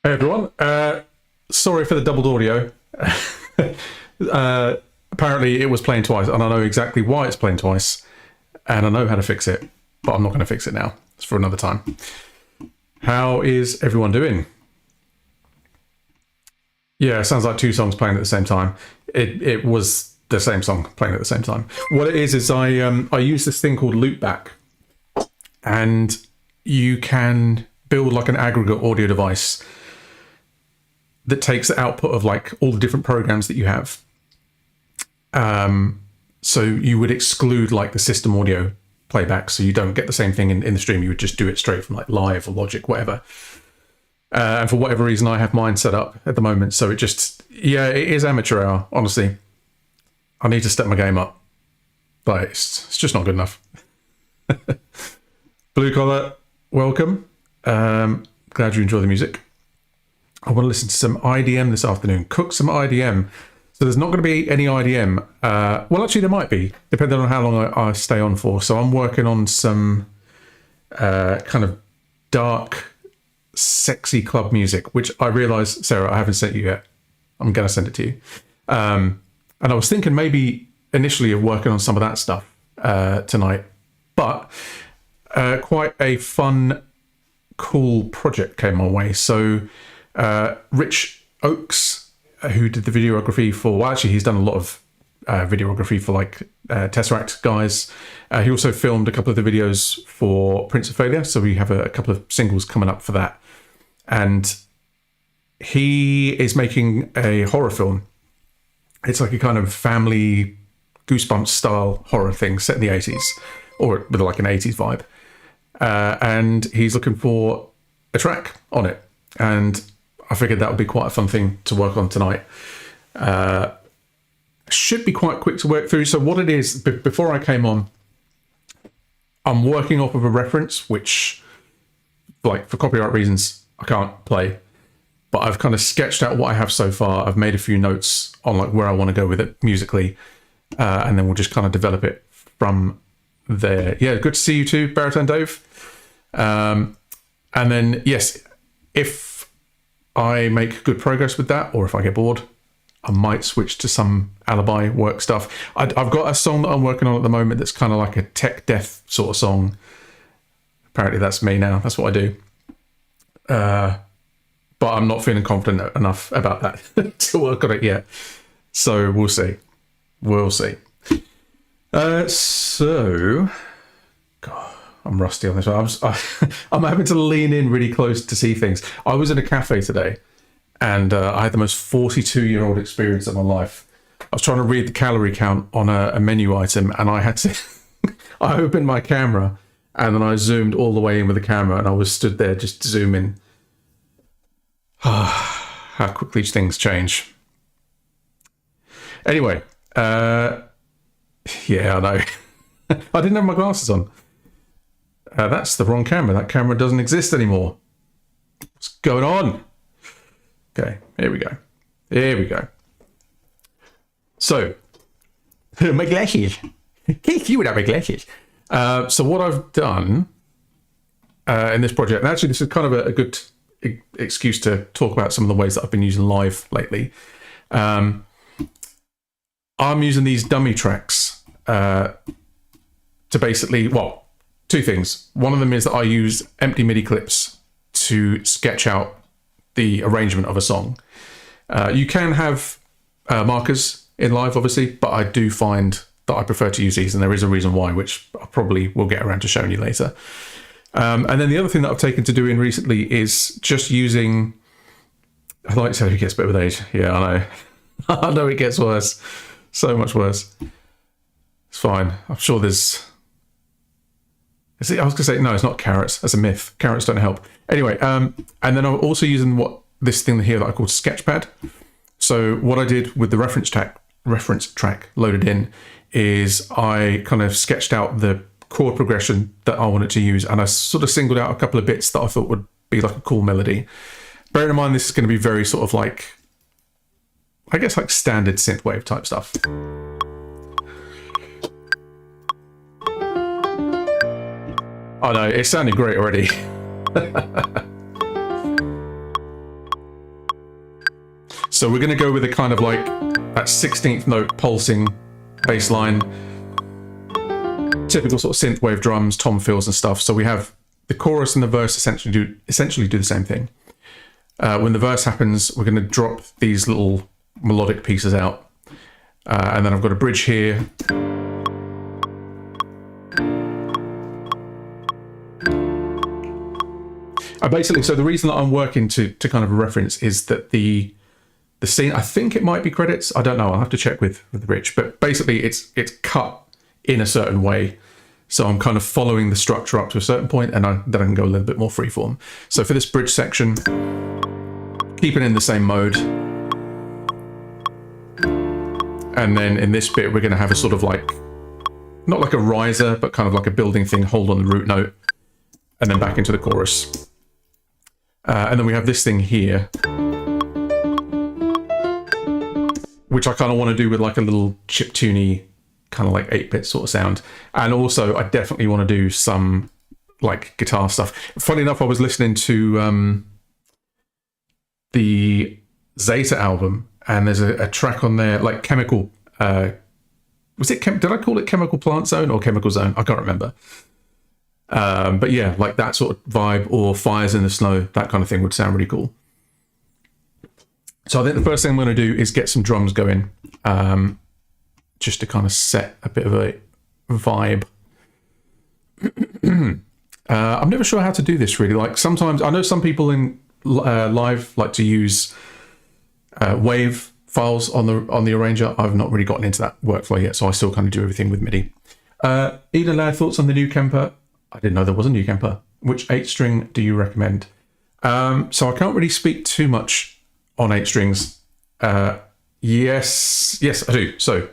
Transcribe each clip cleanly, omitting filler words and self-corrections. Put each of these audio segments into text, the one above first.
Hey everyone, sorry for the doubled audio. Apparently it was playing twice and I know exactly why it's playing twice and I know how to fix it, but I'm not going to fix it now. It's for another time. How is everyone doing? Yeah, it sounds like two songs playing at the same time. It was the same song playing at the same time. What it is I use this thing called Loopback, and you can build like an aggregate audio device that takes the output of like all the different programs that you have. So you would exclude like the system audio playback, so you don't get the same thing in the stream. You would just do it straight from like Live or Logic, whatever. And for whatever reason, I have mine set up at the moment. So it just, yeah, it is amateur hour, honestly. I need to step my game up, but it's just not good enough. Blue Collar, welcome. Glad you enjoy the music. I want to listen to some IDM this afternoon. Cook some IDM. So there's not going to be any IDM. Well, actually, there might be, depending on how long I stay on for. So I'm working on some kind of dark, sexy club music, which I realise, Sarah, I haven't sent you yet. I'm going to send it to you. And I was thinking maybe initially of working on some of that stuff tonight. But quite a fun, cool project came my way. So Rich Oakes, who did the videography for, well, actually, he's done a lot of videography for like Tesseract guys. He also filmed a couple of the videos for Prince of Failure. So we have a couple of singles coming up for that. And he is making a horror film. It's like a kind of family Goosebumps style horror thing set in the 80s, or with like an 80s vibe. And he's looking for a track on it. And I figured that would be quite a fun thing to work on tonight. Should be quite quick to work through. So what it is, before I came on, I'm working off of a reference, which, like, for copyright reasons, I can't play. But I've kind of sketched out what I have so far. I've made a few notes on like where I want to go with it musically. And then we'll just kind of develop it from there. Yeah, good to see you too, Baritone Dave. And then, yes, if I make good progress with that, or if I get bored, I might switch to some Alibi work stuff. I've got a song that I'm working on at the moment that's kind of like a tech death sort of song. Apparently that's me now. That's what I do. But I'm not feeling confident enough about that to work on it yet. So we'll see. We'll see. So, God, I'm rusty on this one. I'm having to lean in really close to see things. I was in a cafe today, and I had the most 42-year-old experience of my life. I was trying to read the calorie count on a menu item, and I had to... I opened my camera, and then I zoomed all the way in with the camera, and I was stood there just zooming. How quickly things change. Anyway, yeah, I know. I didn't have my glasses on. That's the wrong camera. That camera doesn't exist anymore. What's going on? Okay, here we go. Here we go. So, my glasses. You would have my glasses. So what I've done in this project, and actually this is kind of a good excuse to talk about some of the ways that I've been using Live lately. I'm using these dummy tracks to basically, well, two things. One of them is that I use empty MIDI clips to sketch out the arrangement of a song. You can have markers in Live, obviously, but I do find that I prefer to use these, and there is a reason why, which I probably will get around to showing you later. And then the other thing that I've taken to doing recently is just using, I like to say it gets better with age. Yeah, I know. I know it gets worse. So much worse. It's fine. I'm sure there's... I was going to say, no, it's not carrots. That's a myth. Carrots don't help. Anyway, and then I'm also using this thing here that I call Sketchpad. So what I did with the reference track loaded in is I kind of sketched out the chord progression that I wanted to use, and I sort of singled out a couple of bits that I thought would be like a cool melody. Bearing in mind this is going to be very sort of like, I guess like standard synthwave type stuff. Oh no, it sounded great already. So we're going to go with a kind of like that 16th note pulsing bass line, typical sort of synthwave drums, tom fills and stuff. So we have the chorus and the verse essentially do the same thing. When the verse happens, we're going to drop these little melodic pieces out. And then I've got a bridge here. Basically, so the reason that I'm working to kind of reference is that the scene, I think it might be credits. I don't know. I'll have to check with the bridge. But basically, it's cut in a certain way. So I'm kind of following the structure up to a certain point, and then I can go a little bit more freeform. So for this bridge section, keep it in the same mode. And then in this bit, we're going to have a sort of like, not like a riser, but kind of like a building thing, hold on the root note, and then back into the chorus. And then we have this thing here, which I kind of want to do with like a little chiptune-y, kind of like 8-bit sort of sound. And also, I definitely want to do some like guitar stuff. Funny enough, I was listening to the Zeta album, and there's a track on there, like Chemical, did I call it Chemical Plant Zone or Chemical Zone? I can't remember. But yeah, like that sort of vibe, or Fires in the Snow, that kind of thing would sound really cool. So I think the first thing I'm going to do is get some drums going, just to kind of set a bit of a vibe. I'm never sure how to do this really. Like sometimes, I know some people in live like to use wave files on the arranger. I've not really gotten into that workflow yet, so I still kind of do everything with MIDI. Eden Lair, thoughts on the new Kemper? I didn't know there was a new Kemper. Which 8-string do you recommend? So I can't really speak too much on 8 strings. Yes, I do. So,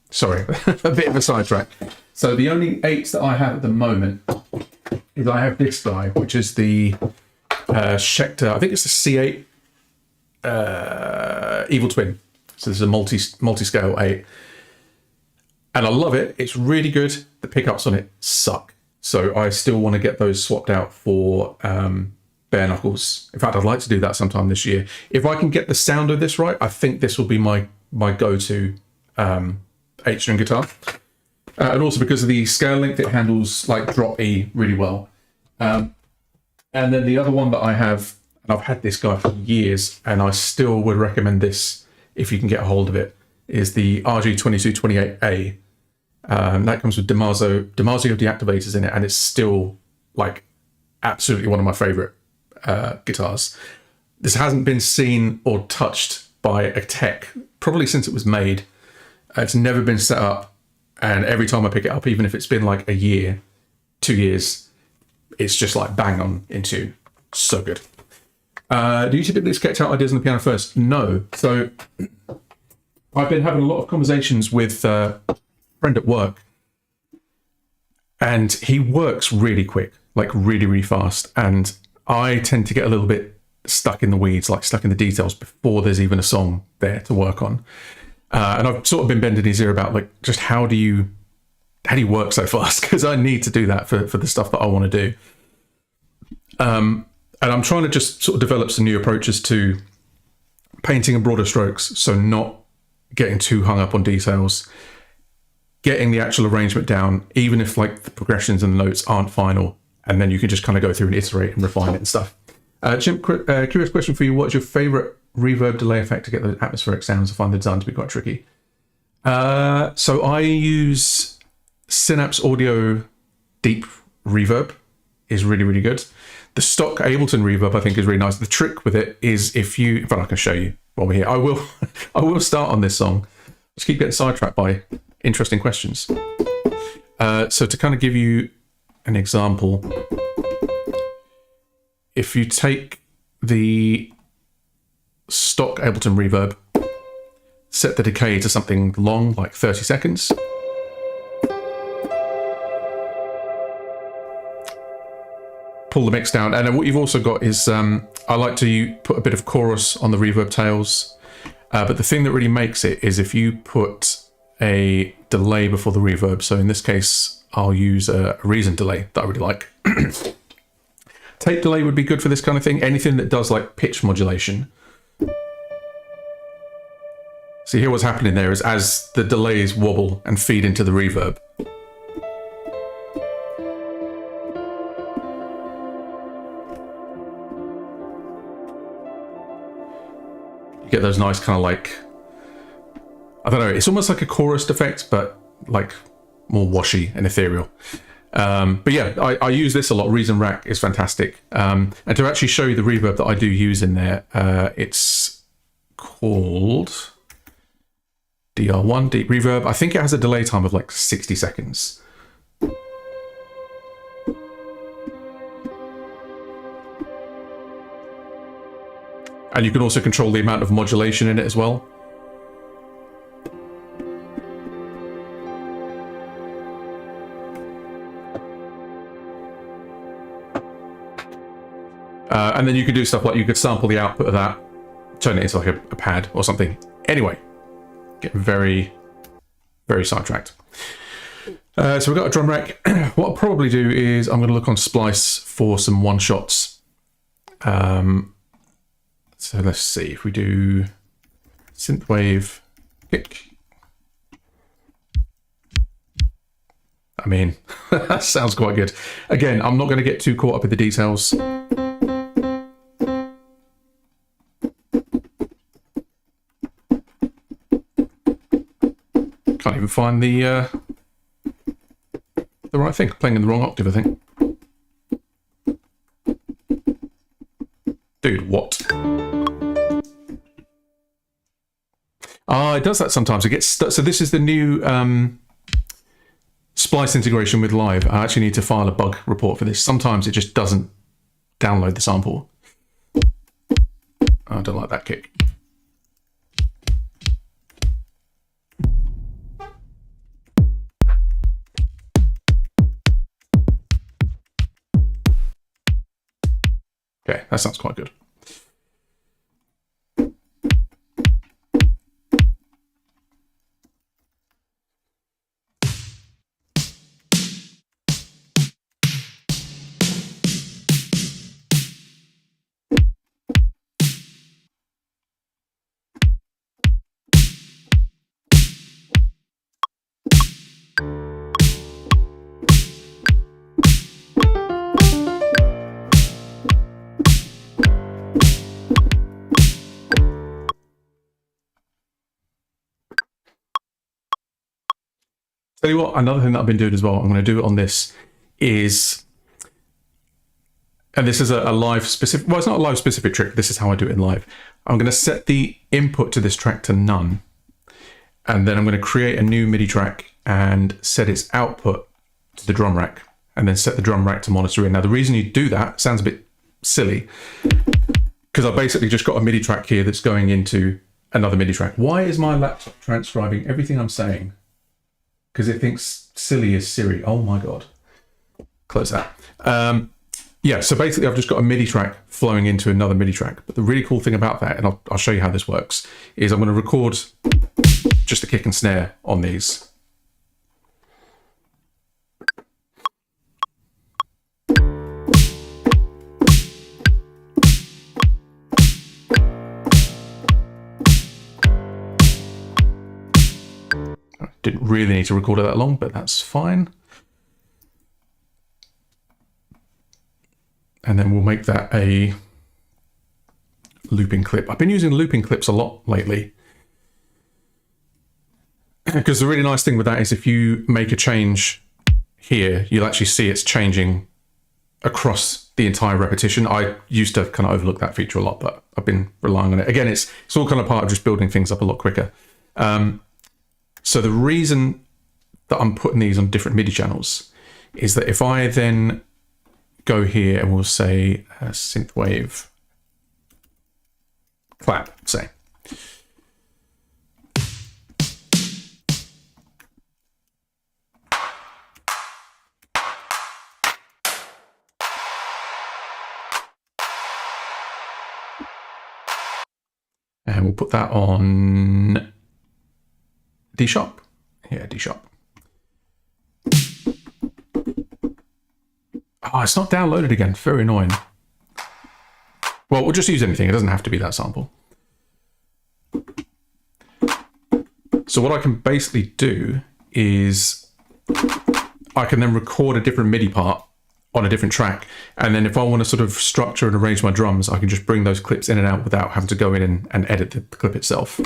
sorry, a bit of a sidetrack. So the only 8s that I have at the moment is I have this guy, which is the Schecter. I think it's the C8 Evil Twin. So this is a multi-scale 8. And I love it. It's really good. The pickups on it suck. So I still want to get those swapped out for bare knuckles. In fact, I'd like to do that sometime this year. If I can get the sound of this right, I think this will be my go-to 8-string guitar. And also because of the scale length, it handles like drop E really well. And then the other one that I have, and I've had this guy for years, and I still would recommend this if you can get a hold of it, is the RG2228A. That comes with DiMarzio deactivators in it, and it's still like absolutely one of my favorite guitars. This hasn't been seen or touched by a tech probably since it was made. It's never been set up, and every time I pick it up, even if it's been like a year, 2 years, it's just like bang on in tune. So good. Do you typically sketch out ideas on the piano first? No. So I've been having a lot of conversations with a friend at work, and he works really quick, like really, really fast. And I tend to get a little bit stuck in the weeds, like stuck in the details before there's even a song there to work on. And I've sort of been bending his ear about like, just how do you work so fast? Because I need to do that for the stuff that I want to do. And I'm trying to just sort of develop some new approaches to painting in broader strokes. So not getting too hung up on details, getting the actual arrangement down, even if like the progressions and the notes aren't final, and then you can just kind of go through and iterate and refine it and stuff. Chimp, curious question for you. What's your favorite reverb delay effect to get those atmospheric sounds? I find the design to be quite tricky. So I use Synapse Audio Deep Reverb, is really, really good. The stock Ableton reverb I think is really nice. The trick with it is in fact I can show you while we're here. I will start on this song. Just keep getting sidetracked by interesting questions. So to kind of give you an example, if you take the stock Ableton reverb, set the decay to something long, like 30 seconds. Pull the mix down, and then what you've also got is I like to put a bit of chorus on the reverb tails, but the thing that really makes it is if you put a delay before the reverb. So in this case, I'll use a Reason delay that I really like. Tape delay would be good for this kind of thing. Anything that does like pitch modulation. So here what's happening there is as the delays wobble and feed into the reverb, you get those nice kind of like, I don't know, it's almost like a chorused effect, but like more washy and ethereal. But yeah, I use this a lot. Reason Rack is fantastic. And to actually show you the reverb that I do use in there, it's called DR1 Deep Reverb. I think it has a delay time of like 60 seconds. And you can also control the amount of modulation in it as well. And then you could do stuff like you could sample the output of that, turn it into like a pad or something. Anyway, get very, very sidetracked. So we've got a drum rack. What I'll probably do is I'm going to look on Splice for some one-shots. So let's see if we do synthwave kick. I mean, that sounds quite good. Again, I'm not going to get too caught up in the details. Can't even find the right thing. Playing in the wrong octave, I think. Dude, what? It does that sometimes. It gets stuck. So this is the new Splice integration with Live. I actually need to file a bug report for this. Sometimes it just doesn't download the sample. I don't like that kick. Okay, that sounds quite good. Tell you what, another thing that I've been doing as well, I'm going to do it on this, is, and this is a live specific, well, it's not a live specific trick, this is how I do it in live. I'm going to set the input to this track to none, and then I'm going to create a new MIDI track and set its output to the drum rack, and then set the drum rack to monitor in. Now, the reason you do that sounds a bit silly, because I basically just got a MIDI track here that's going into another MIDI track. Why is my laptop transcribing everything I'm saying? Because it thinks silly is Siri. Oh my God. Close that. Yeah, so basically I've just got a MIDI track flowing into another MIDI track. But the really cool thing about that, and I'll show you how this works, is I'm going to record just the kick and snare on these. Didn't really need to record it that long, but that's fine. And then we'll make that a looping clip. I've been using looping clips a lot lately, because the really nice thing with that is if you make a change here, you'll actually see it's changing across the entire repetition. I used to kind of overlook that feature a lot, but I've been relying on it. Again, it's all kind of part of just building things up a lot quicker. So the reason that I'm putting these on different MIDI channels is that if I then go here and we'll say synthwave clap, say. And we'll put that on D sharp. Yeah, D sharp. Oh, it's not downloaded again. Very annoying. Well, we'll just use anything. It doesn't have to be that sample. So what I can basically do is I can then record a different MIDI part on a different track. And then if I want to sort of structure and arrange my drums, I can just bring those clips in and out without having to go in and edit the clip itself.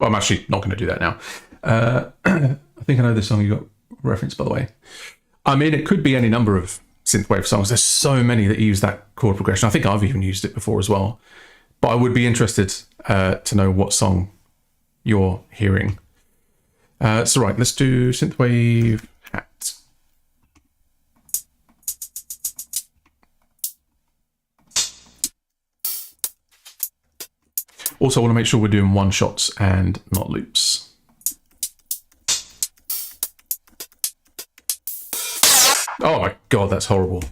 Well, I'm actually not going to do that now. I think I know the song you got referenced, by the way. I mean, it could be any number of synthwave songs. There's so many that use that chord progression. I think I've even used it before as well. But I would be interested to know what song you're hearing. So right, let's do synthwave hat. Also, I want to make sure we're doing one shots and not loops. Oh my God, that's horrible.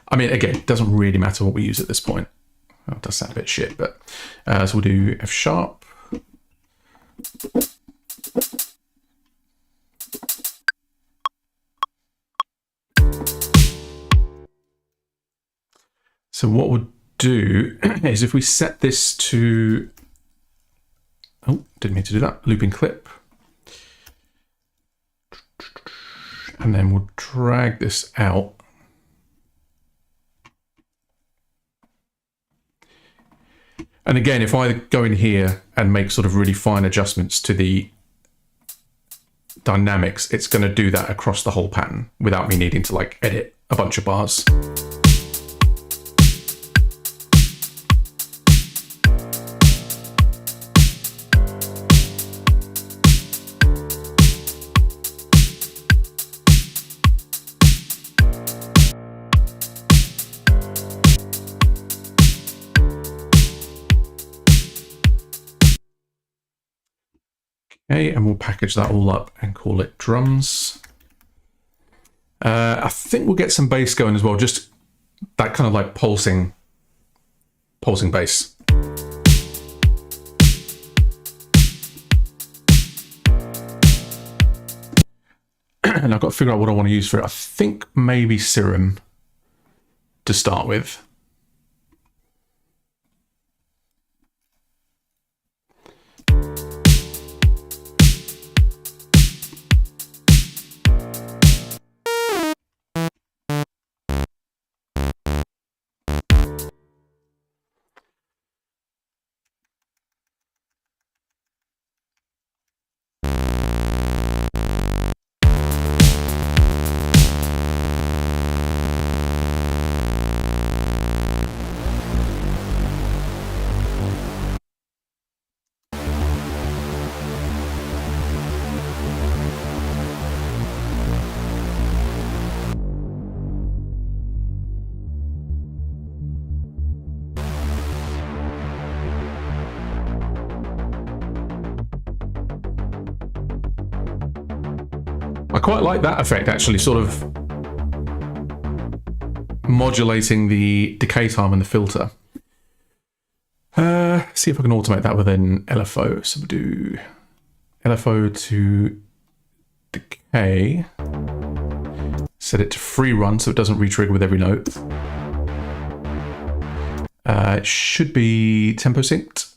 I mean, again, it doesn't really matter what we use at this point. Well, it does sound a bit shit, but so we'll do F sharp. So what we'll do is if we set this to, oh, didn't mean to do that, looping clip. And then we'll drag this out. And again, if I go in here and make sort of really fine adjustments to the dynamics, it's going to do that across the whole pattern without me needing to like edit a bunch of bars. Okay, and we'll package that all up and call it drums. I think we'll get some bass going as well, just that kind of like pulsing bass. And I've got to figure out what I want to use for it. I think maybe Serum to start with. I quite like that effect, actually, sort of modulating the decay time and the filter. See if I can automate that within LFO. So we'll do LFO to decay. Set it to free run so it doesn't re-trigger with every note. It should be tempo synced.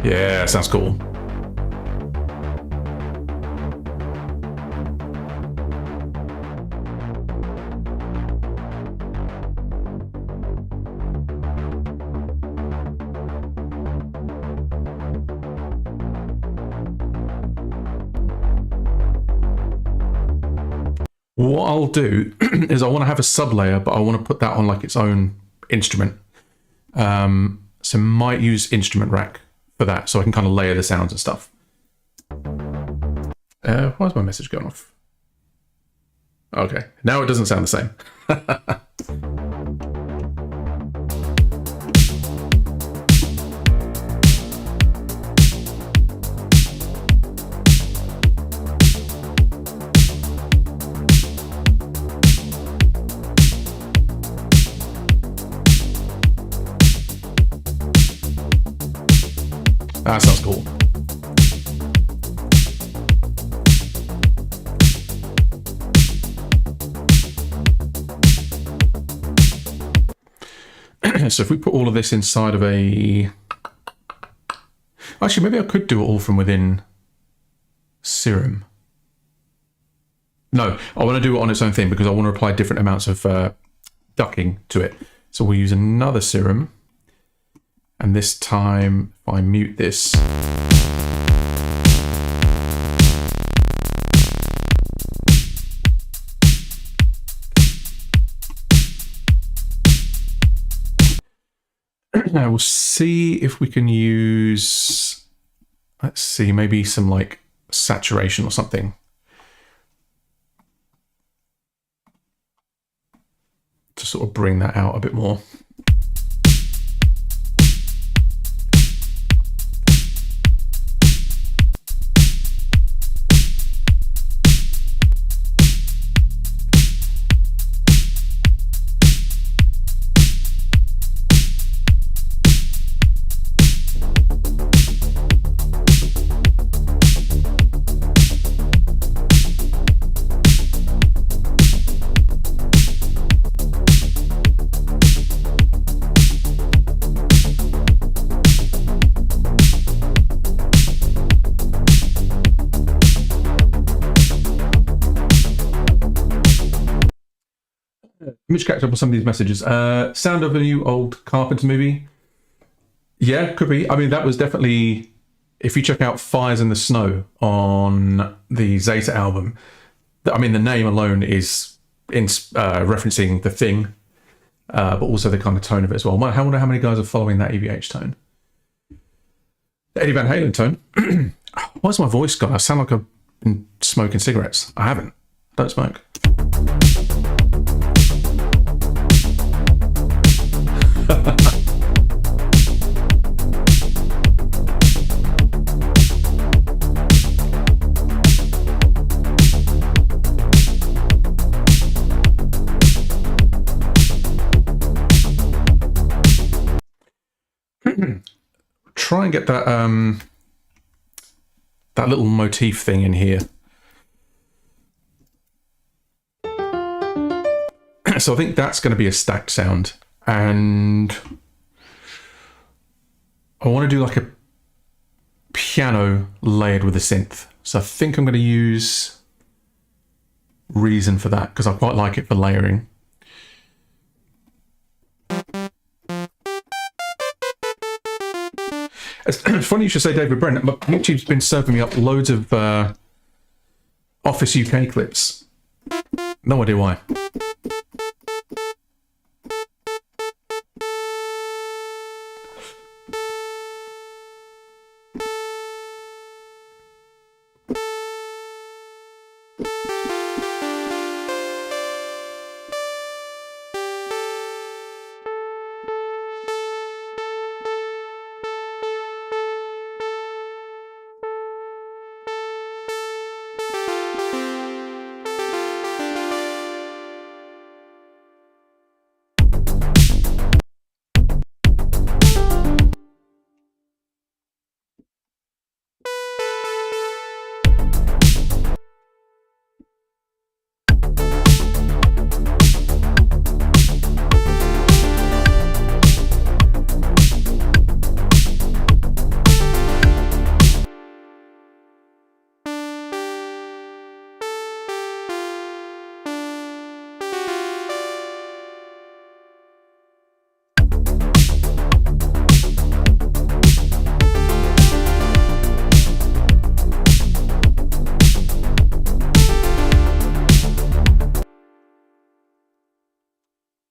Yeah, sounds cool. What I'll do is I want to have a sub layer, but I want to put that on like its own instrument. So might use instrument rack for that, so I can kind of layer the sounds and stuff. Why is my message going off? Okay, now it doesn't sound the same. That sounds cool. So if we put all of this inside of a... Actually, maybe I could do it all from within Serum. No, I want to do it on its own thing because I want to apply different amounts of ducking to it. So we'll use another Serum. And this time, if I mute this... Now we'll see if we can use, let's see, maybe some like saturation or something. To sort of bring that out a bit more. Let me just catch up on some of these messages. Sound of a new old Carpenter movie. Yeah, could be. I mean, that was definitely, if you check out Fires in the Snow on the Zeta album, I mean, the name alone is referencing The Thing, but also the kind of tone of it as well. I wonder how many guys are following that EVH tone. The Eddie Van Halen tone. Why's my voice gone? I sound like I've been smoking cigarettes. I haven't. Don't smoke. Try and get that that little motif thing in here. So I think that's going to be a stacked sound, and I want to do like a piano layered with a synth. So I think I'm going to use Reason for that because I quite like it for layering. It's funny you should say David Brent. YouTube's been serving me up loads of Office UK clips. No idea why.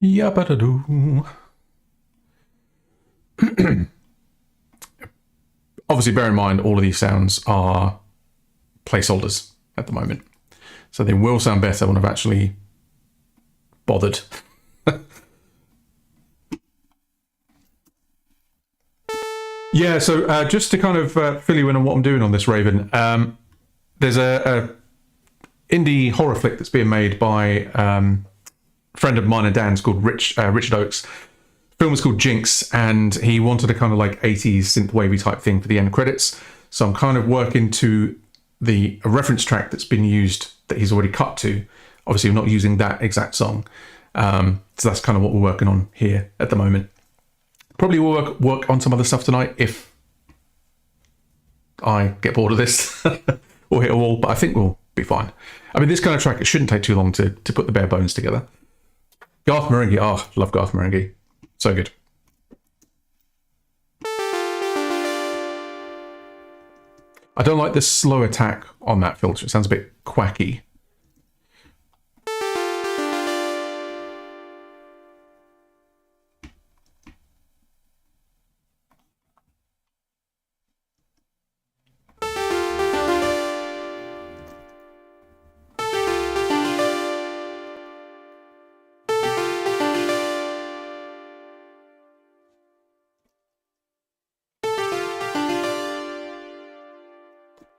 Yabba-da-doo. Obviously, bear in mind, all of these sounds are placeholders at the moment. So they will sound better when I've actually bothered. Yeah, so just to kind of fill you in on what I'm doing on this, Raven, there's a indie horror flick that's being made by a friend of mine and Dan's called Richard Oakes. film was called Jinx, and he wanted a kind of like 80s synth-wavy type thing for the end credits. So I'm kind of working to a reference track that's been used that he's already cut to. Obviously, we're not using that exact song. So that's kind of what we're working on here at the moment. Probably will work on some other stuff tonight if I get bored of this or hit a wall, but I think we'll be fine. I mean, this kind of track, it shouldn't take too long to put the bare bones together. Garth Marenghi, oh, love Garth Marenghi. So good. I don't like the slow attack on that filter. It sounds a bit quacky.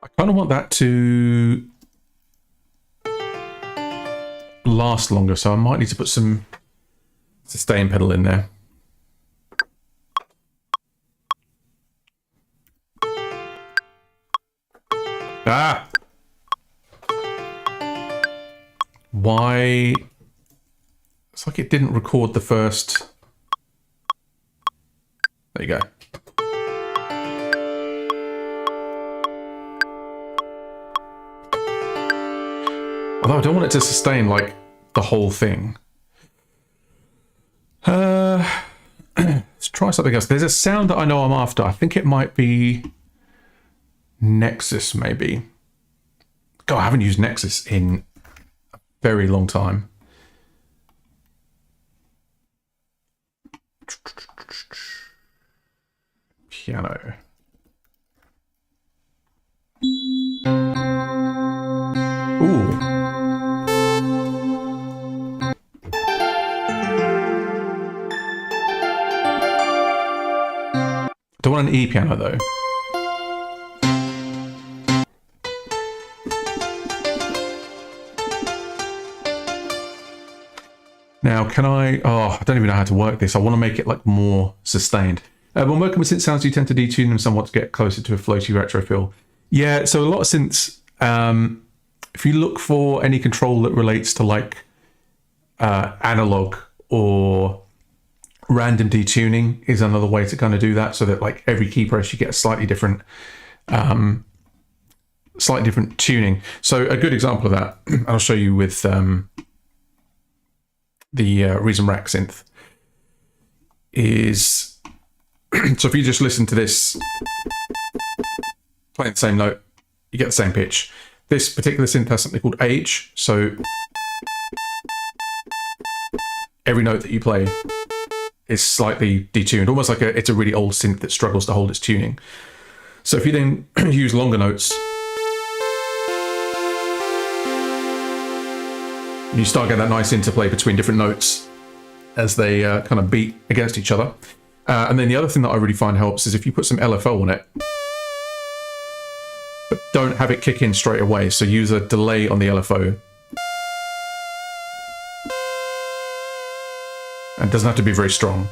I kind of want that to last longer, so I might need to put some sustain pedal in there. Ah! Why? It's like it didn't record the first. There you go. Although I don't want it to sustain like the whole thing. Let's try something else. There's a sound that I know I'm after. I think it might be Nexus, maybe. God, I haven't used Nexus in a very long time. Piano. Ooh. I don't want an E piano though. Now, can I... Oh, I don't even know how to work this. I want to make it like more sustained. When working with synth sounds, you tend to detune them somewhat to get closer to a floaty retro feel. Yeah, so a lot of synths, if you look for any control that relates to like analog or random detuning is another way to kind of do that, so that like every key press you get a slightly different tuning. So a good example of that, I'll show you with the Reason Rack synth, is so if you just listen to this playing the same note, you get the same pitch. This particular synth has something called age, so every note that you play is slightly detuned, almost like it's a really old synth that struggles to hold its tuning. So if you then use longer notes, you start getting that nice interplay between different notes as they kind of beat against each other. And then the other thing that I really find helps is if you put some LFO on it, but don't have it kick in straight away. So use a delay on the LFO. And it doesn't have to be very strong.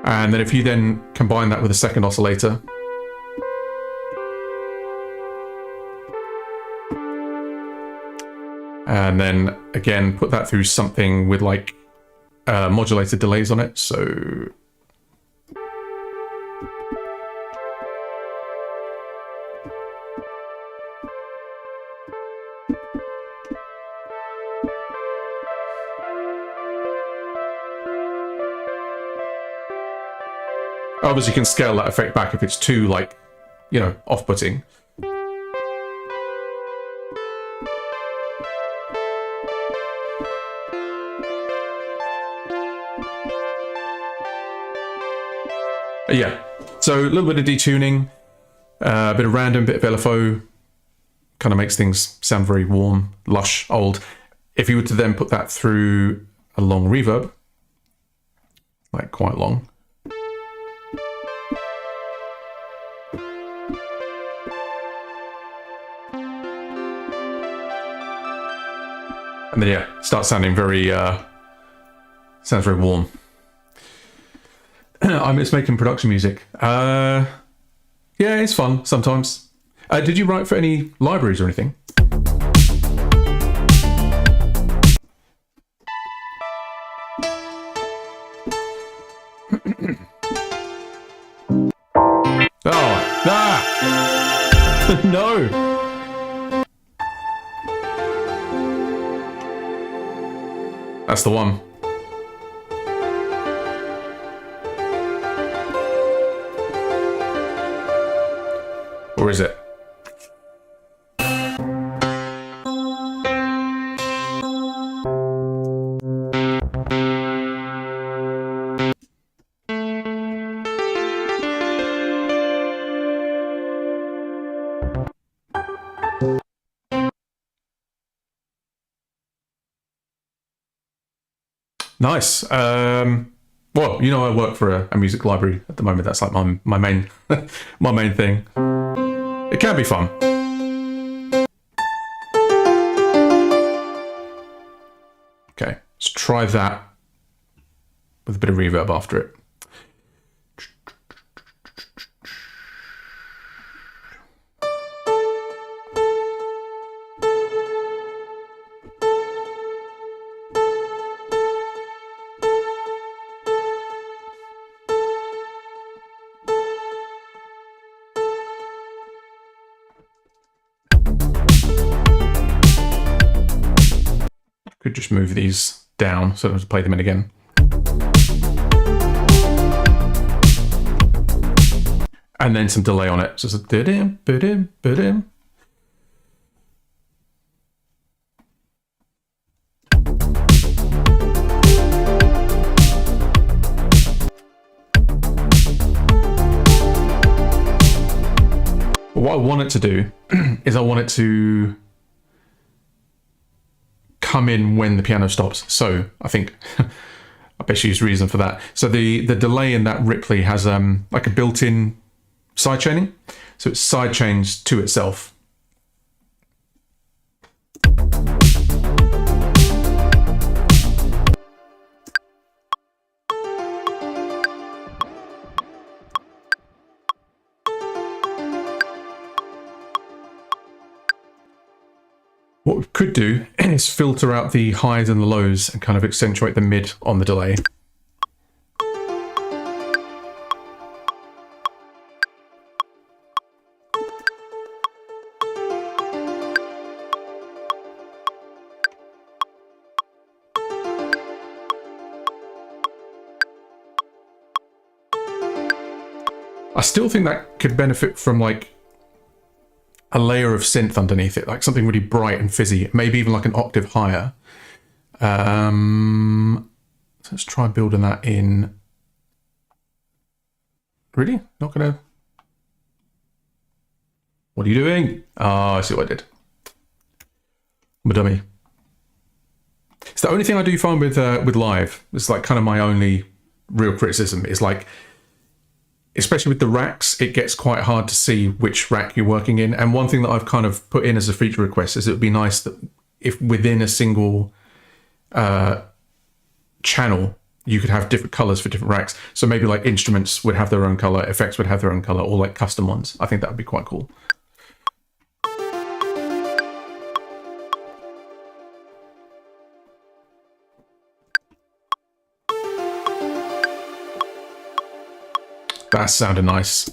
And then if you then combine that with a second oscillator, and then again put that through something with like modulated delays on it, so obviously you can scale that effect back if it's too, like, you know, off-putting. Yeah, so a little bit of detuning, a bit of random, bit of LFO, kind of makes things sound very warm, lush, old. If you were to then put that through a long reverb, like quite long, And then yeah, starts sounding very sounds very warm. I miss making production music. Yeah, it's fun sometimes. Did you write for any libraries or anything? Oh, ah! No! That's the one. Or is it? Nice. Well, you know, I work for a music library at the moment. That's like my main my main thing. It can be fun. Okay, let's try that with a bit of reverb after it. Could just move these down so I don't have to play them in again. And then some delay on it. So it's a da-dim, ba-dim, ba-dim. What I want it to do is I want it to come in when the piano stops. So I think I best use reason for that. So the delay in that Ripley has like a built-in sidechaining. So it sidechains to itself. What we could do is filter out the highs and the lows and kind of accentuate the mid on the delay. I still think that could benefit from like a layer of synth underneath it, like something really bright and fizzy, maybe even like an octave higher. Let's try building that in. Really? Not gonna... What are you doing? Ah, I see what I did. I'm a dummy. It's the only thing I do find with live. It's like kind of my only real criticism is like, especially with the racks, it gets quite hard to see which rack you're working in. And one thing that I've kind of put in as a feature request is it would be nice that if within a single channel, you could have different colors for different racks. So maybe like instruments would have their own color, effects would have their own color, or like custom ones. I think that would be quite cool. That sounded nice.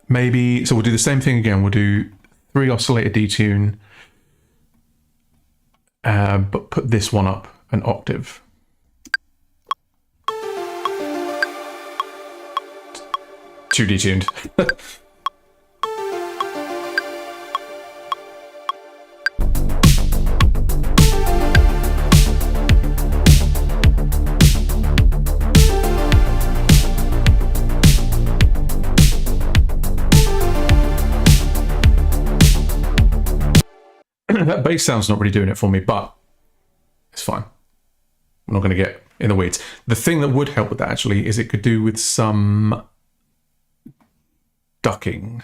Maybe, so we'll do the same thing again. We'll do 3 oscillator detune, but put this one up an octave. Too detuned. That bass sound's not really doing it for me, but it's fine. I'm not going to get in the weeds. The thing that would help with that actually is it could do with some ducking.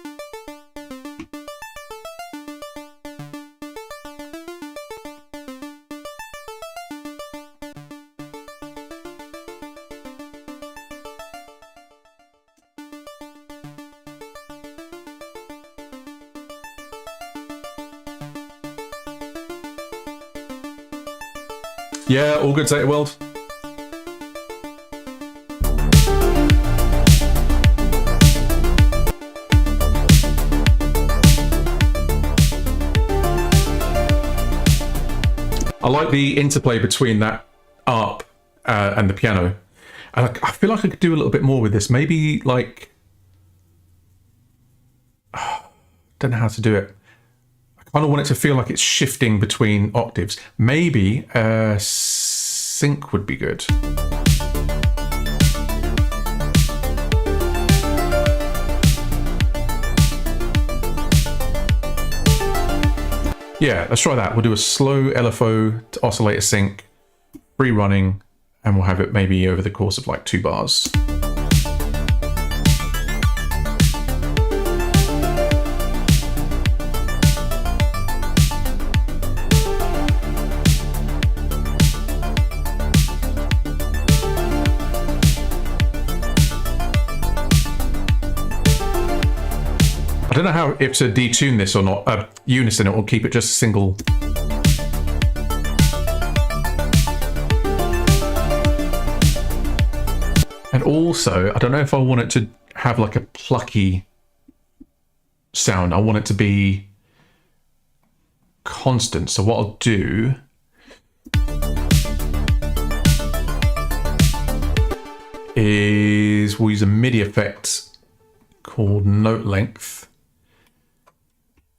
Yeah, all good, Zeta World. I like the interplay between that ARP and the piano. And I feel like I could do a little bit more with this. Maybe like... don't know how to do it. I kind of want it to feel like it's shifting between octaves. Maybe a sync would be good. Yeah, let's try that. We'll do a slow LFO to oscillator sync, free running, and we'll have it maybe over the course of like 2 bars. I don't know how if to detune this or not. Unison, it will keep it just single. And also, I don't know if I want it to have like a plucky sound. I want it to be constant. So what I'll do is we'll use a MIDI effect called note length.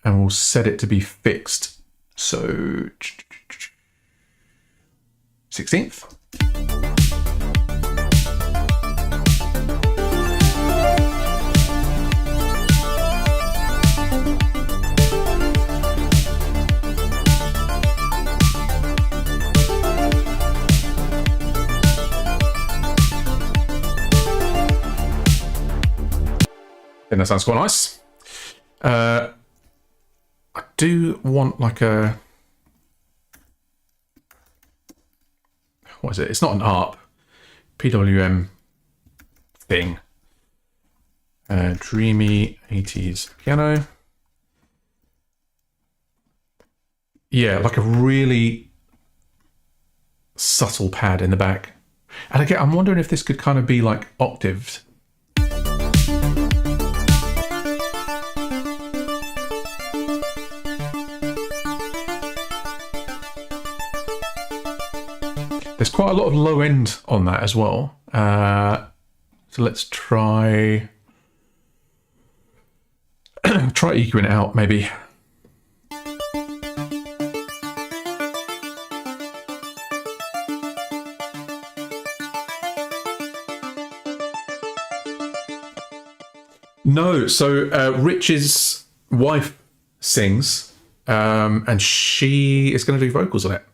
And we'll set it to be fixed. So 16th. And that sounds quite nice. I do want like a... what is it? It's not an ARP. PWM thing. Dreamy 80s piano. Yeah, like a really subtle pad in the back. And again, I'm wondering if this could kind of be like octaved. There's quite a lot of low end on that as well. So let's try EQing it out maybe. No, so Rich's wife sings, and she is going to do vocals on it.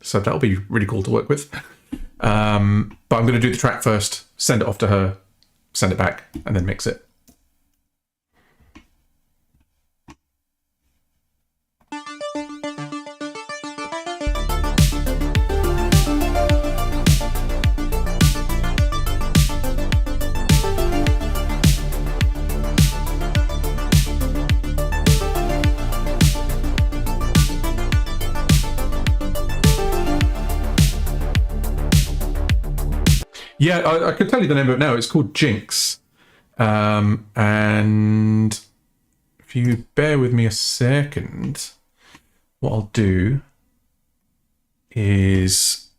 So that'll be really cool to work with. But I'm going to do the track first, send it off to her, send it back, and then mix it. Yeah, I can tell you the name of it now. It's called Jinx. And if you bear with me a second, what I'll do is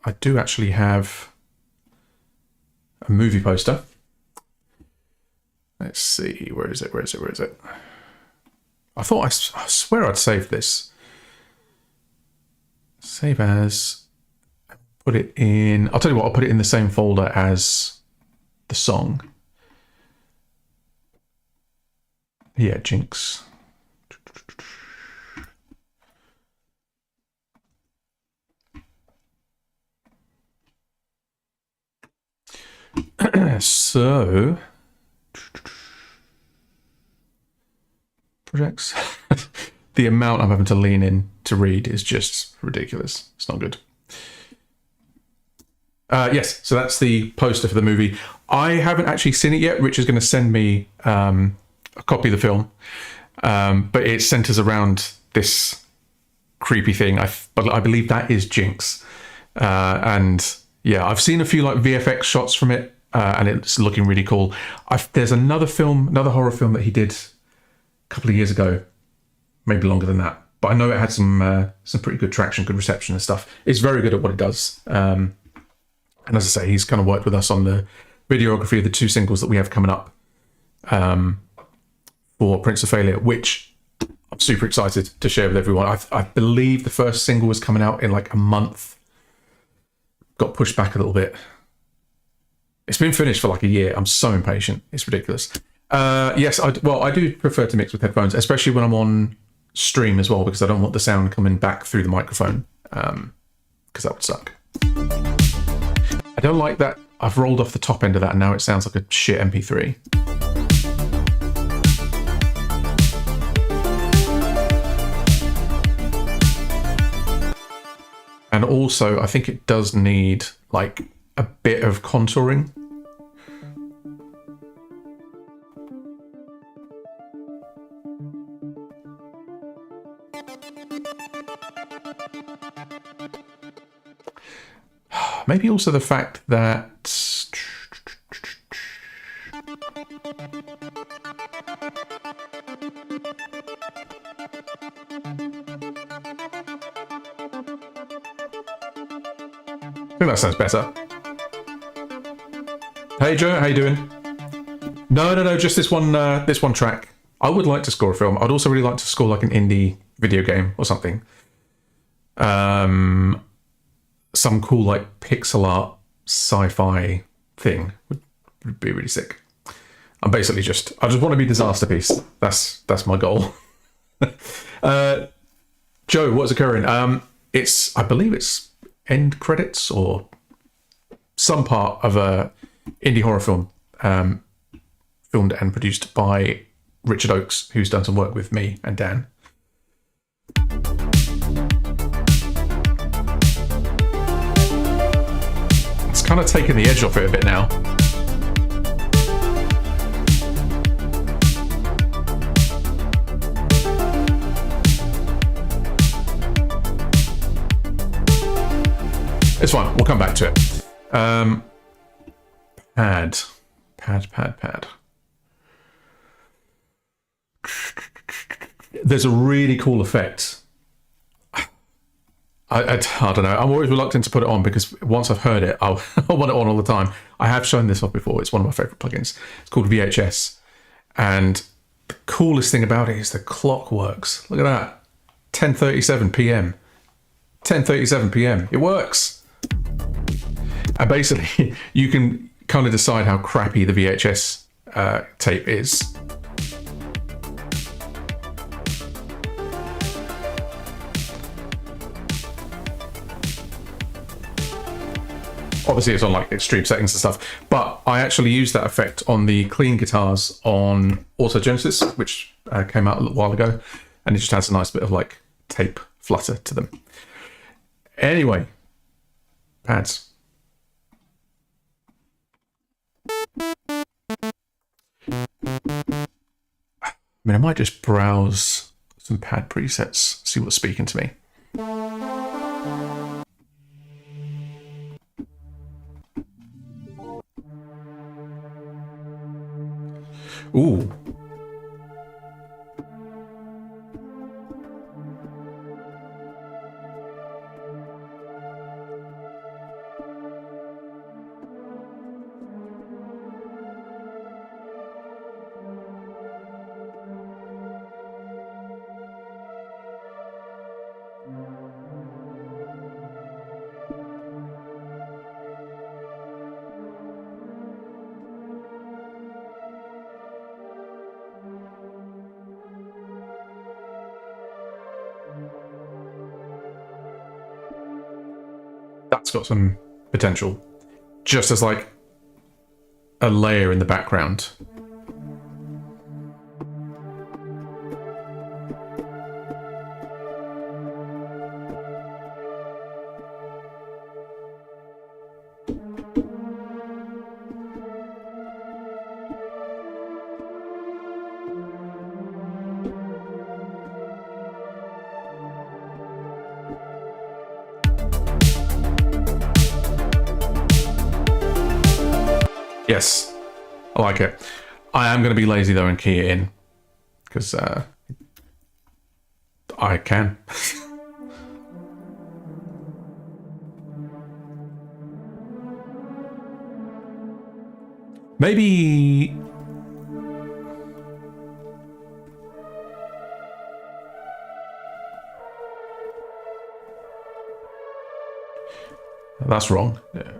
I do actually have a movie poster. Let's see, where is it? I thought, I swear I'd saved this. Save as... put it in, I'll tell you what, I'll put it in the same folder as the song. Yeah, Jinx. So, projects. The amount I'm having to lean in to read is just ridiculous. It's not good. Yes, so that's the poster for the movie. I haven't actually seen it yet. Rich is going to send me a copy of the film, but it centers around this creepy thing. But I believe that is Jinx. And yeah, I've seen a few like VFX shots from it, and it's looking really cool. There's another horror film that he did a couple of years ago, maybe longer than that. But I know it had some pretty good traction, good reception and stuff. It's very good at what it does. And as I say, he's kind of worked with us on the videography of the 2 singles that we have coming up for Prince of Failure, which I'm super excited to share with everyone. I believe the first single was coming out in like a month. Got pushed back a little bit. It's been finished for like a year. I'm so impatient. It's ridiculous. Yes, I do prefer to mix with headphones, especially when I'm on stream as well, because I don't want the sound coming back through the microphone, because that would suck. I don't like that I've rolled off the top end of that and now it sounds like a shit MP3. And also, I think it does need like a bit of contouring. Maybe also the fact that I think that sounds better. Hey Joe, how you doing? No, just this one track. I would like to score a film. I'd also really like to score like an indie video game or something. Some cool like pixel art sci-fi thing would be really sick. I just want to be Disasterpiece. That's my goal. Joe, what's occurring? I believe it's end credits or some part of a indie horror film, filmed and produced by Richard Oakes, who's done some work with me and Dan. It's kind of taken the edge off it a bit now. It's fine, we'll come back to it. Pad. There's a really cool effect. I don't know. I'm always reluctant to put it on because once I've heard it, I want it on all the time. I have shown this off before. It's one of my favorite plugins. It's called VHS. And the coolest thing about it is the clock works. Look at that. 10:37 p.m. 10:37 p.m. It works. And basically, you can kind of decide how crappy the VHS tape is. Obviously, it's on like extreme settings and stuff, but I actually used that effect on the clean guitars on Auto Genesis, which came out a little while ago, and it just has a nice bit of like tape flutter to them. Anyway, pads. I might just browse some pad presets, see what's speaking to me. Ooh. That's got some potential, just as like a layer in the background. Yes, I like it. I am going to be lazy though and key it in because I can. Maybe that's wrong. Yeah.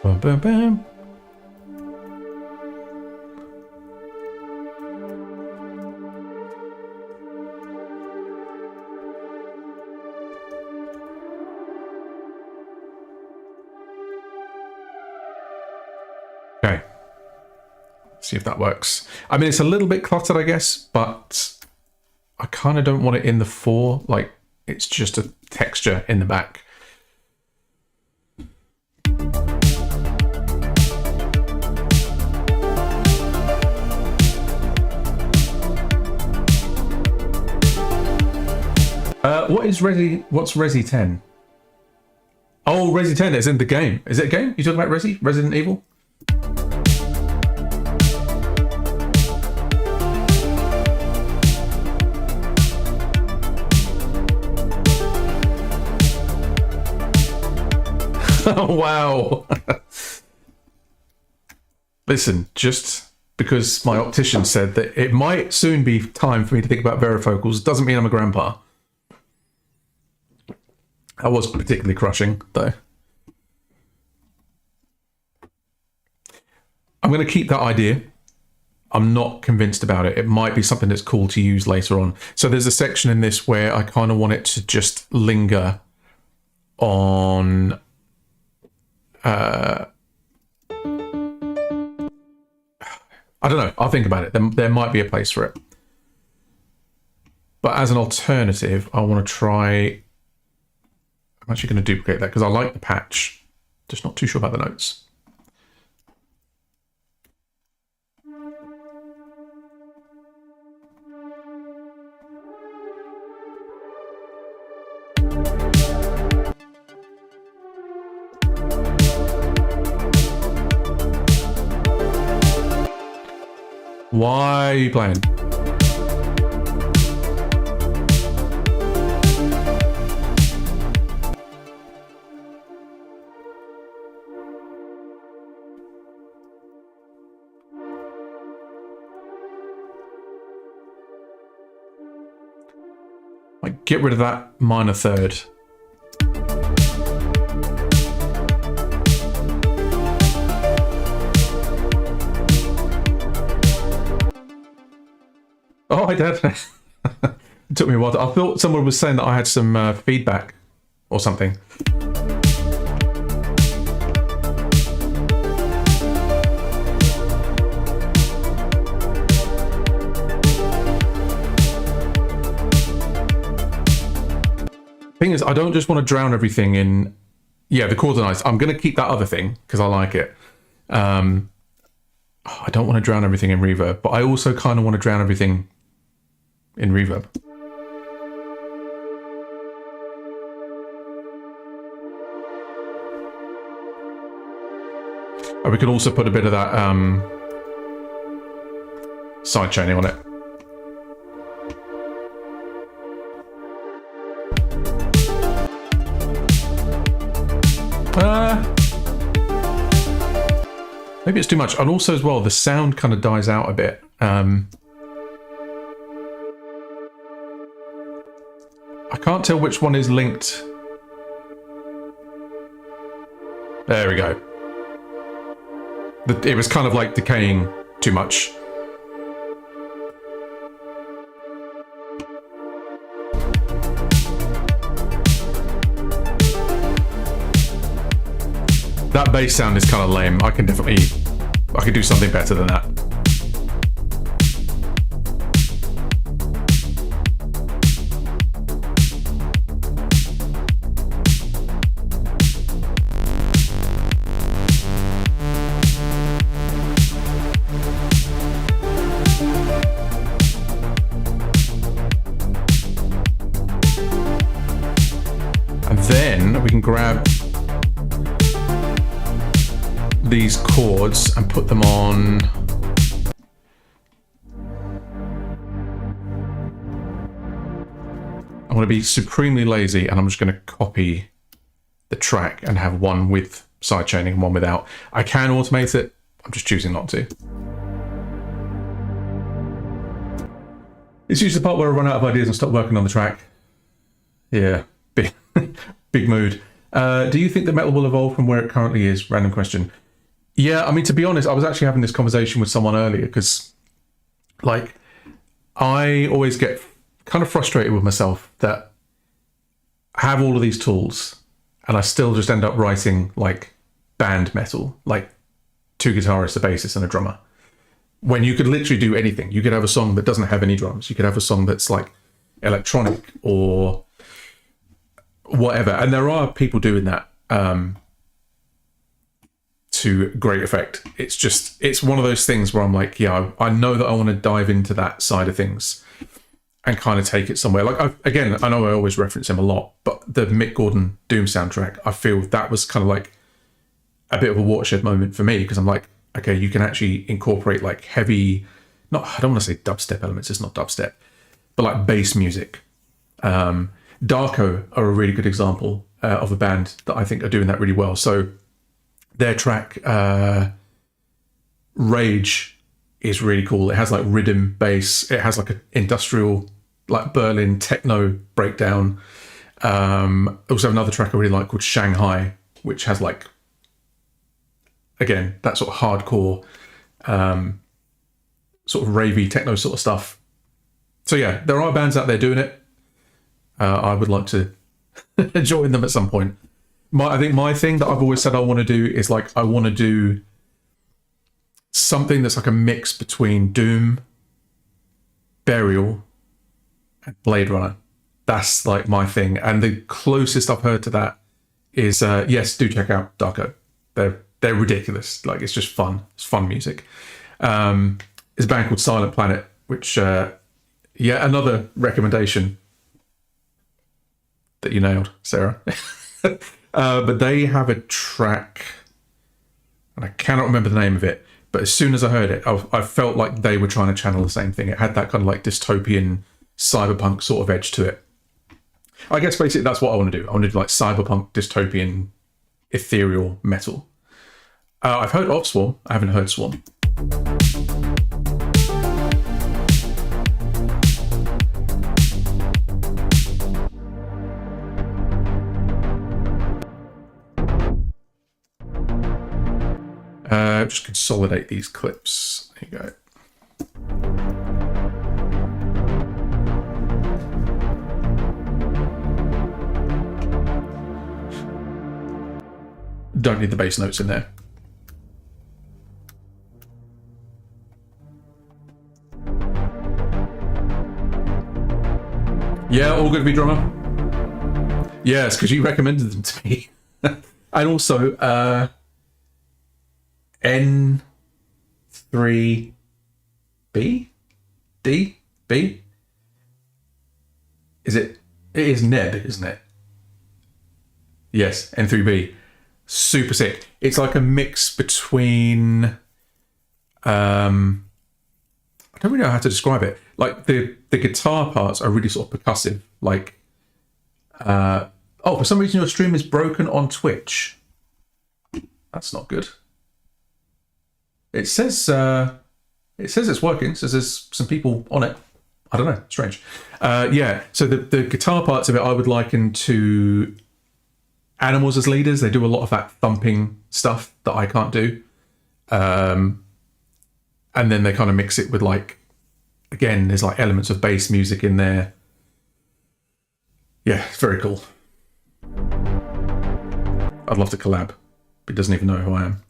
Bam, bam, bam. Okay. See if that works. I mean, it's a little bit cluttered, I guess, but I kind of don't want it in the 4. Like, it's just a texture in the back. What's Resi 10? Oh, Resi 10 is in the game. Is it a game? You talking about Resi? Resident Evil? Oh, wow. Listen, just because my optician said that it might soon be time for me to think about varifocals doesn't mean I'm a grandpa. That was particularly crushing, though. I'm going to keep that idea. I'm not convinced about it. It might be something that's cool to use later on. So there's a section in this where I kind of want it to just linger on... I don't know. I'll think about it. There might be a place for it. But as an alternative, I want to try... I'm actually going to duplicate that because I like the patch. Just not too sure about the notes. Why are you playing? Like, get rid of that minor third. Oh, I did. It took me a while. I thought someone was saying that I had some feedback or something. Thing is, I don't just want to drown everything in... Yeah, the chords are nice. I'm going to keep that other thing because I like it. I don't want to drown everything in reverb, but I also kind of want to drown everything in reverb. And we can also put a bit of that side chaining on it. Maybe it's too much. And also as well, the sound kind of dies out a bit. can't tell which one is linked. There we go. It was kind of like decaying too much. That bass sound is kind of lame. I could do something better than that. And then we can grab these chords and put them on. I'm going to be supremely lazy and I'm just going to copy the track and have one with sidechaining and one without. I can automate it, I'm just choosing not to. It's usually the part where I run out of ideas and stop working on the track. Yeah, big, big mood. Do you think that metal will evolve from where it currently is? Random question. Yeah, I mean, to be honest, I was actually having this conversation with someone earlier because, like, I always get kind of frustrated with myself that I have all of these tools and I still just end up writing, like, band metal, like 2 guitarists, a bassist, and a drummer. When you could literally do anything. You could have a song that doesn't have any drums. You could have a song that's, like, electronic or whatever. And there are people doing that. To great effect. It's one of those things where I'm like, yeah, I know that I want to dive into that side of things and kind of take it somewhere. Like, I know I always reference him a lot, but the Mick Gordon Doom soundtrack, I feel that was kind of like a bit of a watershed moment for me because I'm like, okay, you can actually incorporate like heavy, I don't want to say dubstep elements, it's not dubstep, but like bass music. Darko are a really good example of a band that I think are doing that really well. So their track, Rage, is really cool. It has like rhythm bass. It has like an industrial, like Berlin techno breakdown. Also have another track I really like called Shanghai, which has like, again, that sort of hardcore, sort of ravey techno sort of stuff. So yeah, there are bands out there doing it. I would like to join them at some point. I think my thing that I've always said I want to do is like, I want to do something that's like a mix between Doom, Burial, and Blade Runner. That's like my thing. And the closest I've heard to that is, yes, do check out Darko. They're ridiculous. Like, it's just fun. It's fun music. There's a band called Silent Planet, which, yeah, another recommendation that you nailed, Sarah. But they have a track, and I cannot remember the name of it, but as soon as I heard it, I felt like they were trying to channel the same thing. It had that kind of like dystopian cyberpunk sort of edge to it. I guess basically that's what I want to do. I want to do like cyberpunk, dystopian, ethereal metal. I've heard of Swarm. I haven't heard Swarm. Just consolidate these clips. There you go. Don't need the bass notes in there. Yeah, all good to be drummer. Yes, because you recommended them to me. And also, N3B? D? B? Is it? It is Neb, isn't it? Yes, N3B. Super sick. It's like a mix between... I don't really know how to describe it. Like, the guitar parts are really sort of percussive. Like... oh, for some reason your stream is broken on Twitch. That's not good. It says it's working. It says there's some people on it. I don't know, strange. Yeah, so the guitar parts of it I would liken to animals as leaders. They do a lot of that thumping stuff that I can't do. And then they kind of mix it with like, again, there's like elements of bass music in there. Yeah, it's very cool. I'd love to collab, but he doesn't even know who I am.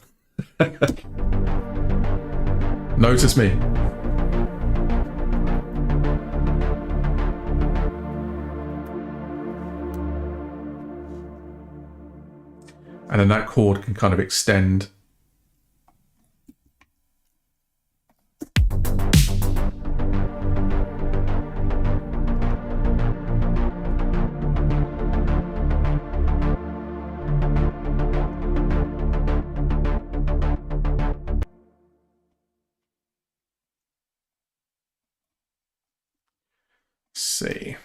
Notice me. And then that chord can kind of extend. See.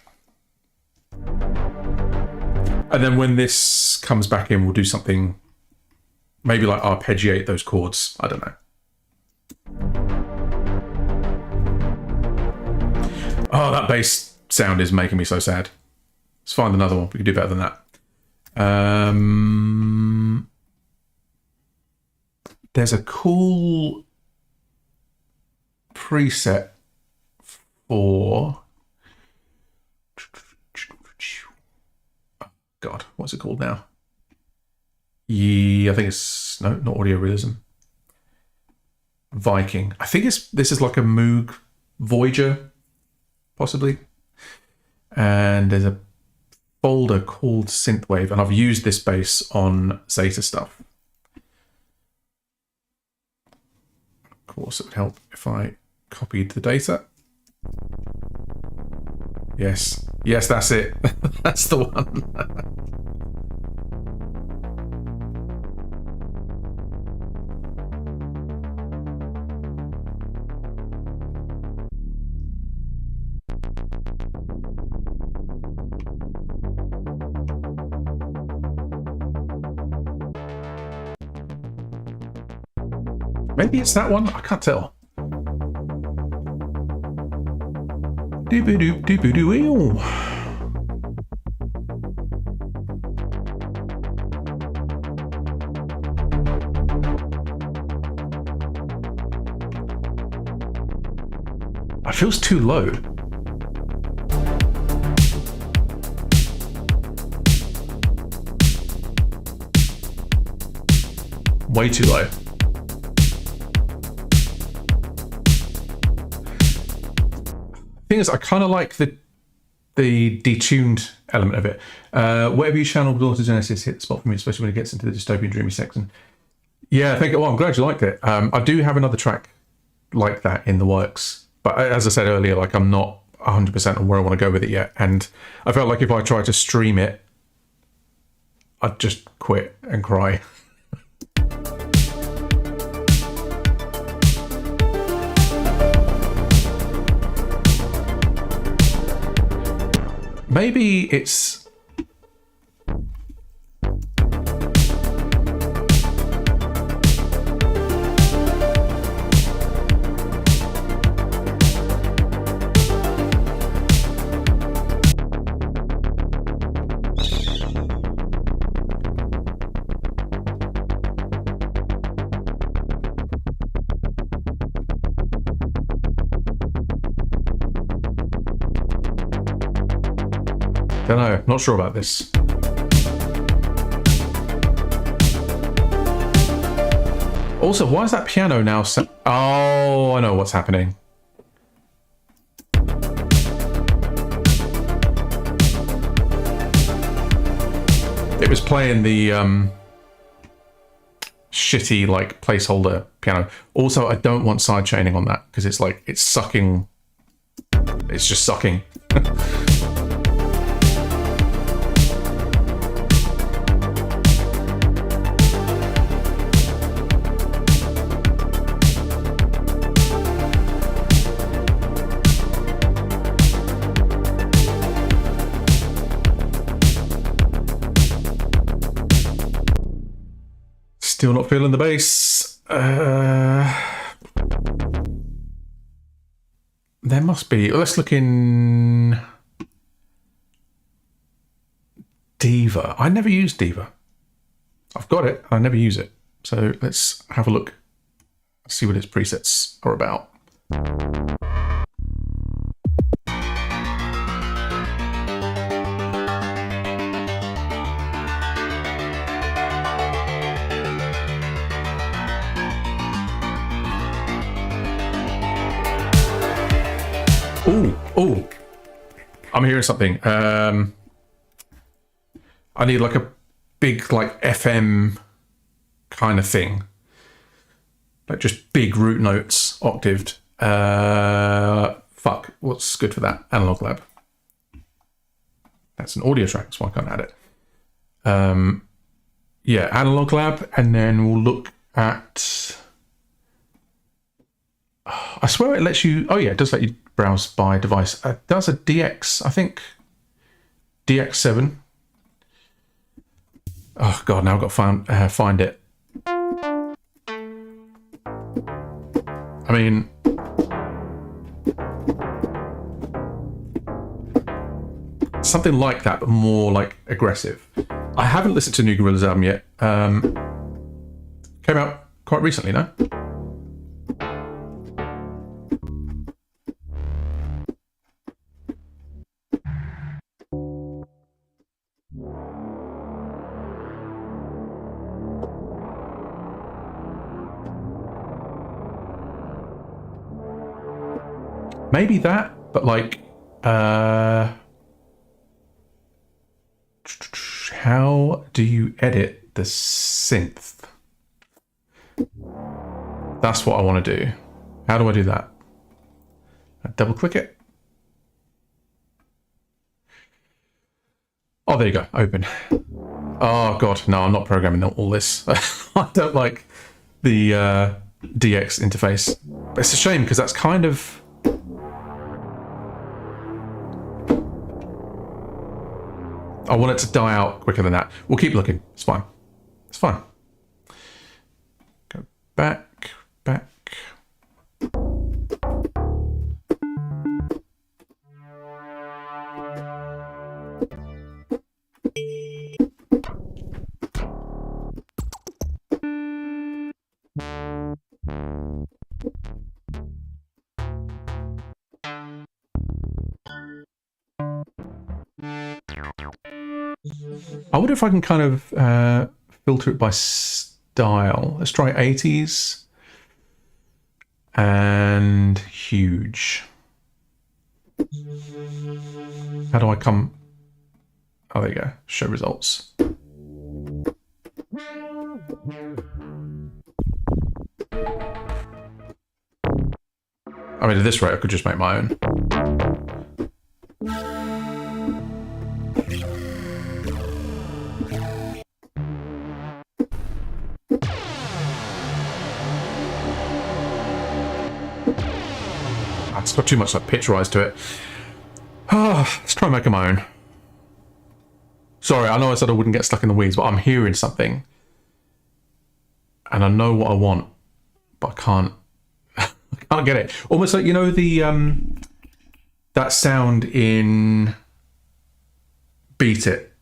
And then when this comes back in, we'll do something, maybe like arpeggiate those chords. I don't know. Oh, that bass sound is making me so sad. Let's find another one. We can do better than that. There's a cool preset for... God, what's it called now? Yeah, I think it's not audio realism. Viking. I think this is like a Moog Voyager, possibly. And there's a folder called Synthwave, and I've used this bass on Zeta stuff. Of course, it would help if I copied the data. Yes, that's it. That's the one. Maybe it's that one. I can't tell. It feels too low. Way too low. Thing is, I kind of like the detuned element of it. Whatever you channel with Autogenesis, hit the spot for me, especially when it gets into the dystopian dreamy section. Yeah, well, I'm glad you liked it. I do have another track like that in the works, but as I said earlier, like I'm not 100% on where I want to go with it yet, and I felt like if I tried to stream it, I'd just quit and cry. Maybe it's... Don't know, not sure about this. Also, why is that piano now oh, I know what's happening. It was playing the shitty like placeholder piano. Also, I don't want side chaining on that because it's like it's sucking. It's just sucking. Still not feeling the bass. Then There must be. Let's look in Diva. I never use Diva. I've got it. I never use it. So let's have a look. See what its presets are about. Oh, I'm hearing something. I need like a big like FM kind of thing. Like just big root notes, octaved. Fuck, what's good for that? Analog Lab. That's an audio track, so I can't add it. Yeah, Analog Lab, and then we'll look at... I swear it lets you... Oh yeah, it does let you browse by device. It does a DX, I think. DX7. Oh god, now I've got to find it. I mean... something like that, but more like aggressive. I haven't listened to New Gorillaz album yet. Came out quite recently, no? Maybe that, but like, how do you edit the synth? That's what I want to do. How do I do that? I double click it. Oh, there you go. Open. Oh god, no, I'm not programming all this. I don't like the DX interface. But it's a shame because that's kind of... I want it to die out quicker than that. We'll keep looking. It's fine. It's fine. Go back, back. I wonder if I can kind of filter it by style. Let's try 80s and huge. How do I come? Oh, there you go. Show results. I mean, at this rate, I could just make my own. It's got too much like pitch rise to it. Let's try and make my own. Sorry, I know I said I wouldn't get stuck in the weeds, but I'm hearing something. And I know what I want, but I can't I can't get it. Almost like, you know, the that sound in Beat It.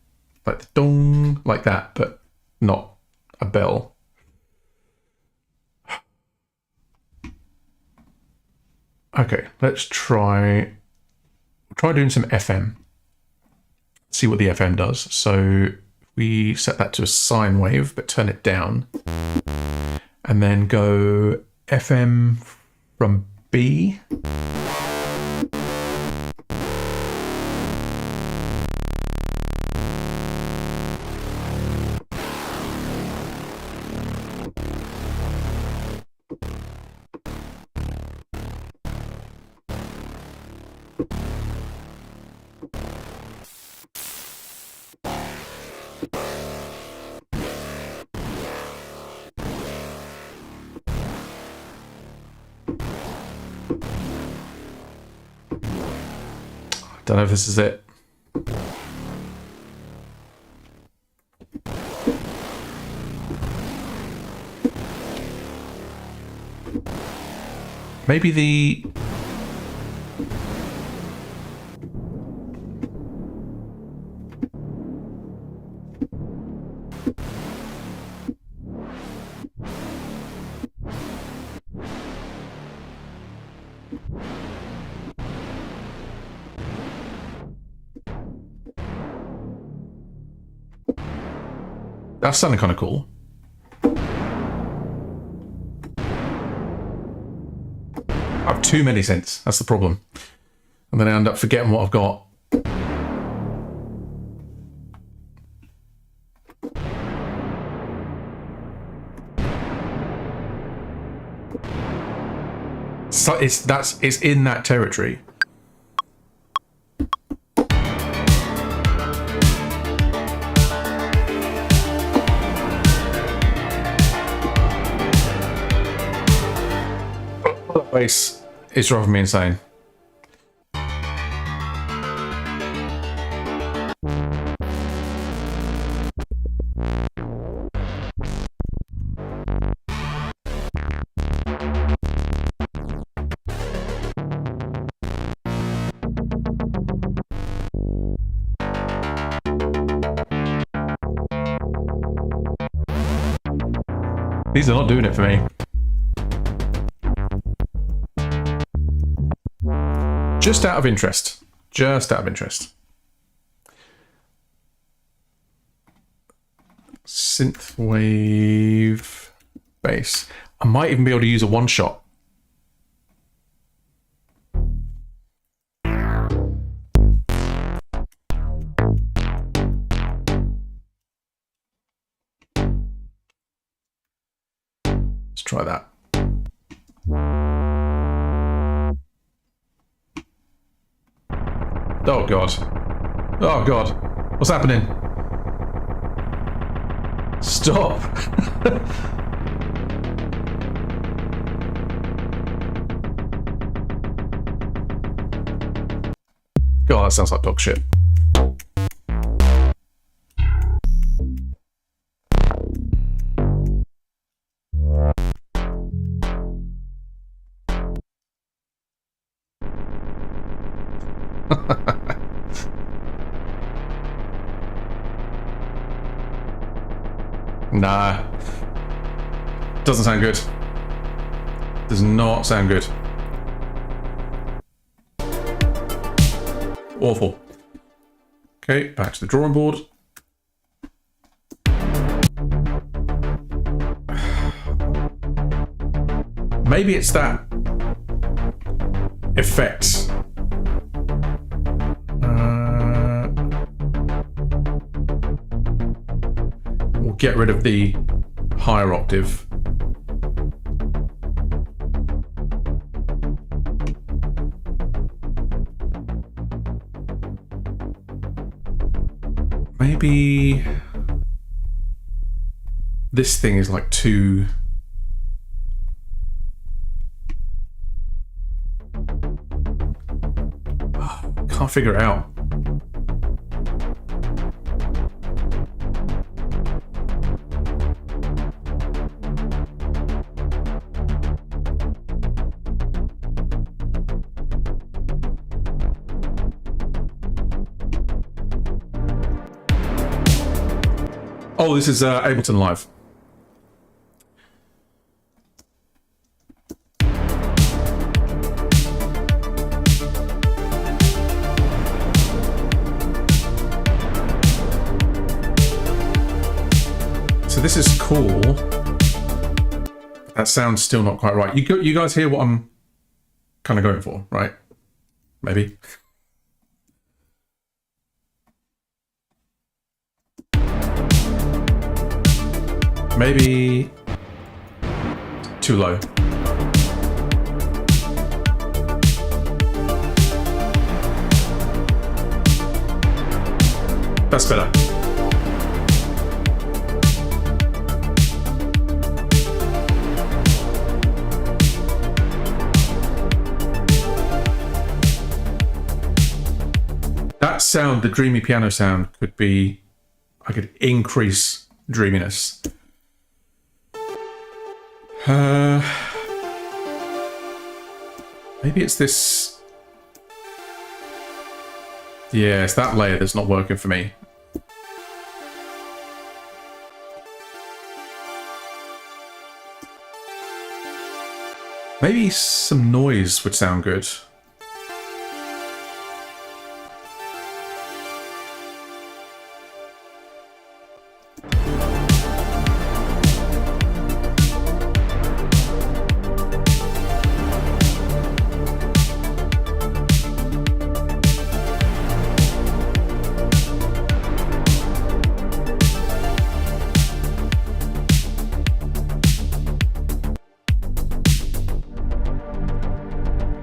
Like the dong, like that, but not a bell. Okay, let's try doing some FM. See what the FM does. So we set that to a sine wave, but turn it down. And then go FM from B. Don't know if this is it. Maybe the... That's sounding kind of cool. I have too many synths. That's the problem. And then I end up forgetting what I've got. So it's in that territory. The bass is driving me insane. These are not doing it for me. Just out of interest. Just out of interest. Synthwave bass. I might even be able to use a one shot. Let's try that. Oh god. Oh god. What's happening? Stop. God, that sounds like dog shit. Nah. Doesn't sound good. Does not sound good. Awful. Okay, back to the drawing board. Maybe it's that effect. We'll get rid of the higher octave. Maybe this thing is like too... Can't figure it out. Oh, this is Ableton Live. So this is cool. That sounds still not quite right. You guys hear what I'm kind of going for, right? Maybe. Maybe too low. That's better. That sound, the dreamy piano sound, could be... I could increase dreaminess. Maybe it's this... Yeah, it's that layer that's not working for me. Maybe some noise would sound good.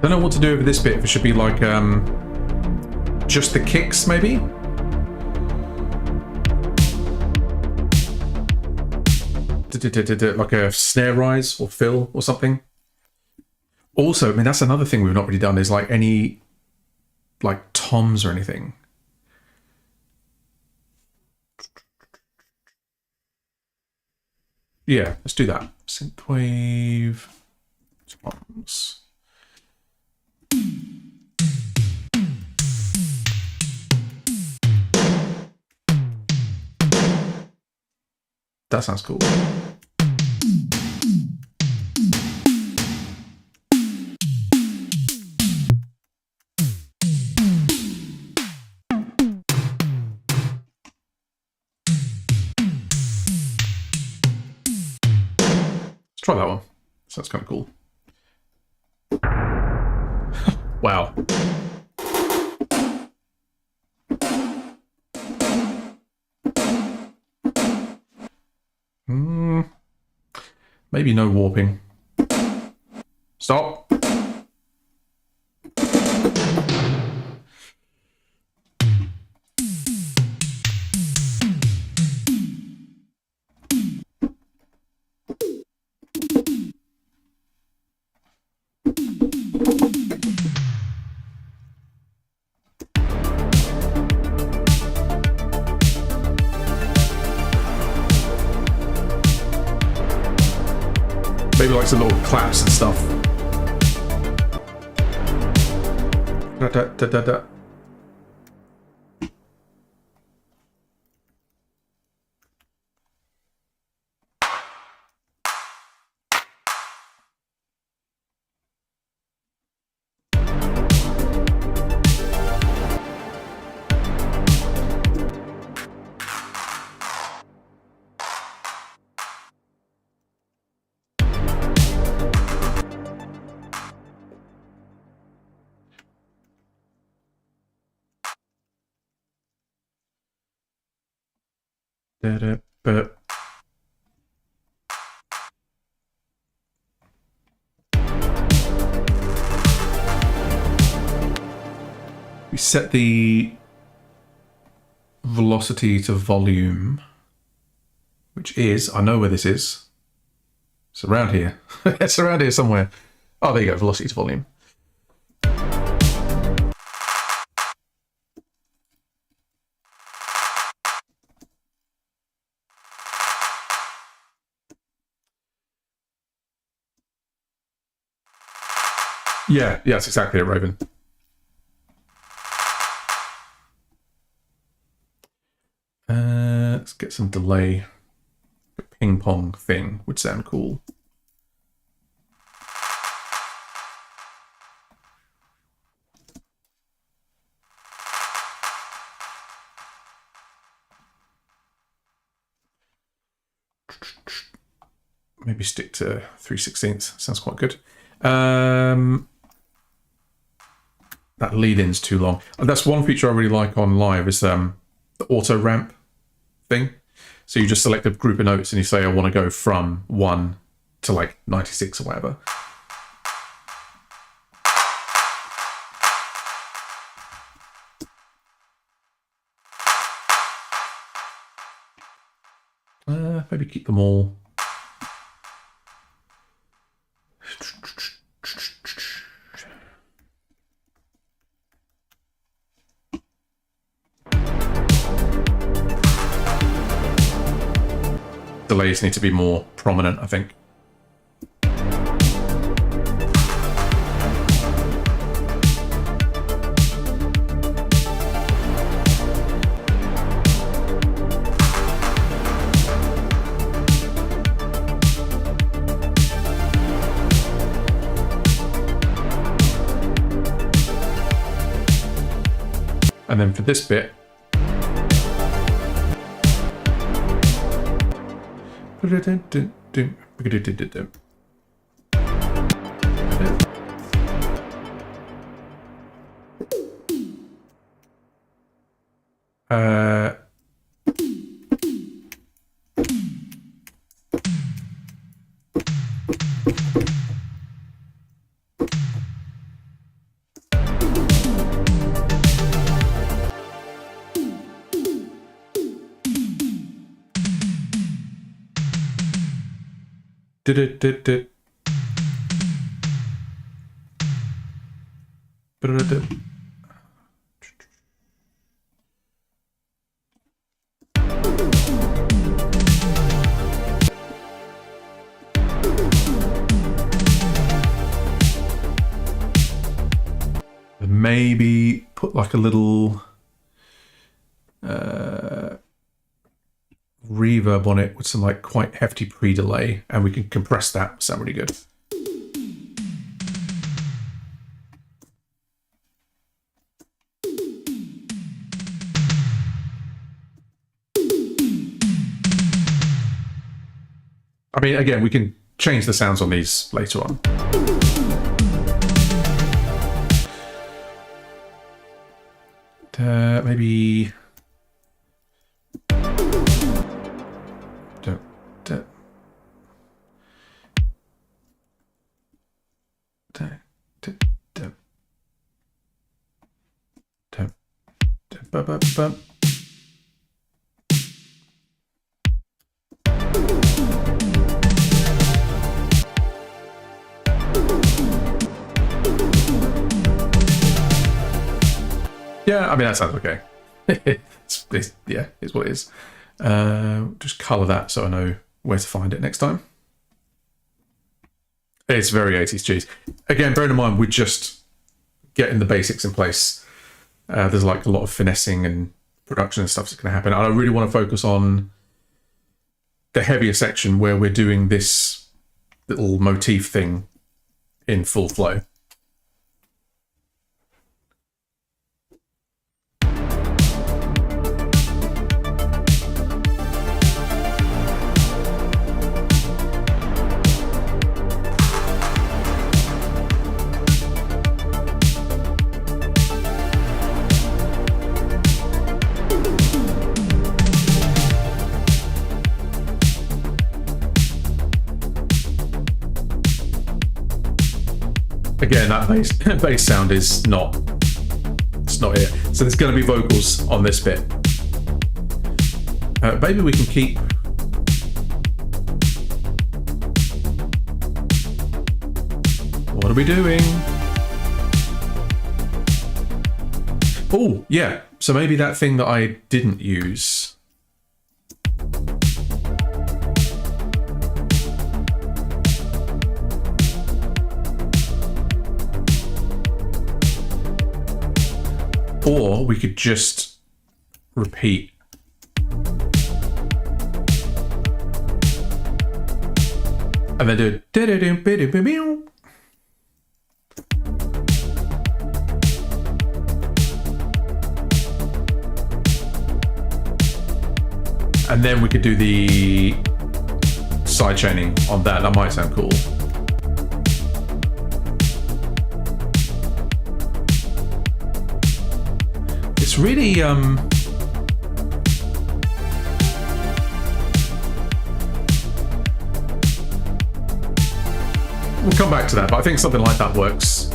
Don't know what to do with this bit. If it should be like just the kicks, maybe. Like a snare rise or fill or something. Also, I mean, that's another thing we've not really done is like any like toms or anything. Yeah, let's do that. Synthwave toms. That sounds cool. Let's try that one. Sounds kind of cool. Wow. Maybe no warping. Stop. Maybe like some little claps and stuff. Da, da, da, da, da. But we set the velocity to volume, which is, I know where this is. It's around here. It's around here somewhere. Oh, there you go, velocity to volume. Yeah, that's exactly it, Raven. Let's get some delay. A ping pong thing would sound cool. Maybe stick to 3/16. Sounds quite good. That lead-in's too long. And that's one feature I really like on live is the auto ramp thing. So you just select a group of notes and you say, I want to go from 1 to like 96 or whatever. Maybe keep them all. Delays need to be more prominent, I think. And then for this bit, Du-du-du-du. Du-du-du. Maybe put like a little reverb on it with some like quite hefty pre-delay, and we can compress that. Sound really good. I mean, again, we can change the sounds on these later on. Maybe yeah, I mean, that sounds okay. Yeah, it's what it is. Just colour that so I know where to find it next time. It's very 80s cheese. Again, bearing in mind, we're just getting the basics in place. There's like a lot of finessing and production and stuff that's going to happen. And I really want to focus on the heavier section where we're doing this little motif thing in full flow. Again, that bass sound is not, it's not here. So there's going to be vocals on this bit. Maybe we can keep. What are we doing? Oh, yeah. So maybe that thing that I didn't use. Or we could just repeat. And then do and then we could do the side chaining on that. That might sound cool. It's really we'll come back to that, but I think something like that works.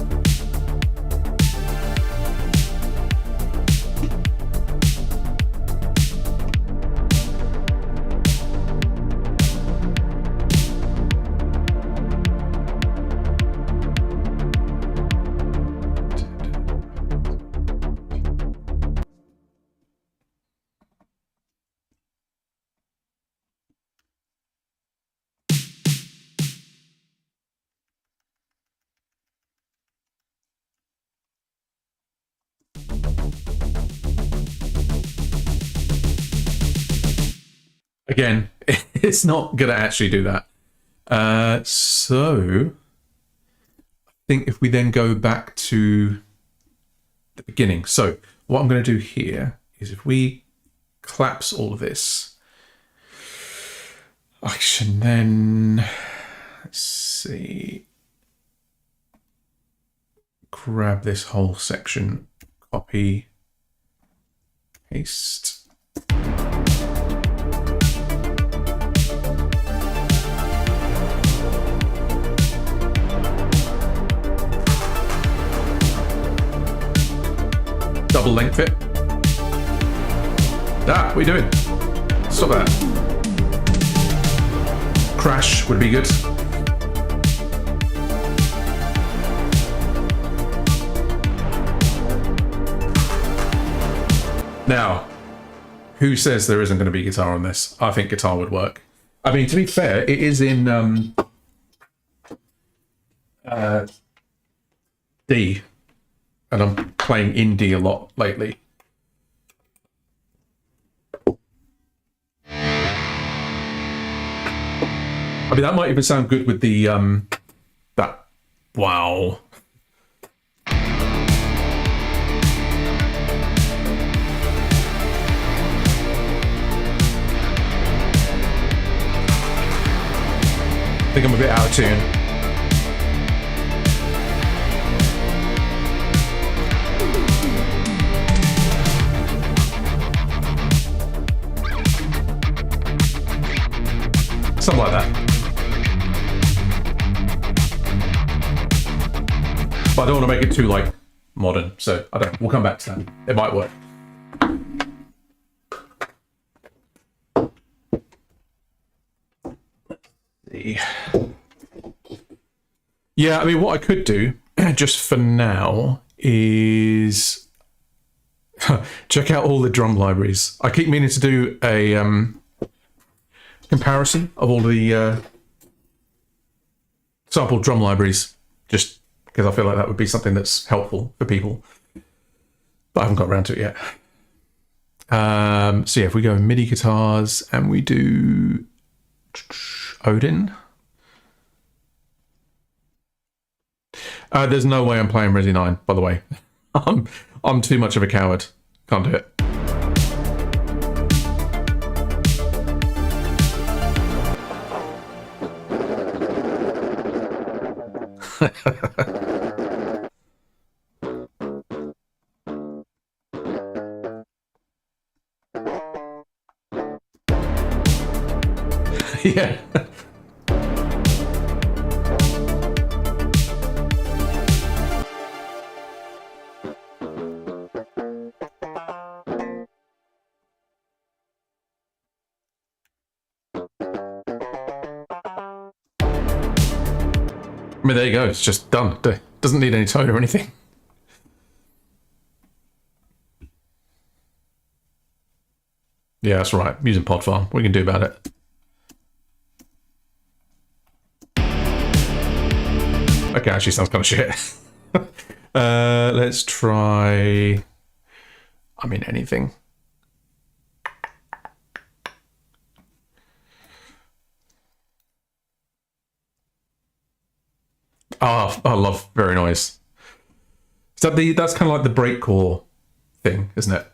Again, it's not going to actually do that. So I think if we then go back to the beginning. So what I'm going to do here is if we collapse all of this, I can then, let's see, grab this whole section, copy, paste. Double length it. What are you doing? Stop that. crash would be good. Now, who says there isn't going to be guitar on this? I think guitar would work. I mean, to be fair, it is in D, and I'm playing in D a lot lately. I mean, that might even sound good with the that. Wow. I think I'm a bit out of tune. Something like that. But I don't want to make it too like modern, so I don't. We'll come back to that. It might work. Yeah, I mean, what I could do, just for now, is check out all the drum libraries. I keep meaning to do a comparison of all the sample drum libraries, just because I feel like that would be something that's helpful for people. But I haven't got around to it yet. So yeah, if we go MIDI guitars and we do Odin. There's no way I'm playing Resi 9, by the way. I'm too much of a coward. Can't do it. Yeah. I mean, there you go. It's just done. Doesn't need any tone or anything. Yeah, that's right. I'm using Pod Farm. What can you do about it? Okay, actually sounds kind of shit. Let's try... I mean, anything. Oh, I love Very Noise. So that's kind of like the breakcore thing, isn't it?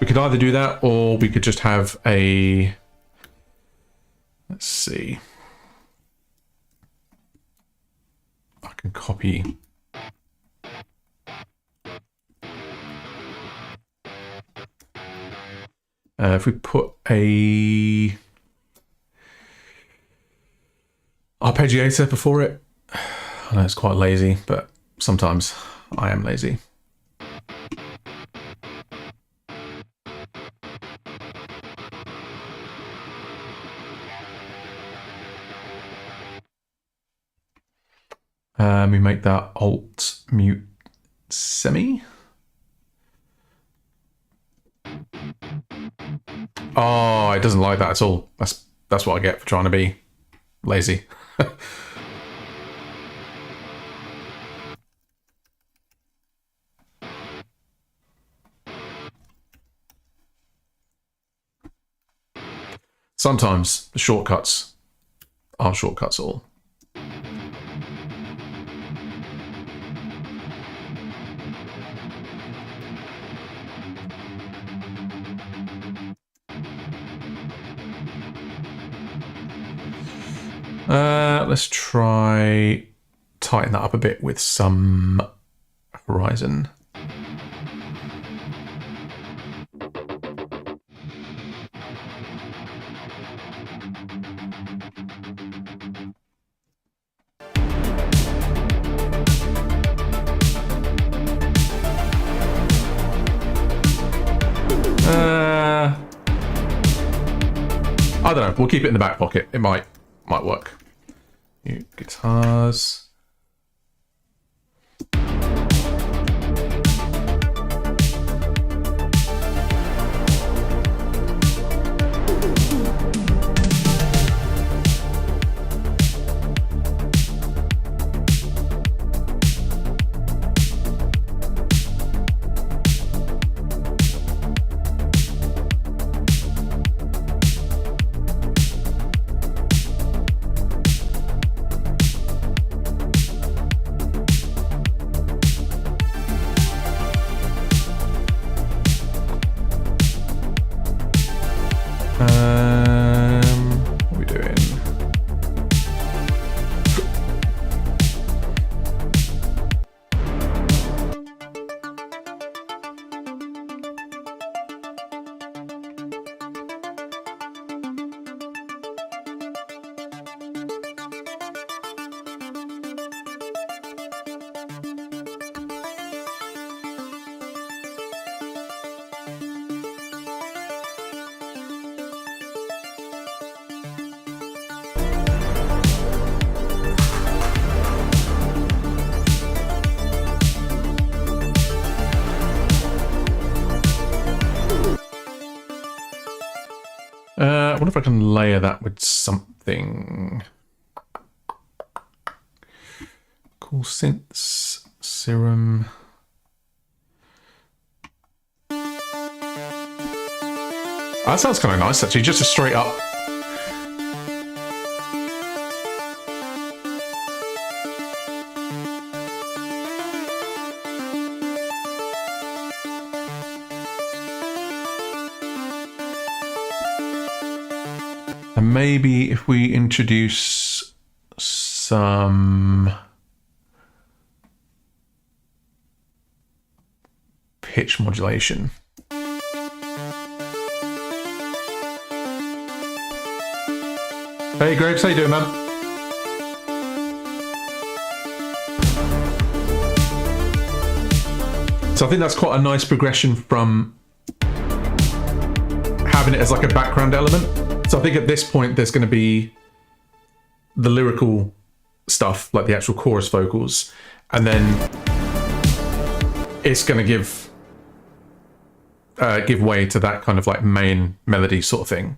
We could either do that, or we could just have a... Let's see. I can copy... if we put a arpeggiator before it, I know it's quite lazy, but sometimes I am lazy. We make that alt mute semi. Oh, it doesn't like that at all. That's what I get for trying to be lazy. Sometimes the shortcuts are shortcuts all. Let's try tighten that up a bit with some Horizon. I don't know. We'll keep it in the back pocket. It might work. New guitars. What are we doing? I wonder if I can layer that with something. Cool synths, serum. That sounds kind of nice, actually. Just a straight up. And maybe if we introduce some pitch modulation. Hey Grapes, how you doing, man? So I think that's quite a nice progression from having it as like a background element. So I think at this point there's going to be the lyrical stuff, like the actual chorus vocals, and then it's going to give way to that kind of like main melody sort of thing.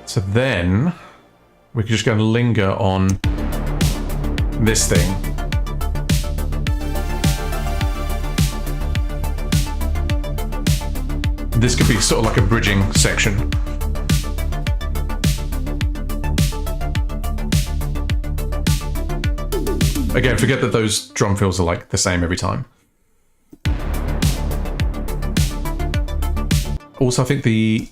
So then we could just go and linger on this thing. This could be sort of like a bridging section. Again, forget that those drum fills are like the same every time. Also, I think the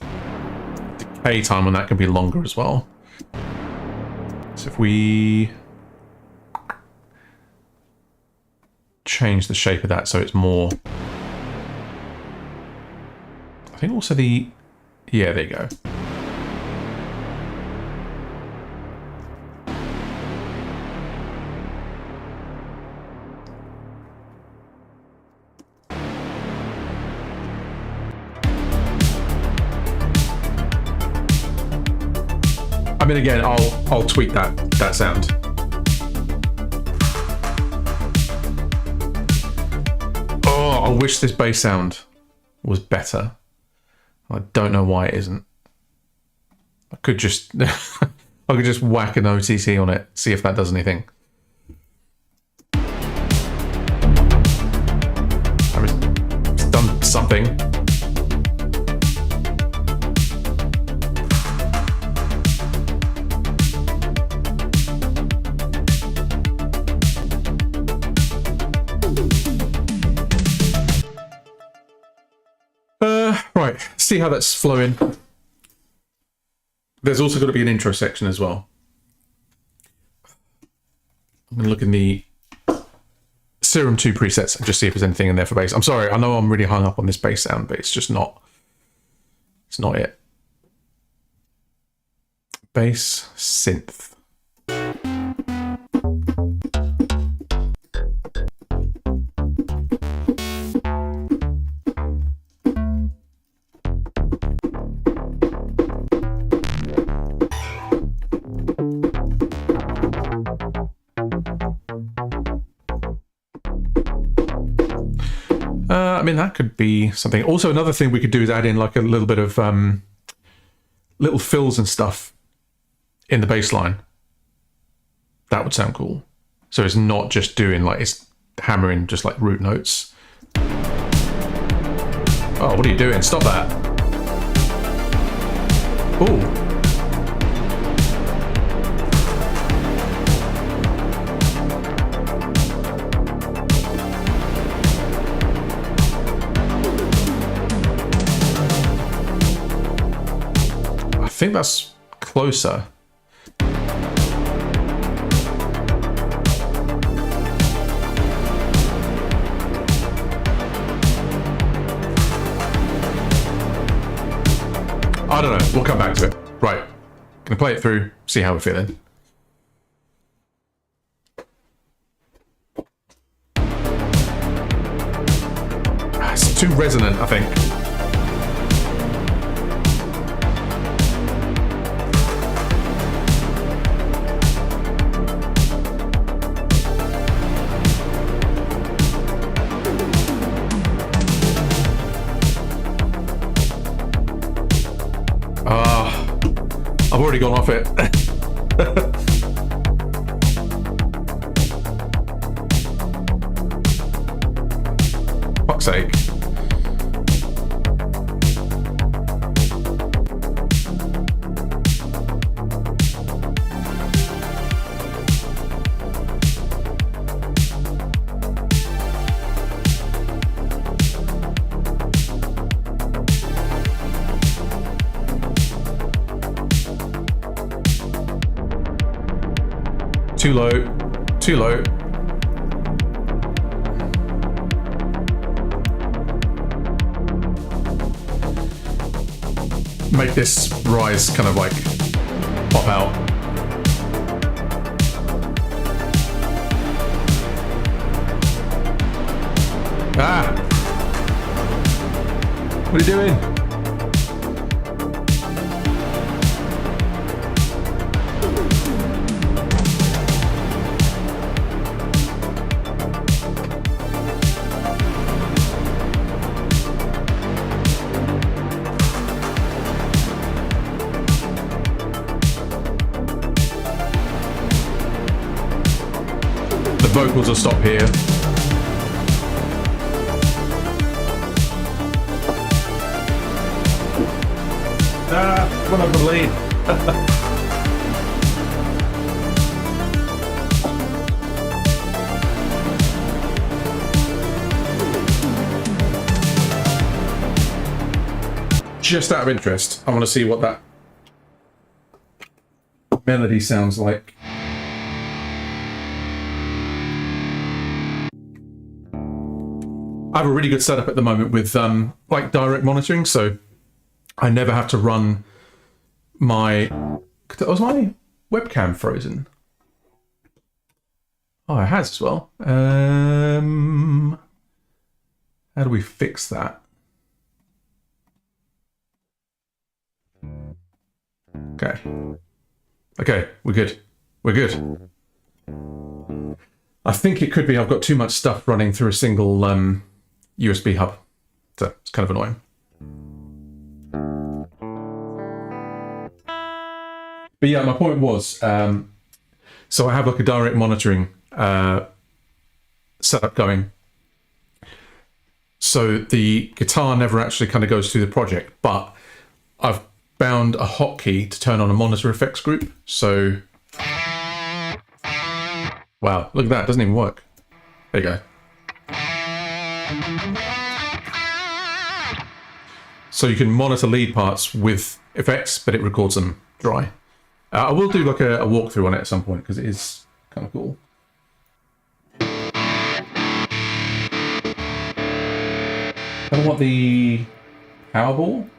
decay time on that can be longer as well. So if we change the shape of that so it's more, I think also the, yeah, there you go. I mean, again, I'll tweak that sound. Oh, I wish this bass sound was better. I don't know why it isn't. I could just I could just whack an OTC on it, see if that does anything. I mean, it's done something. Right, see how that's flowing. There's also got to be an intro section as well. I'm going to look in the Serum 2 presets and just see if there's anything in there for bass. I'm sorry, I know I'm really hung up on this bass sound, but it's just not. It's not it. Bass synth. I mean, that could be something. Also, another thing we could do is add in like a little bit of little fills and stuff in the bass line. That would sound cool. So it's not just doing like, it's hammering just like root notes. Oh, what are you doing? Stop that. Ooh. I think that's closer. I don't know. We'll come back to it. Right. Gonna play it through, see how we're feeling. It's too resonant, I think. I've already gone off it. Fuck's sake. Too low, too low. Make this rise kind of like pop out. Ah! What are you doing? Vocals will stop here. One of the lead. Just out of interest, I want to see what that melody sounds like. I have a really good setup at the moment with like direct monitoring, so I never have to run my... Was my webcam frozen? Oh, it has as well. How do we fix that? Okay. Okay, we're good. We're good. I think it could be I've got too much stuff running through a single USB hub. So it's kind of annoying. But yeah, my point was, so I have like a direct monitoring setup going. So the guitar never actually kind of goes through the project, but I've found a hotkey to turn on a monitor effects group. So, wow, look at that, it doesn't even work. There you go. So you can monitor lead parts with effects, but it records them dry. I will do like a walkthrough on it at some point because it is kind of cool. I don't want the Powerball.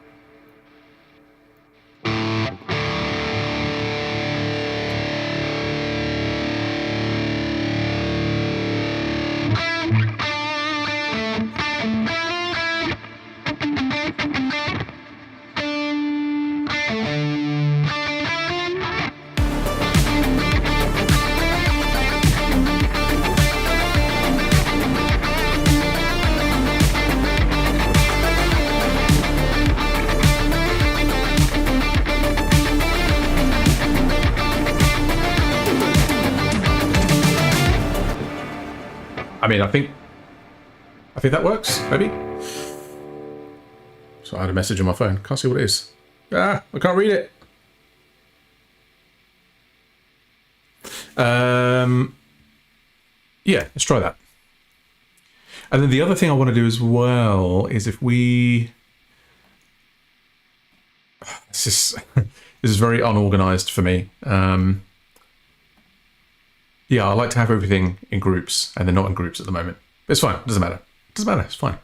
I mean, I think that works, maybe. So I had a message on my phone. Can't see what it is. Ah, I can't read it. Yeah, let's try that. And then the other thing I want to do as well is if we... This is very unorganized for me. Yeah, I like to have everything in groups, and they're not in groups at the moment. It's fine. Doesn't matter. Doesn't matter. It's fine.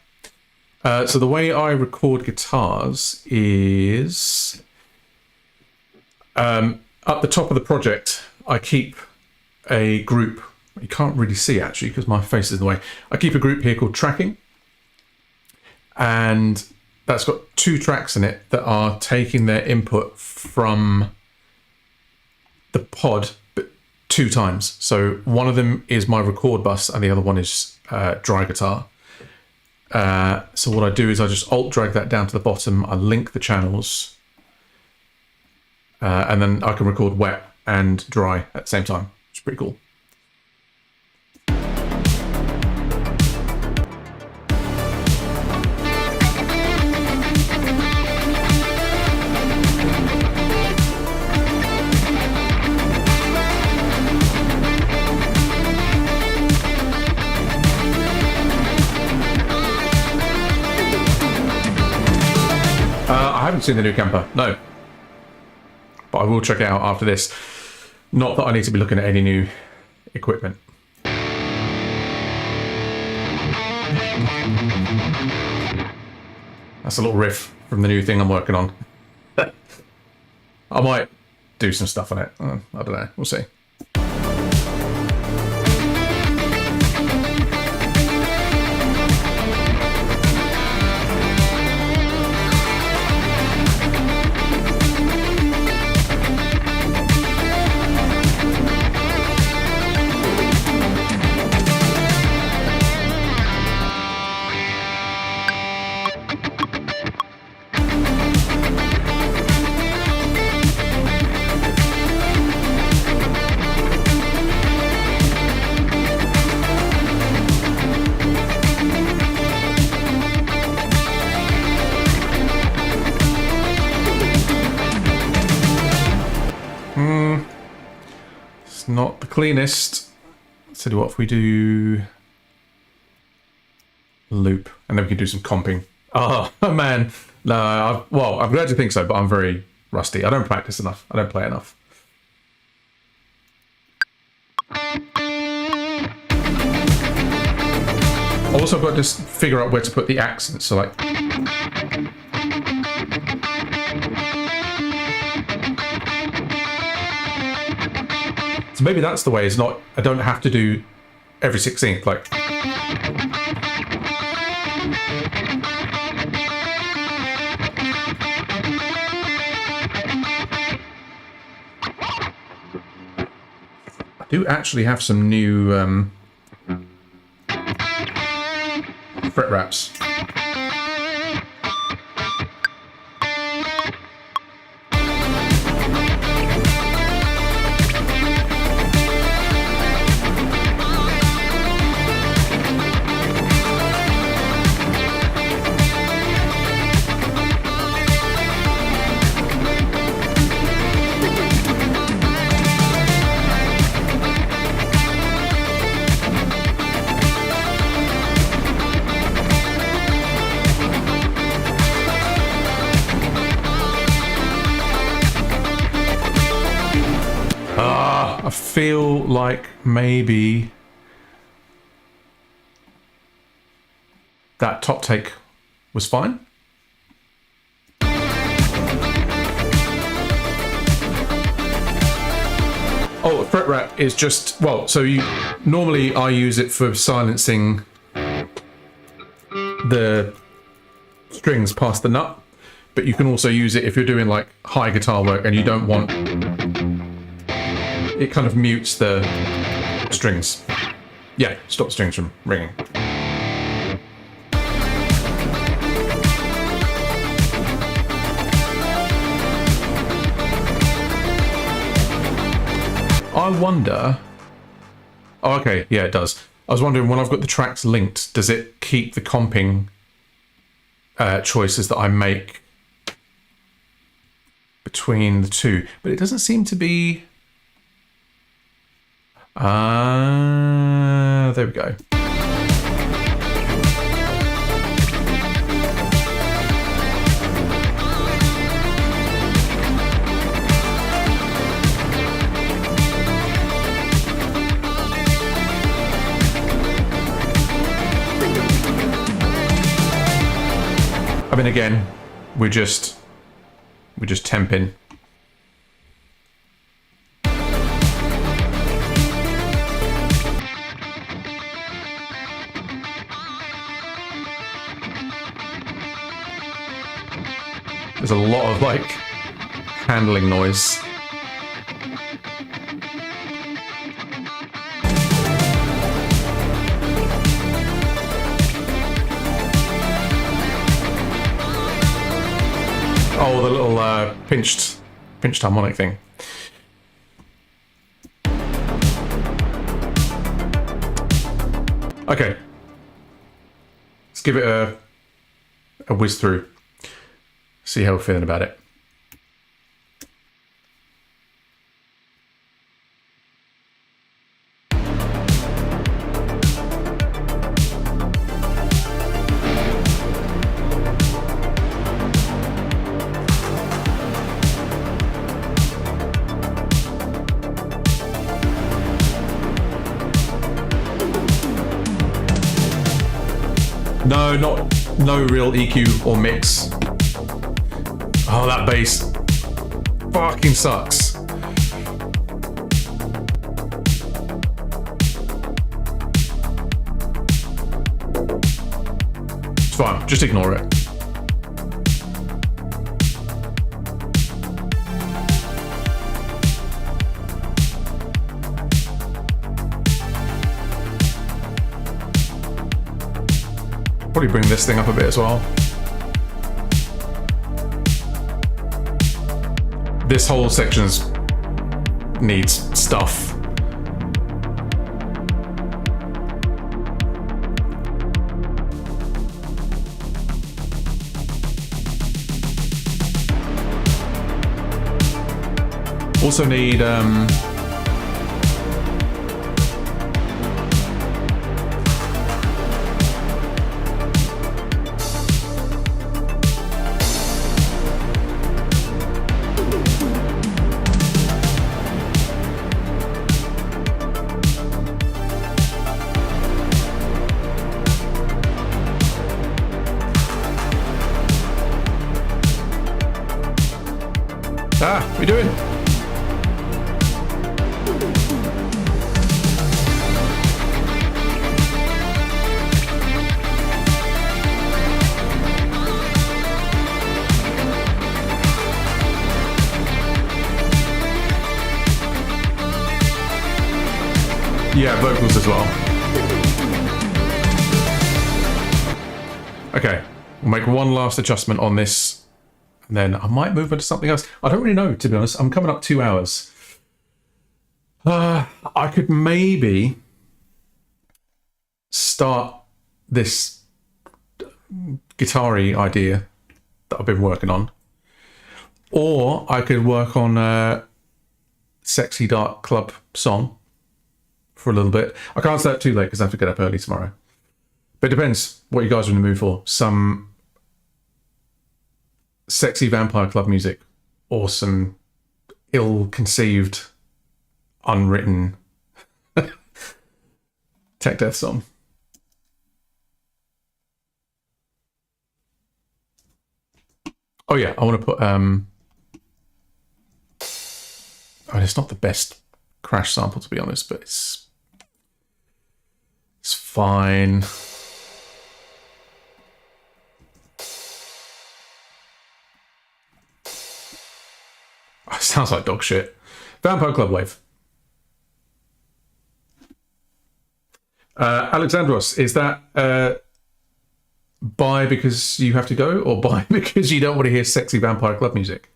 So the way I record guitars is up the top of the project, I keep a group. You can't really see actually because my face is in the way. I keep a group here called tracking, and that's got 2 tracks in it that are taking their input from the pod, but 2 times. So one of them is my record bus and the other one is dry guitar. So what I do is I just alt drag that down to the bottom. I link the channels, and then I can record wet and dry at the same time. It's pretty cool. I haven't seen the new camper, no. But I will check it out after this. Not that I need to be looking at any new equipment. That's a little riff from the new thing I'm working on. I might do some stuff on it. I don't know, we'll see. Not the cleanest. So do what if we do loop and then we can do some comping. Oh man, no. Well, I'm glad you think so, but I'm very rusty. I don't practice enough. I don't play enough. Also, I've got to just figure out where to put the accents. So like. So maybe that's the way. It's not. I don't have to do every 16th. Like. I do actually have some new fret wraps. I feel like maybe that top take was fine. Oh, fret rat is just, well, so normally I use it for silencing the strings past the nut, but you can also use it if you're doing like high guitar work and you don't want, it kind of mutes the strings. Yeah, stop the strings from ringing. I wonder... Oh, okay, yeah, it does. I was wondering, when I've got the tracks linked, does it keep the comping choices that I make between the two? But it doesn't seem to be... there we go. I mean, again, we're just temping. There's a lot of like handling noise. Oh, the little pinched harmonic thing. Okay, let's give it a whiz through. See how we're feeling about it. No real EQ or mix. Oh, that bass fucking sucks. It's fine, just ignore it. Probably bring this thing up a bit as well. This whole section needs stuff. Also need what are we doing? Yeah, vocals as well. Okay, we'll make one last adjustment on this, and then I might move on to something else. I don't really know, to be honest. I'm coming up 2 hours. I could maybe start this guitar-y idea that I've been working on, or I could work on a sexy dark club song for a little bit. I can't start too late because I have to get up early tomorrow. But it depends what you guys are in the mood for. Some sexy vampire club music, or some ill-conceived, unwritten tech death song. Oh yeah, I want to put. I mean, it's not the best crash sample to be honest, but it's fine. Oh, it sounds like dog shit. Vampire Club Wave. Alexandros, is that buy because you have to go, or buy because you don't want to hear sexy Vampire Club music?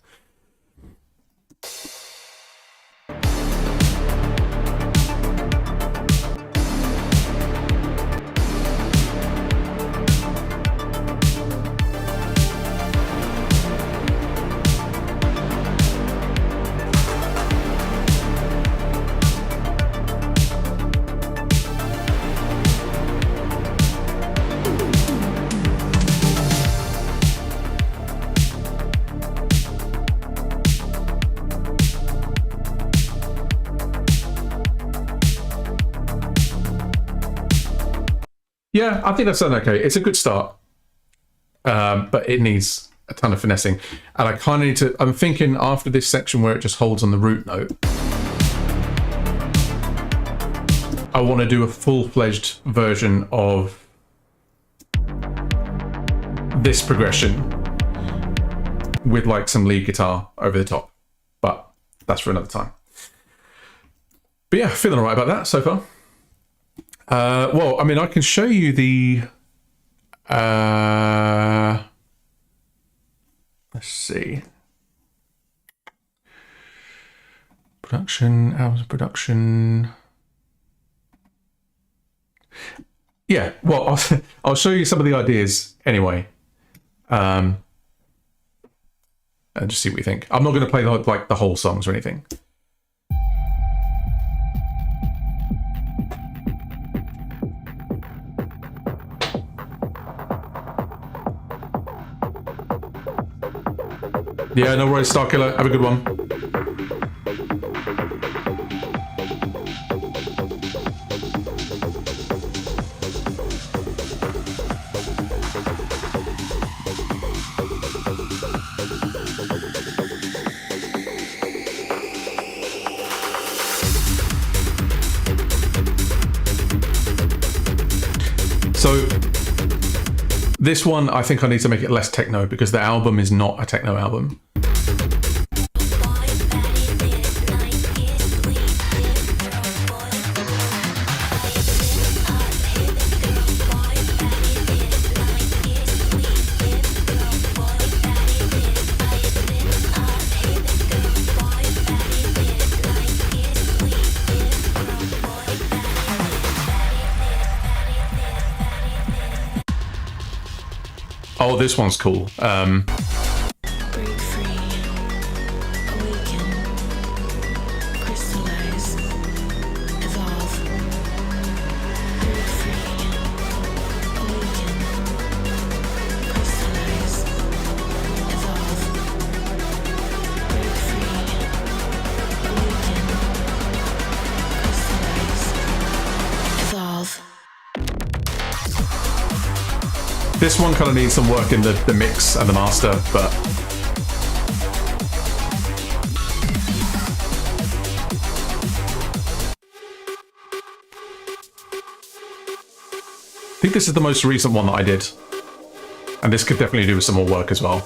Yeah, I think that sounds okay. It's a good start, but it needs a ton of finessing. And I kind of need to, I'm thinking after this section where it just holds on the root note, I want to do a full-fledged version of this progression with like some lead guitar over the top. But that's for another time. But yeah, feeling all right about that so far. Well, I mean, I can show you the, let's see, production, hours of production. Yeah, well, I'll show you some of the ideas anyway, and just see what you think. I'm not going to play the whole songs or anything. Yeah, no worries, Starkiller. Have a good one. So this one, I think I need to make it less techno because the album is not a techno album. Oh, this one's cool. Break free, awaken, crystallize, evolve. Break free, awaken, crystallize, evolve. Break free, awaken, crystallize, evolve. This one kind of needs some work in the mix and the master, but I think this is the most recent one that I did, and this could definitely do with some more work as well.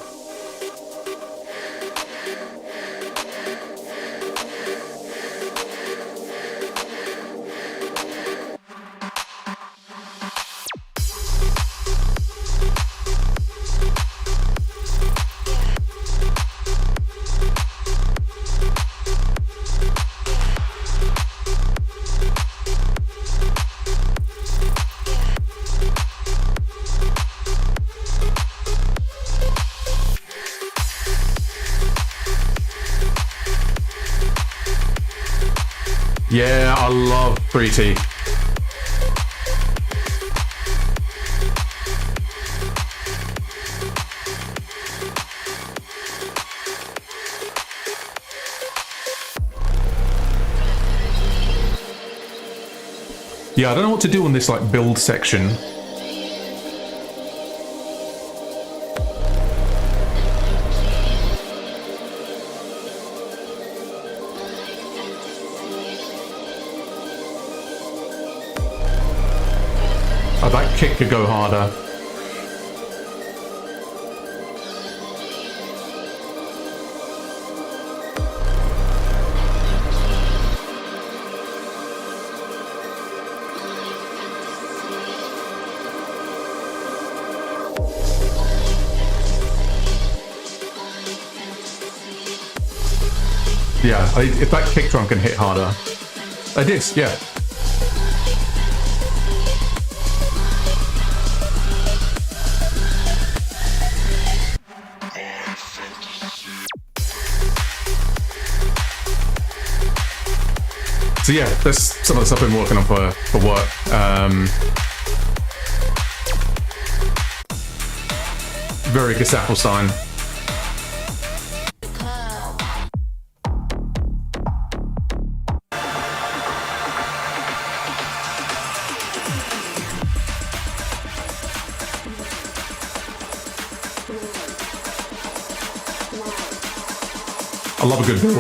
Yeah, I love 3T. Yeah, I don't know what to do on this like build section. Oh, that kick could go harder. Yeah, if that kick drum can hit harder. I did, yeah. So yeah, that's some of the stuff I've been working on for work. Very Gestapo sign. I love a good build.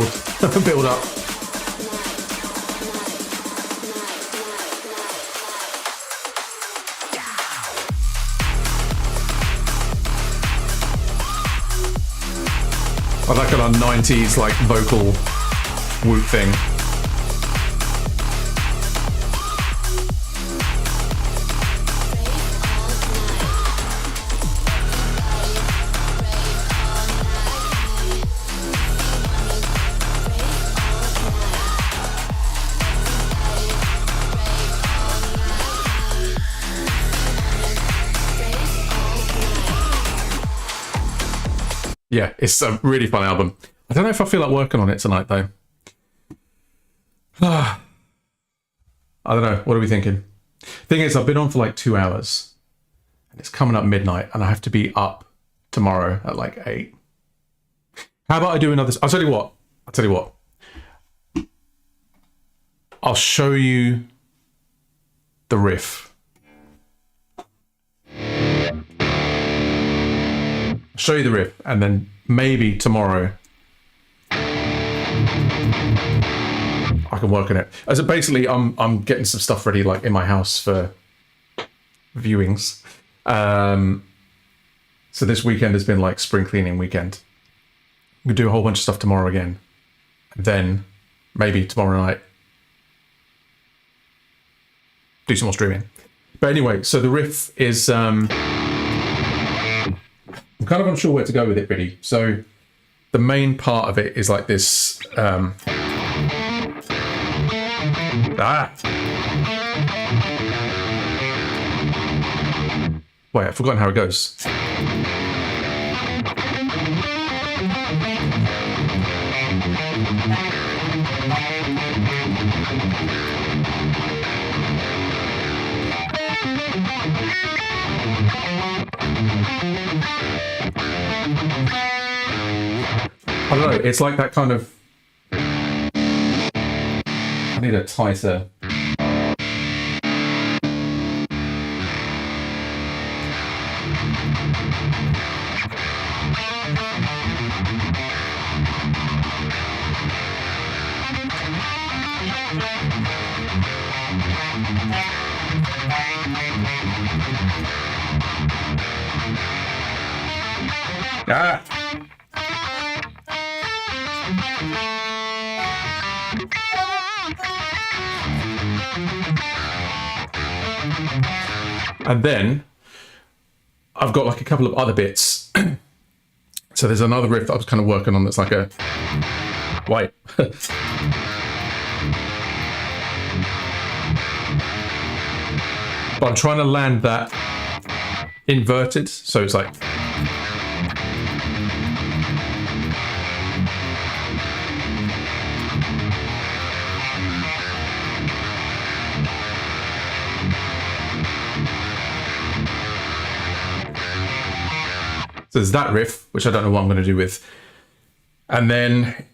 Build up. I like a 90s like vocal whoop thing. Yeah, it's a really fun album. I don't know if I feel like working on it tonight, though. I don't know. What are we thinking? Thing is, I've been on for like 2 hours. And it's coming up midnight, and I have to be up tomorrow at like 8. How about I do another... I'll tell you what. I'll show you the riff. Show you the riff, and then maybe tomorrow I can work on it. As basically, I'm getting some stuff ready, like in my house for viewings. So this weekend has been like spring cleaning weekend. We do a whole bunch of stuff tomorrow again, and then maybe tomorrow night do some more streaming. But anyway, so the riff is. I'm kind of unsure where to go with it, really. So the main part of it is like this. Wait, I've forgotten how it goes. I don't know, it's like that kind of... I need a tighter... Ah! And then I've got like a couple of other bits. So there's another riff that I was kind of working on that's like a... Wait. But I'm trying to land that inverted, so it's like... So there's that riff, which I don't know what I'm going to do with. And then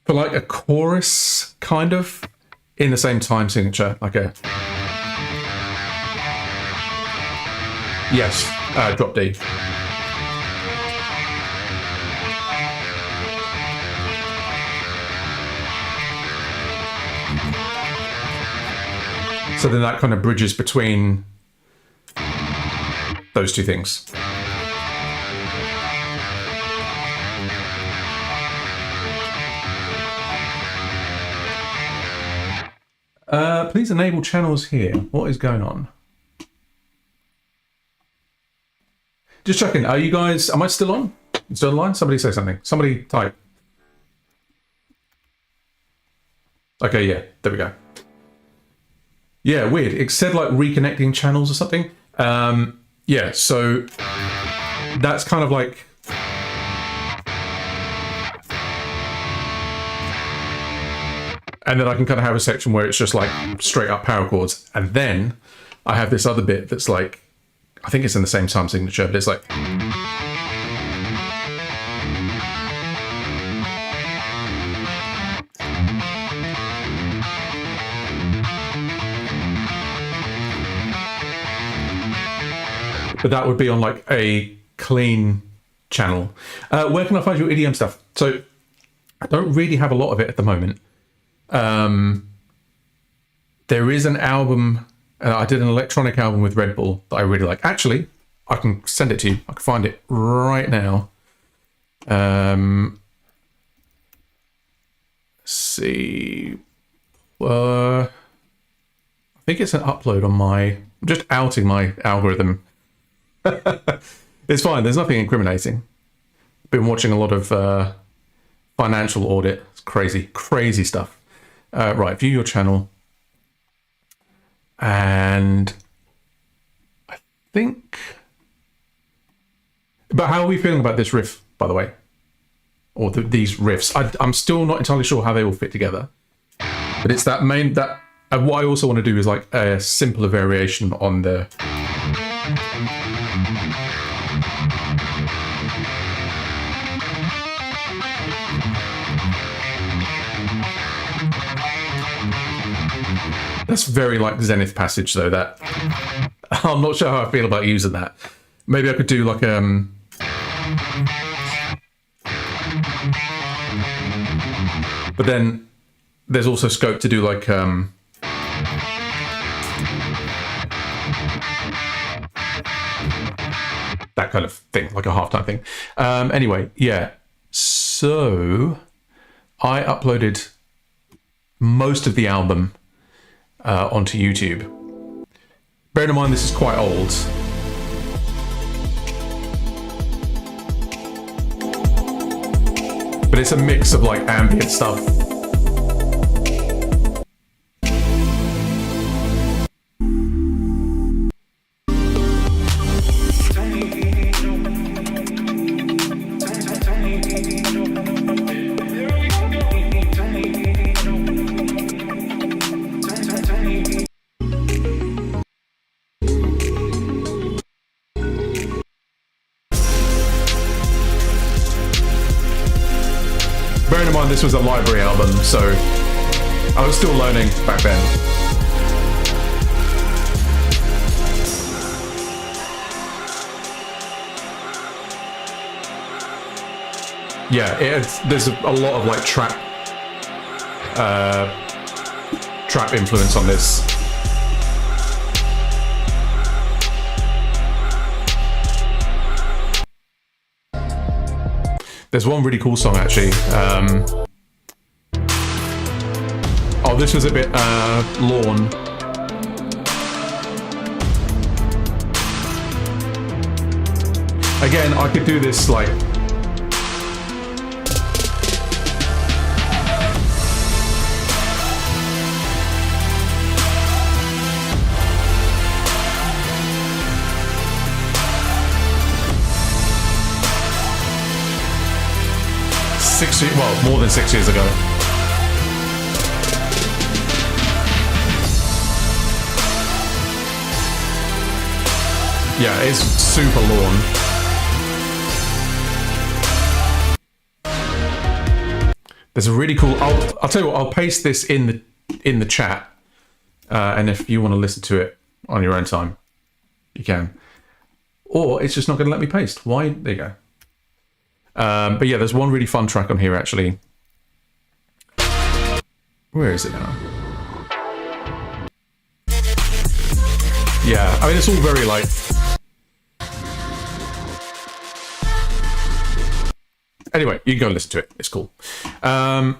for like a chorus, kind of, in the same time signature, like a... Yes, drop D. So then that kind of bridges between those two things. Please enable channels here. What is going on? Just checking. Are you guys? Am I still on? Still online? Somebody say something. Somebody type. Okay, yeah. There we go. Yeah, weird. It said like reconnecting channels or something. Yeah. So that's kind of like. And then I can kind of have a section where it's just like straight up power chords. And then I have this other bit that's like, I think it's in the same time signature, but it's like. But that would be on like a clean channel. Where can I find your EDM stuff? So I don't really have a lot of it at the moment. There is an album, I did an electronic album with Red Bull that I really like. Actually, I can send it to you. I can find it right now. Let's see. I think it's an upload on my... I'm just outing my algorithm. It's fine. There's nothing incriminating. Been watching a lot of financial audit. It's crazy, crazy stuff. Right, view your channel. And I think... But how are we feeling about this riff, by the way? Or these riffs? I'm still not entirely sure how they all fit together. But it's that main... what I also want to do is like a simpler variation on the... That's very like Zenith Passage though, that I'm not sure how I feel about using that. Maybe I could do like but then there's also scope to do like that kind of thing, like a halftime thing. Anyway, yeah. So I uploaded most of the album onto YouTube. Bear in mind this is quite old. But it's a mix of like ambient stuff. Bearing in mind this was a library album, so I was still learning back then. Yeah, there's a lot of like trap influence on this. There's one really cool song actually. Oh, this was a bit lawn. Again, I could do this like... more than 6 years ago. Yeah, it's super lawn. There's a really cool... I'll tell you what, I'll paste this in the chat, and if you want to listen to it on your own time, you can. Or it's just not going to let me paste. Why? There you go. But yeah, there's one really fun track on here actually. Where is it now? Yeah, I mean, it's all very like... Anyway, you can go and listen to it. It's cool. But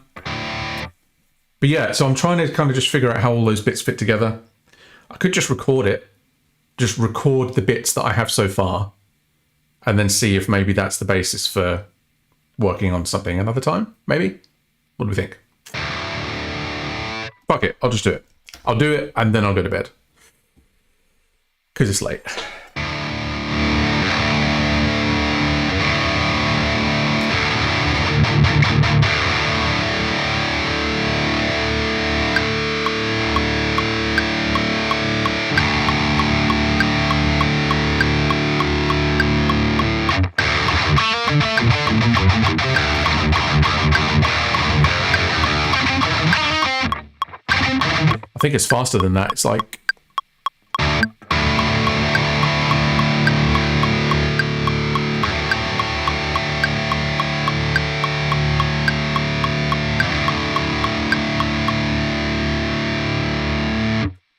yeah, so I'm trying to kind of just figure out how all those bits fit together. I could just record it. Just record the bits that I have so far. And then see if maybe that's the basis for working on something another time, maybe? What do we think? Fuck it, I'll just do it. I'll do it and then I'll go to bed. Because it's late. I think it's faster than that. It's like...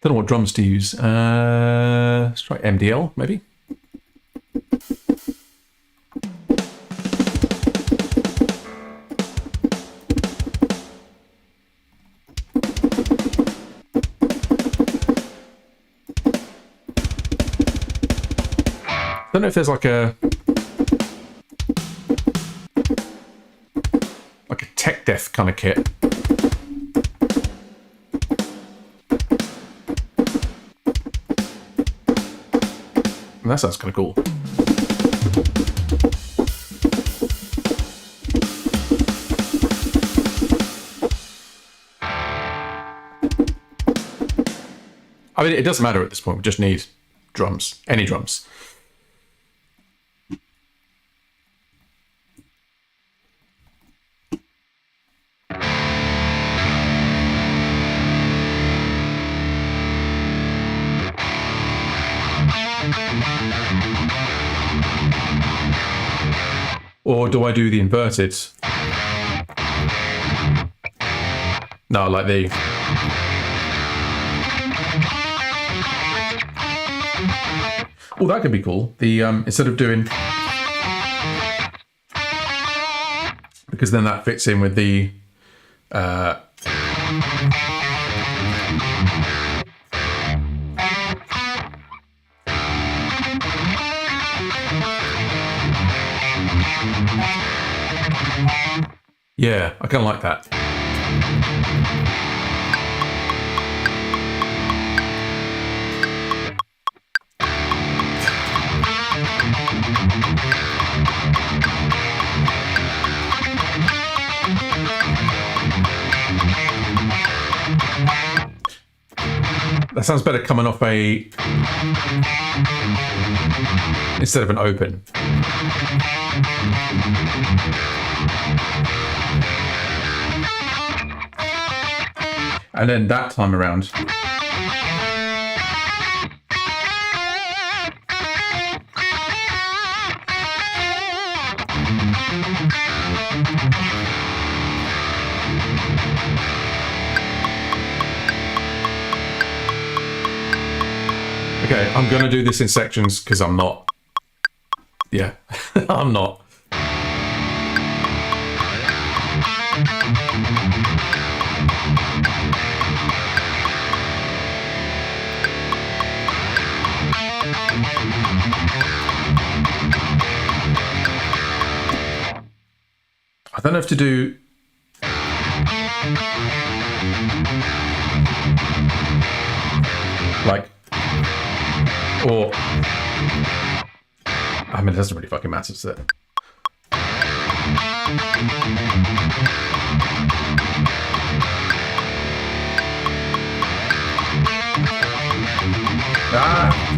Don't know what drums to use. Let's try MDL, maybe. I don't know if there's like a tech death kind of kit. And that sounds kind of cool. I mean, it doesn't matter at this point. We just need drums. Any drums. Or do I do the inverted? No, like the... Oh, that could be cool. The instead of doing... Because then that fits in with the... Yeah, I kind of like that. That sounds better coming off a... instead of an open. And then that time around, okay, I'm gonna do this in sections because I'm not. Yeah, I'm not. I don't have to do... like... or... I mean, it doesn't really fucking matter, does it? Ah!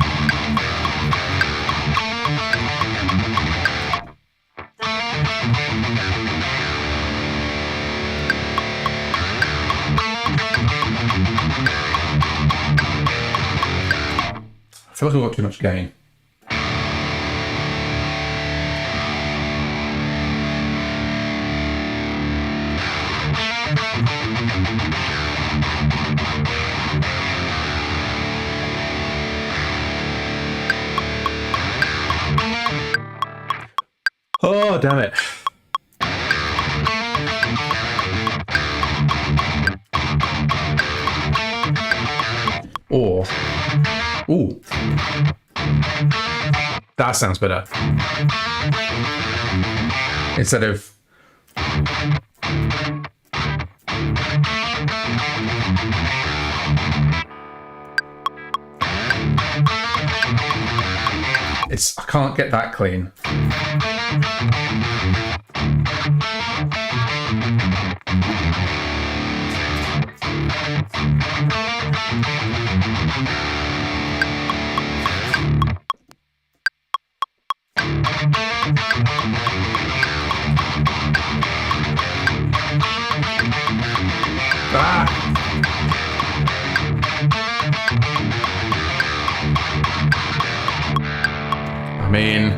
I feel like I've got too much gain. Oh, damn it. Or, ooh, that sounds better. Instead of I can't get that clean. Ah! I mean,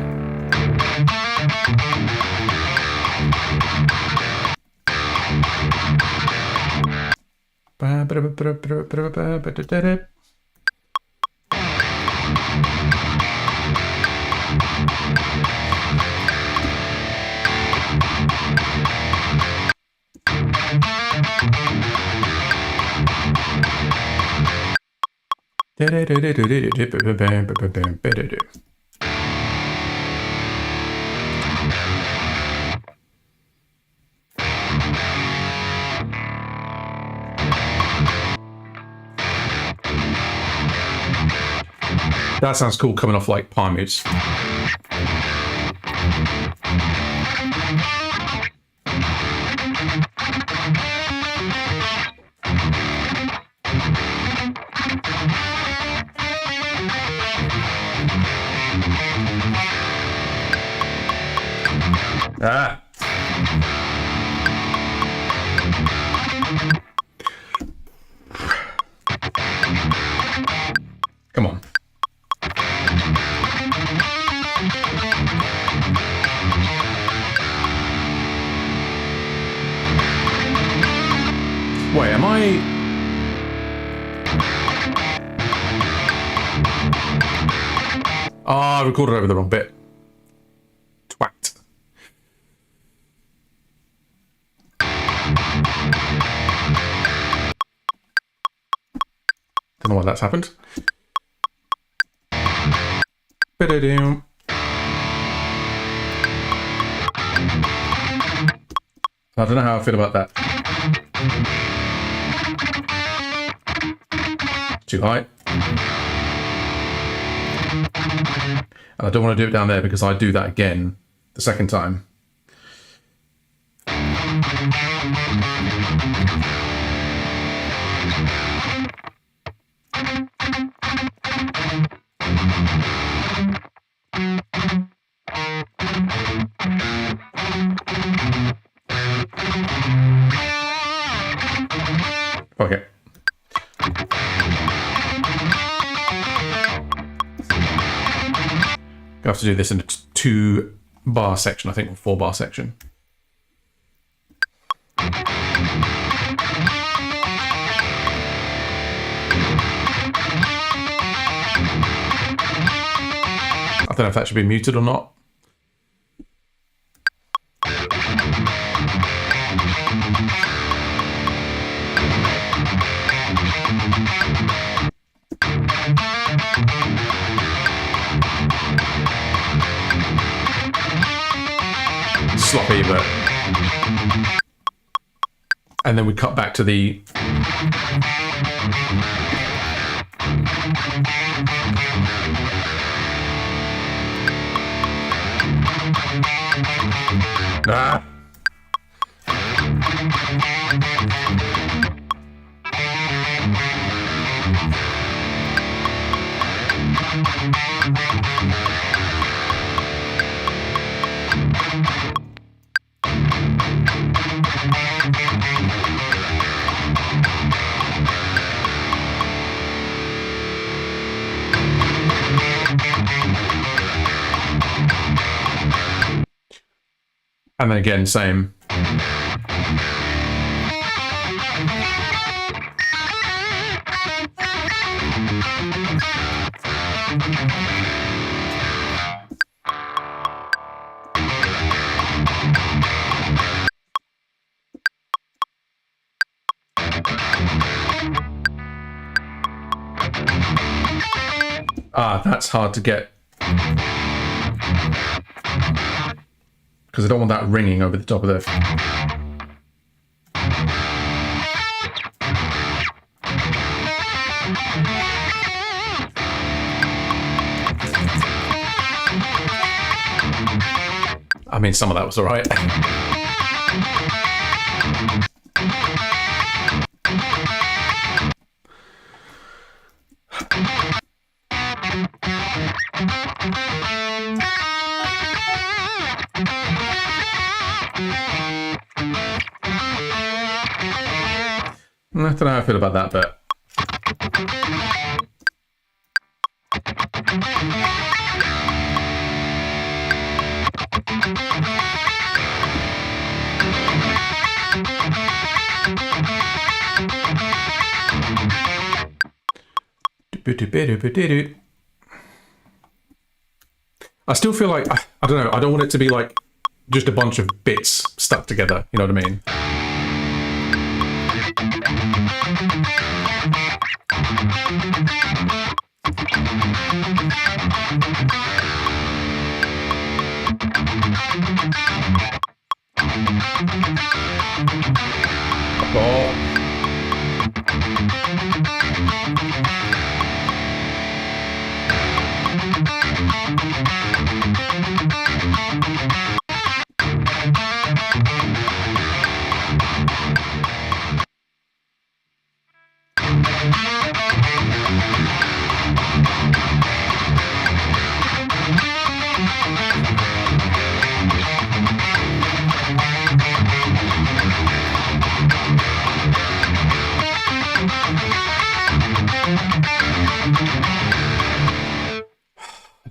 that sounds cool coming off like palm mutes. Ah. Come on. Wait, am I... I recorded over the wrong bit. Twat. Don't know why that's happened. Ba-da-doom. I don't know how I feel about that. Too high. And I don't want to do it down there because I do that again the second time. Okay. I have to do this in a 2-bar section, I think, or 4-bar section. I don't know if that should be muted or not. Sloppy, but... And then we cut back to the... Ah! And then again, same. Ah, that's hard to get. Because I don't want that ringing over the top of the... I mean, some of that was all right. I don't know how I feel about that, but... I still feel like, I don't know, I don't want it to be like just a bunch of bits stuck together, you know what I mean? Oh.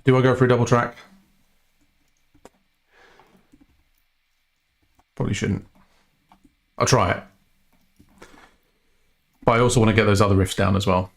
Do I go for a double track? Probably shouldn't. I'll try it. But I also want to get those other riffs down as well.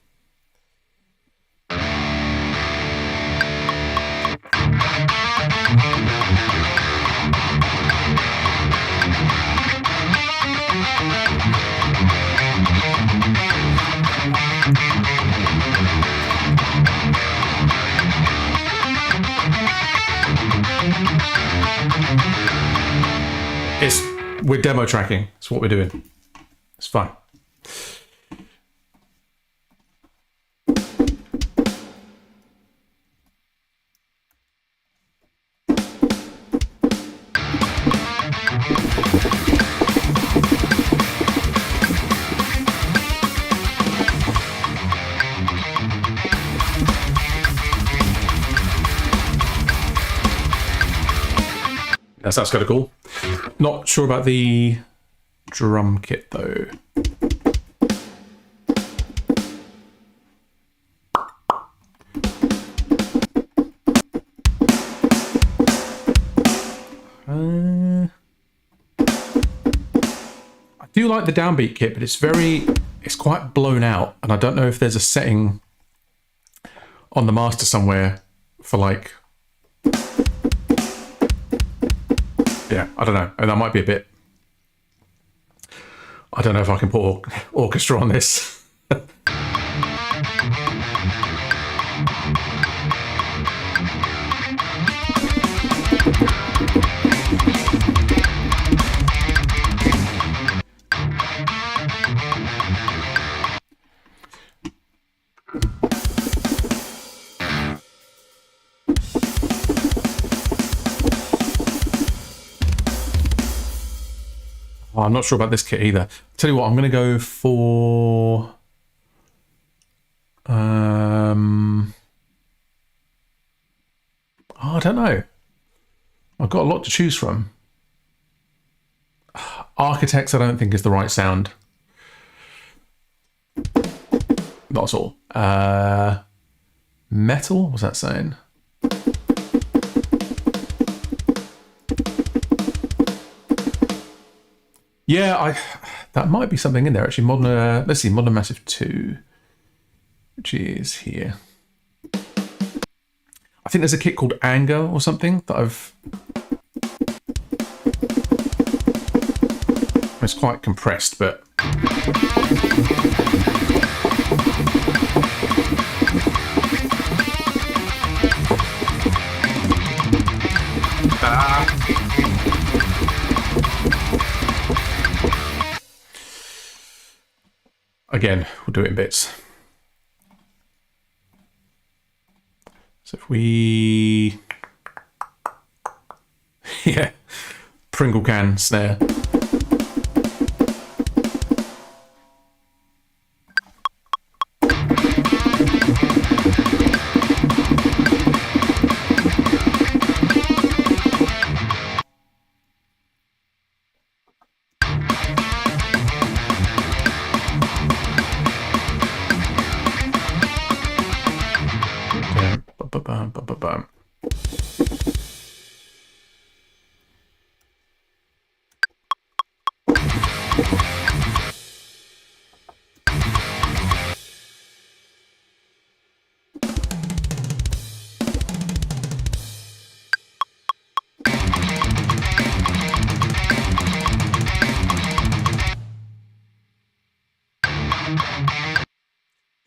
We're demo tracking. That's what we're doing. It's fine. That sounds kind of cool. Not sure about the drum kit though. I do like the downbeat kit, but it's quite blown out, and I don't know if there's a setting on the master somewhere for like, yeah, I don't know. And that might be a bit, I don't know if I can put orchestra on this. Oh, I'm not sure about this kit either. Tell you what, I'm going to go for... Oh, I don't know. I've got a lot to choose from. Architects, I don't think is the right sound. Not at all. Metal? What's that saying? Yeah, that might be something in there actually. Modern, let's see, Modern Massive 2, which is here. I think there's a kit called Anger or something that it's quite compressed, but again, we'll do it in bits. So if we, yeah, Pringle can snare. Bum.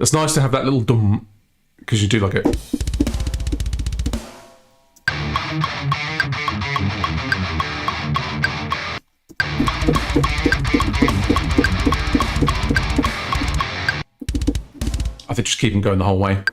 It's nice to have that little dum, because you do like it. I think just keep them going the whole way.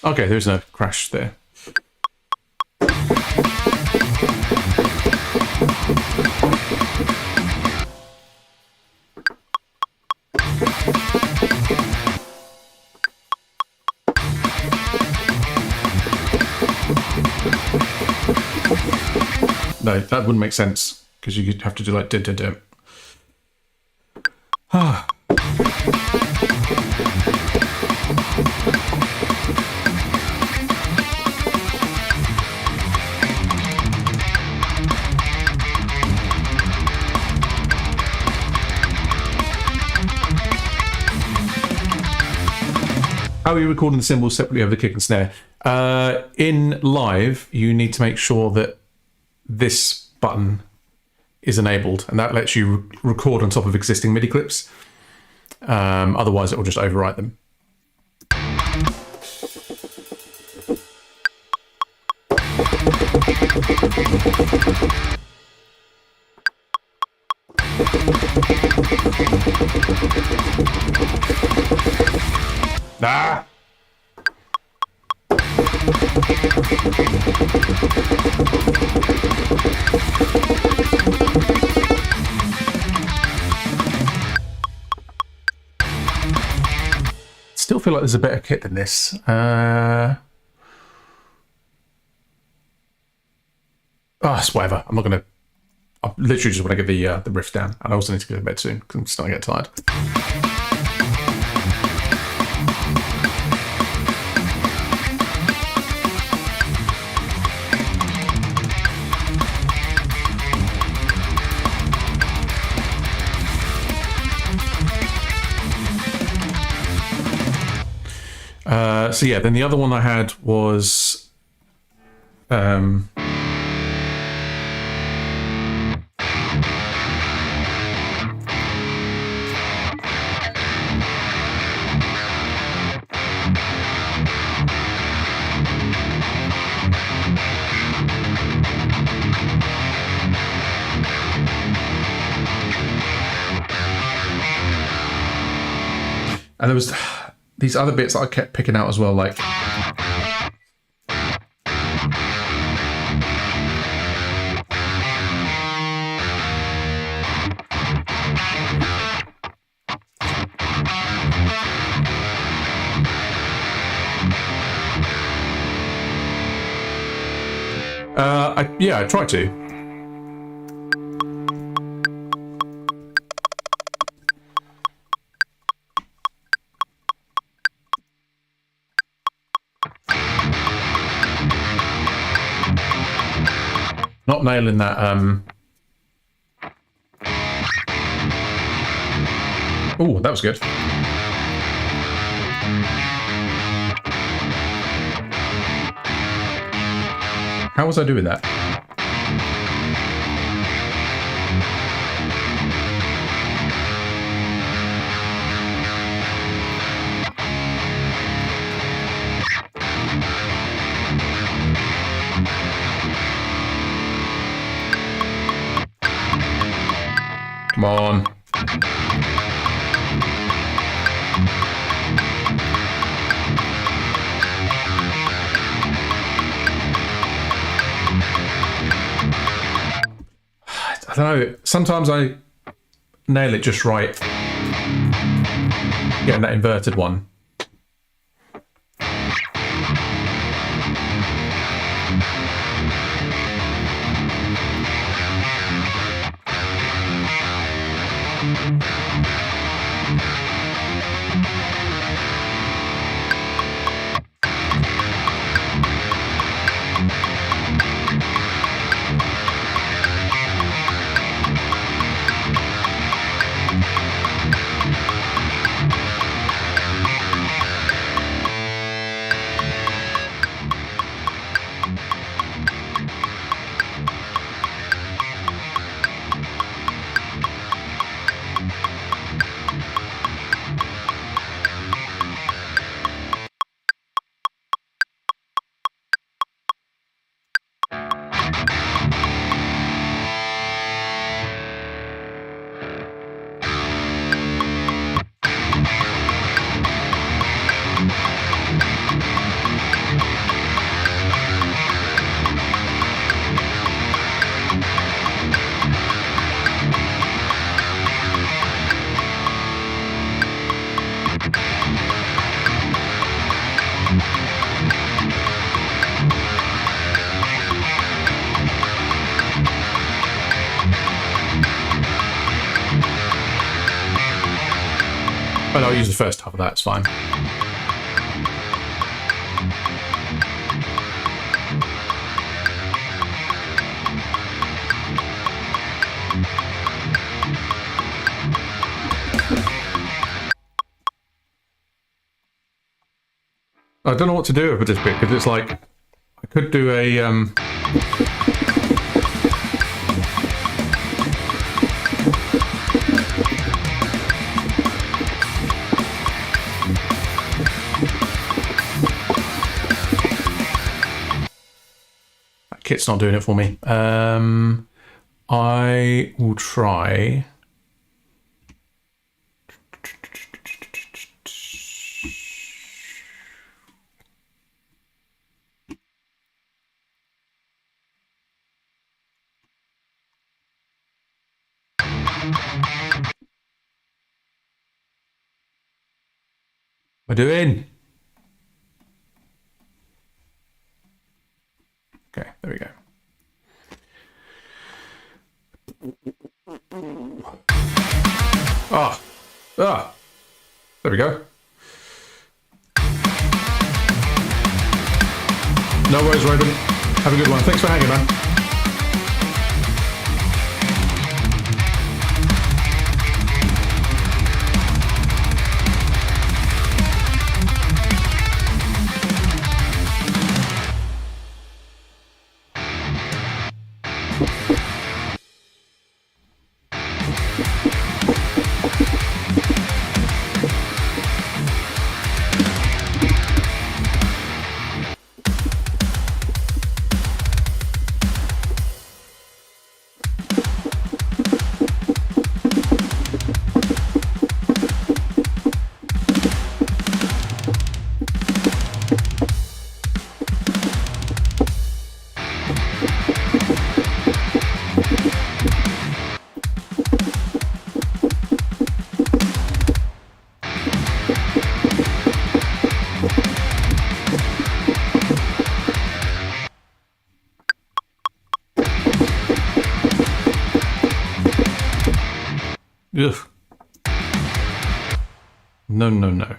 Okay, there's no crash there. No, that wouldn't make sense, because you'd have to do like did. Ah. How are you recording the cymbals separately over the kick and snare? In live, you need to make sure that this button is enabled, and that lets you record on top of existing MIDI clips. Otherwise, it will just overwrite them. Ah! Still feel like there's a better kit than this. It's whatever. I'm not gonna. I literally just want to get the riff down, and I also need to go to bed soon because I'm starting to get tired. So yeah, then the other one I had was and there was these other bits that I kept picking out as well, like... I tried to. Not nailing that, Oh, that was good. How was I doing that? Come on. I don't know, sometimes I nail it just right. Getting that inverted one. But I'll use the first half of that, it's fine. I don't know what to do with this bit, because it's like, I could do a, that kit's not doing it for me. I will try... What am I doing? Okay, there we go. There we go. No worries, Robin. Have a good one. Thanks for hanging, man. Ugh. No, no, no.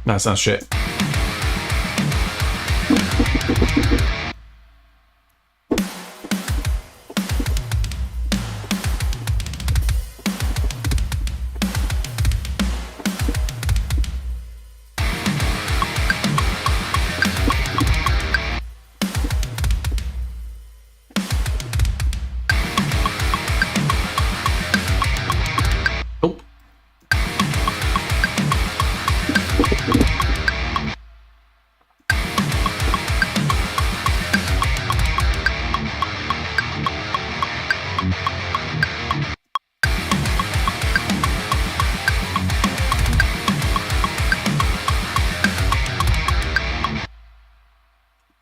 That sounds shit. Oh.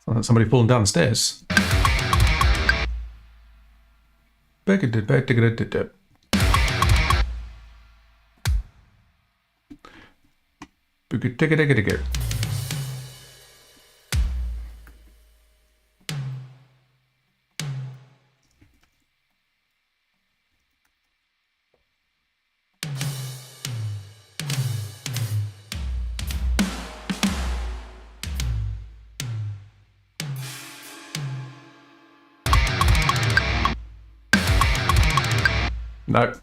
Sounds like somebody falling down the stairs. No.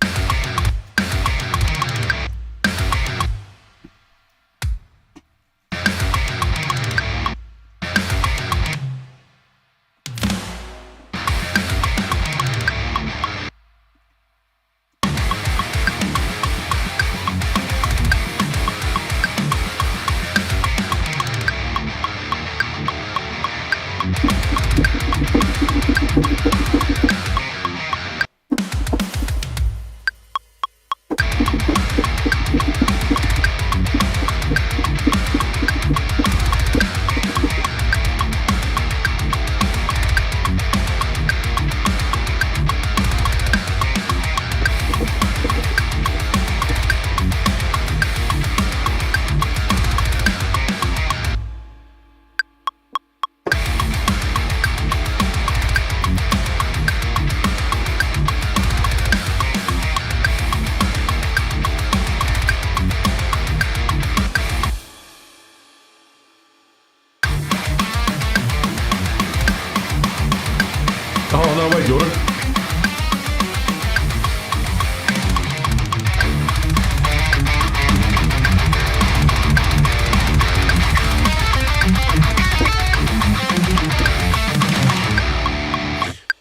Oh, no, wait, Jordan.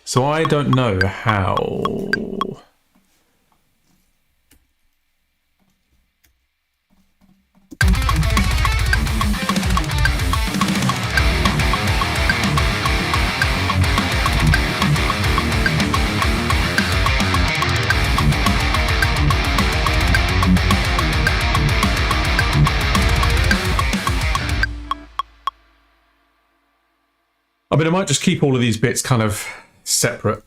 So I don't know how... I mean, I might just keep all of these bits kind of separate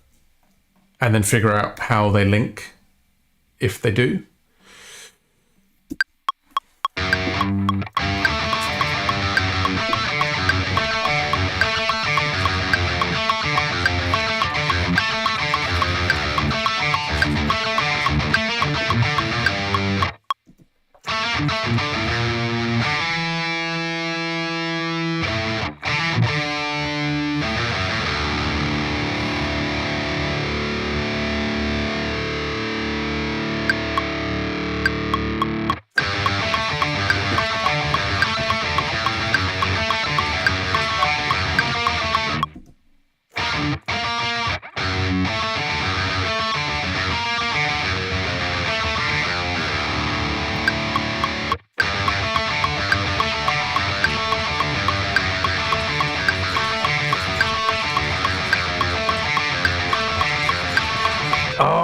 and then figure out how they link, if they do.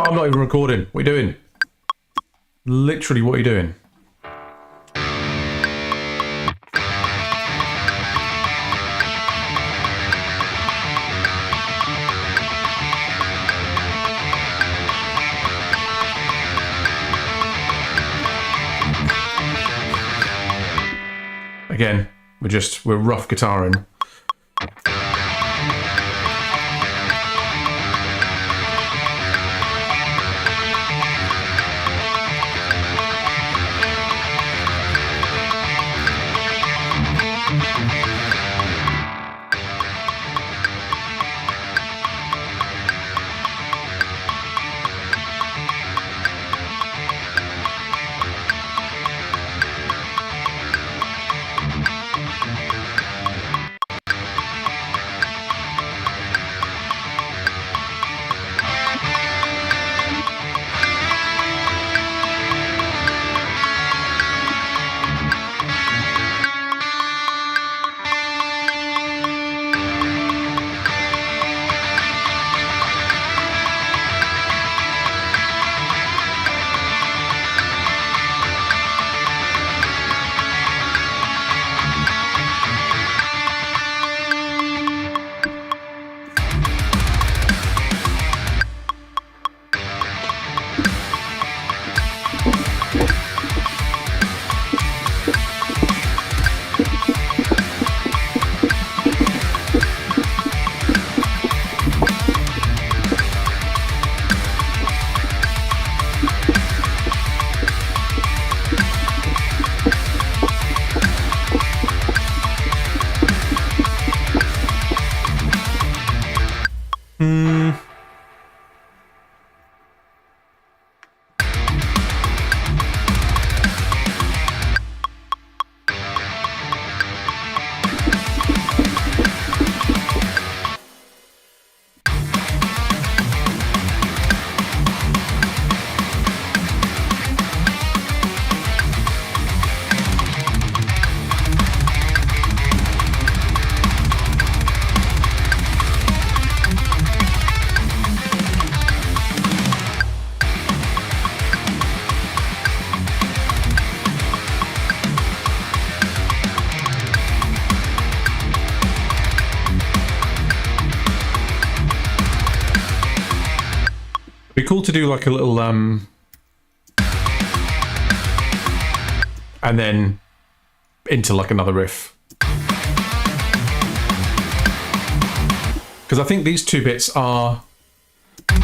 I'm not even recording. What are you doing? Literally, what are you doing? Again, we're rough guitaring. Be cool to do like a little and then into like another riff. Because I think these two bits are I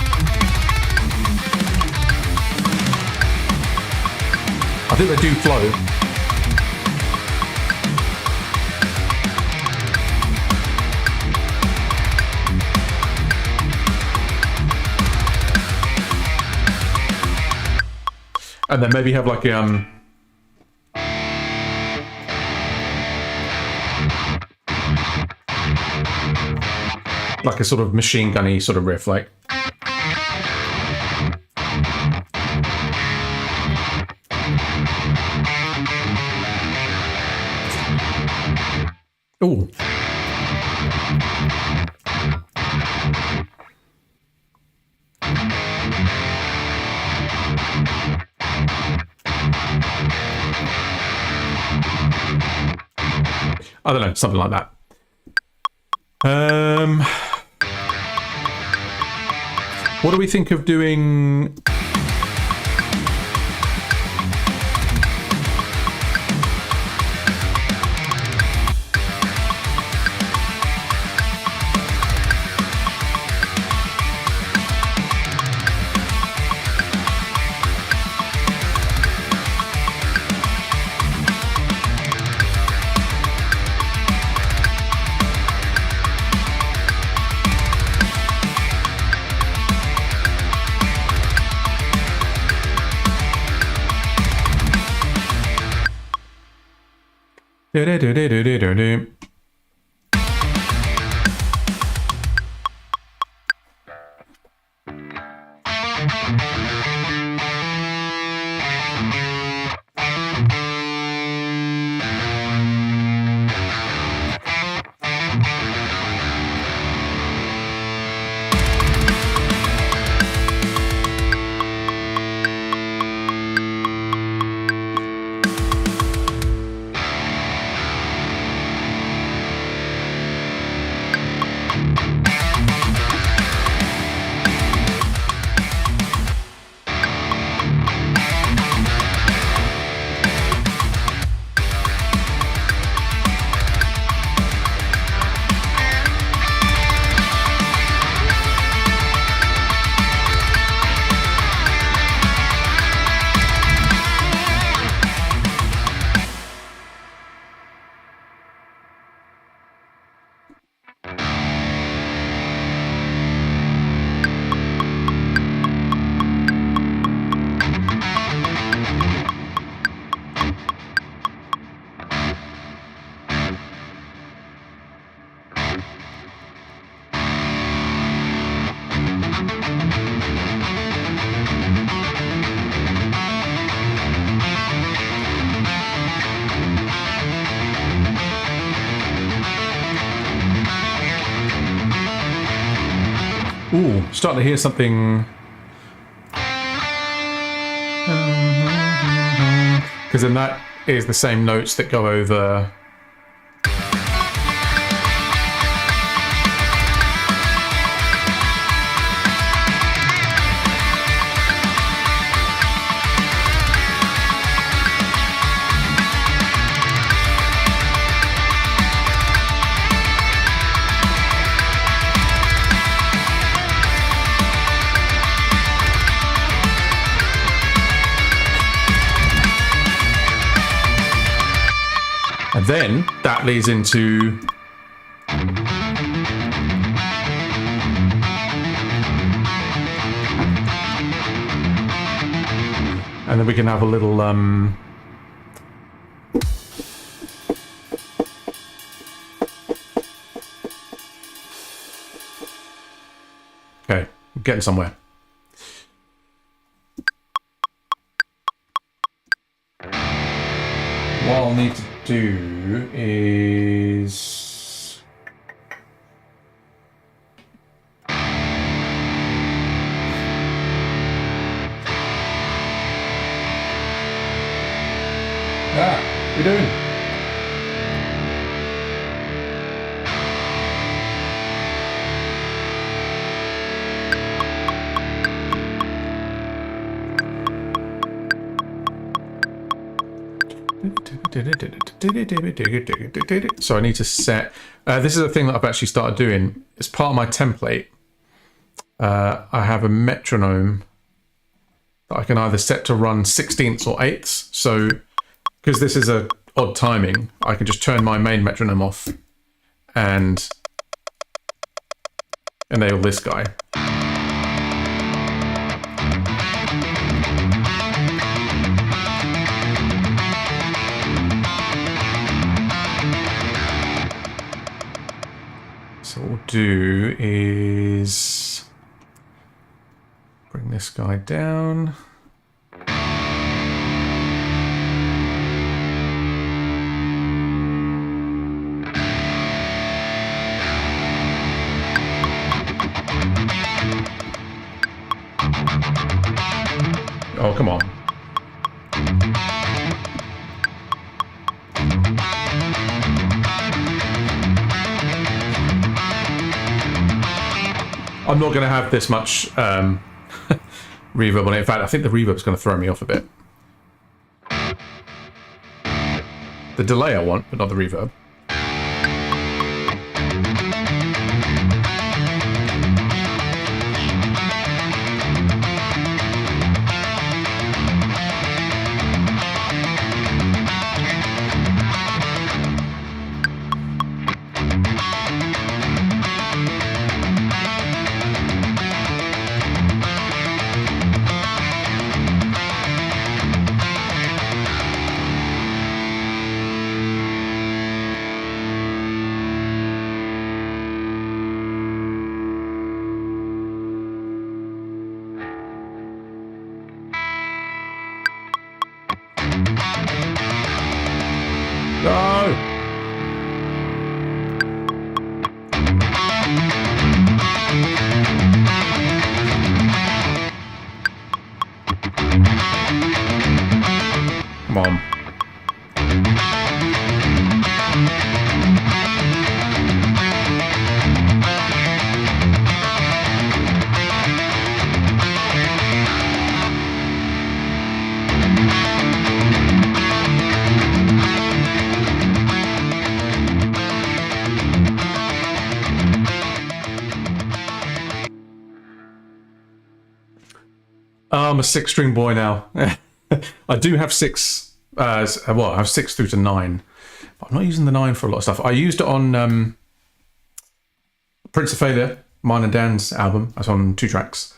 think they do flow. And then maybe have like a sort of machine gunny sort of riff, like. Ooh. I don't know, something like that. What do we think of doing? Do-do-do-do-do-do-do. Ooh, starting to hear something. Because then that is the same notes that go over. And then that leads into and then we can have a little okay, getting somewhere. What I'll need to do is what are you doing? So I need to set. This is a thing that I've actually started doing. As part of my template, I have a metronome that I can either set to run 16ths or 8ths. So because this is a odd timing, I can just turn my main metronome off and enable this guy. So what we'll do is bring this guy down. Oh, come on. I'm not going to have this much reverb on it. In fact, I think the reverb's going to throw me off a bit. The delay I want, but not the reverb. No! Come on. I'm a 6-string boy now. I do have 6. Well, I have 6 through to 9, but I'm not using the 9 for a lot of stuff. I used it on Prince of Failure, mine and Dan's album. That's on 2 tracks.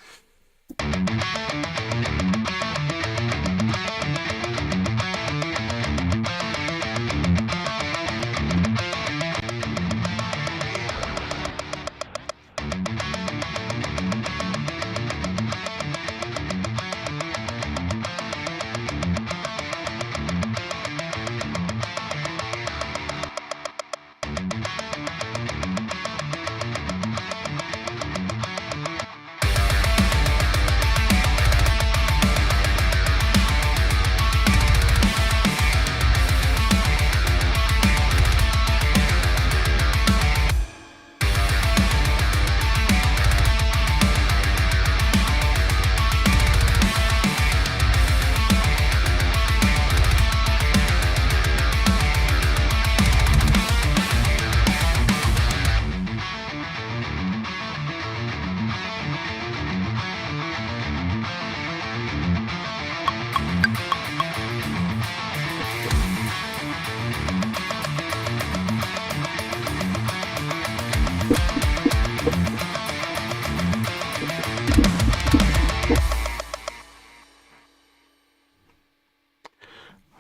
I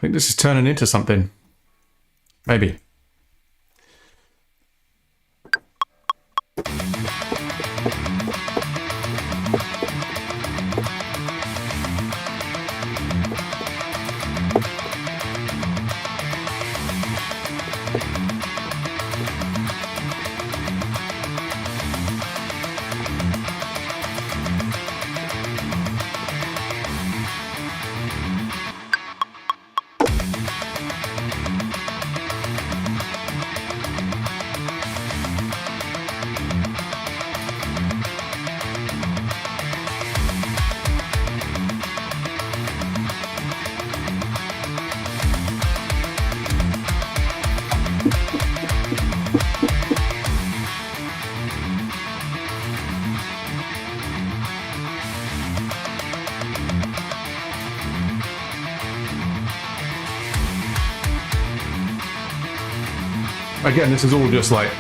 think this is turning into something. Maybe. Again, this is all just like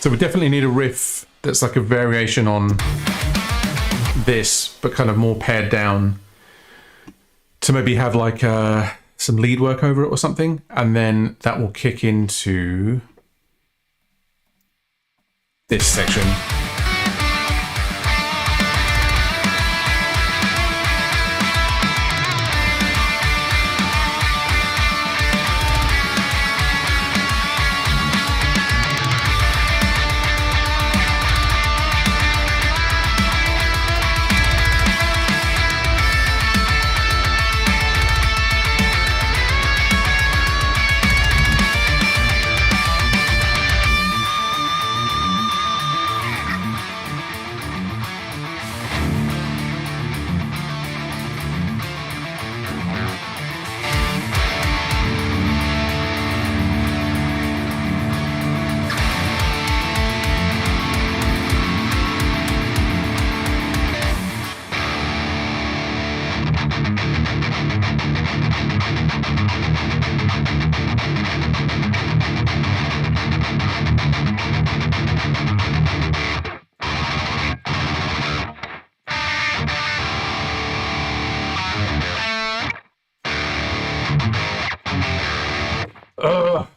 so we definitely need a riff that's like a variation on this, but kind of more pared down to maybe have like some lead work over it or something. And then that will kick into this section.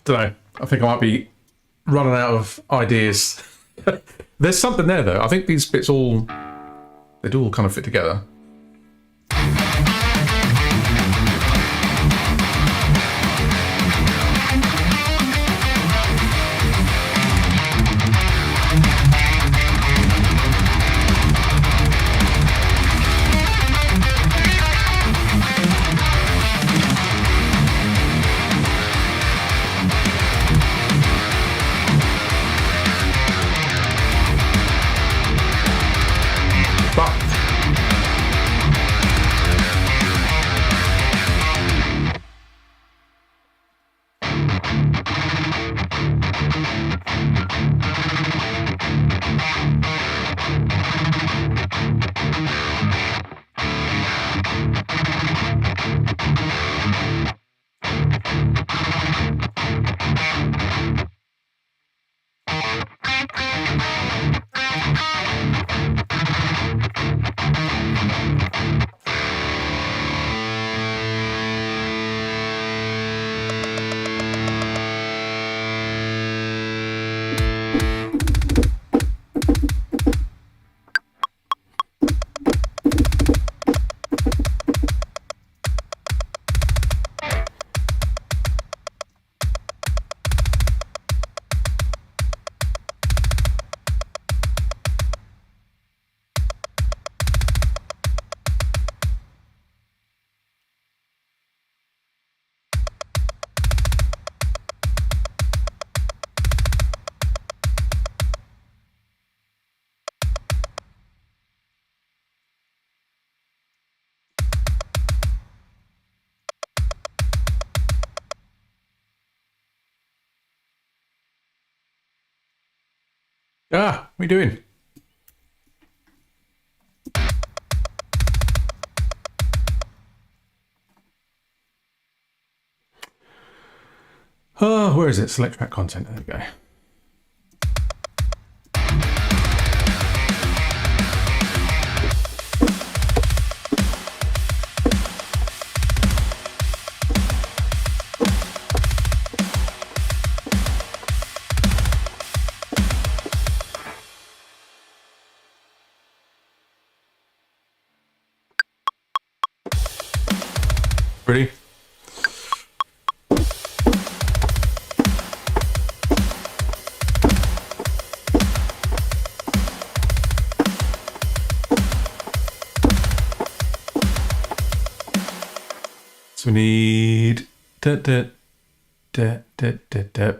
Don't know. I think I might be running out of ideas. There's something there though. I think these bits they do all kind of fit together. Ah, what are you doing? Oh, where is it? Select track content. There we go. Ready? So we need da, da, da, da, da, da.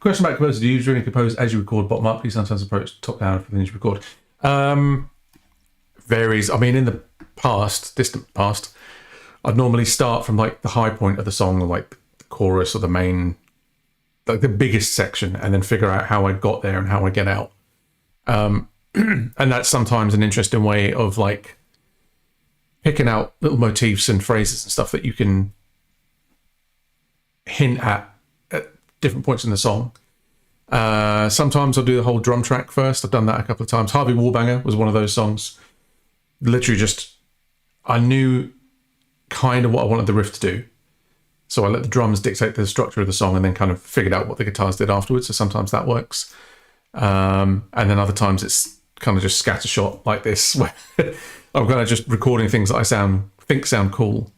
Question about composers. Do you usually compose as you record bottom up? You sometimes approach top down for things you record. Varies. I mean, in the past, distant past, I'd normally start from like the high point of the song, or like the chorus or the main, like the biggest section, and then figure out how I got there and how I get out. And that's sometimes an interesting way of like picking out little motifs and phrases and stuff that you can hint at different points in the song. Sometimes I'll do the whole drum track first. I've done that a couple of times. Harvey Wallbanger was one of those songs. Literally just, I knew kind of what I wanted the riff to do. So I let the drums dictate the structure of the song and then kind of figured out what the guitars did afterwards. So sometimes that works. And then other times it's kind of just scattershot like this, where I'm kind of just recording things that I think sound cool.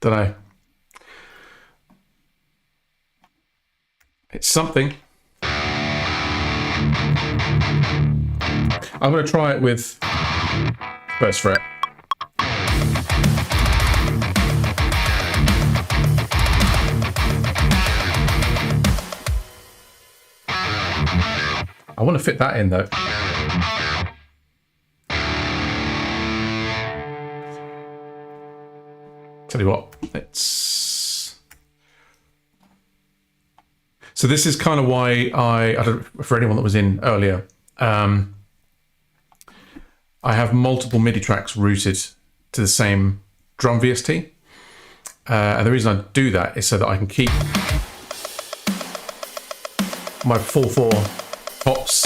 Don't know. It's something. I'm going to try it with first fret. I want to fit that in though. Tell you what, so this is kind of why I don't, for anyone that was in earlier, I have multiple MIDI tracks routed to the same drum VST. And the reason I do that is so that I can keep my 4/4 pops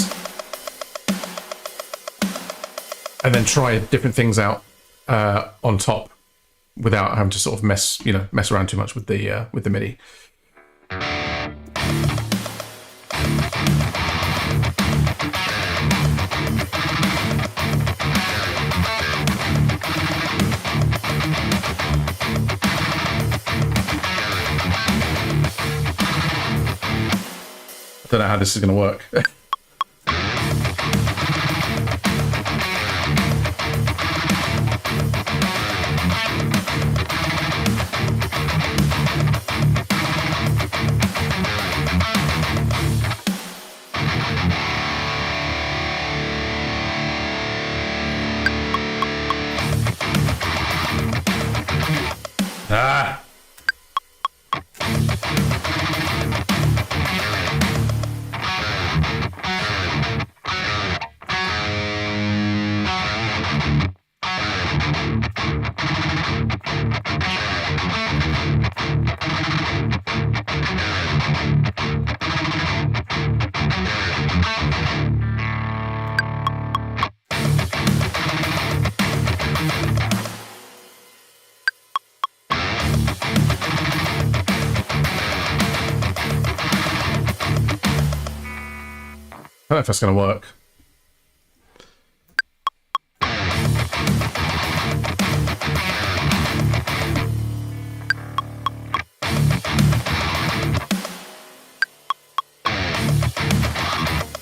and then try different things out on top without having to sort of mess around too much with the MIDI. I don't know how this is going to work. know if that's going to work.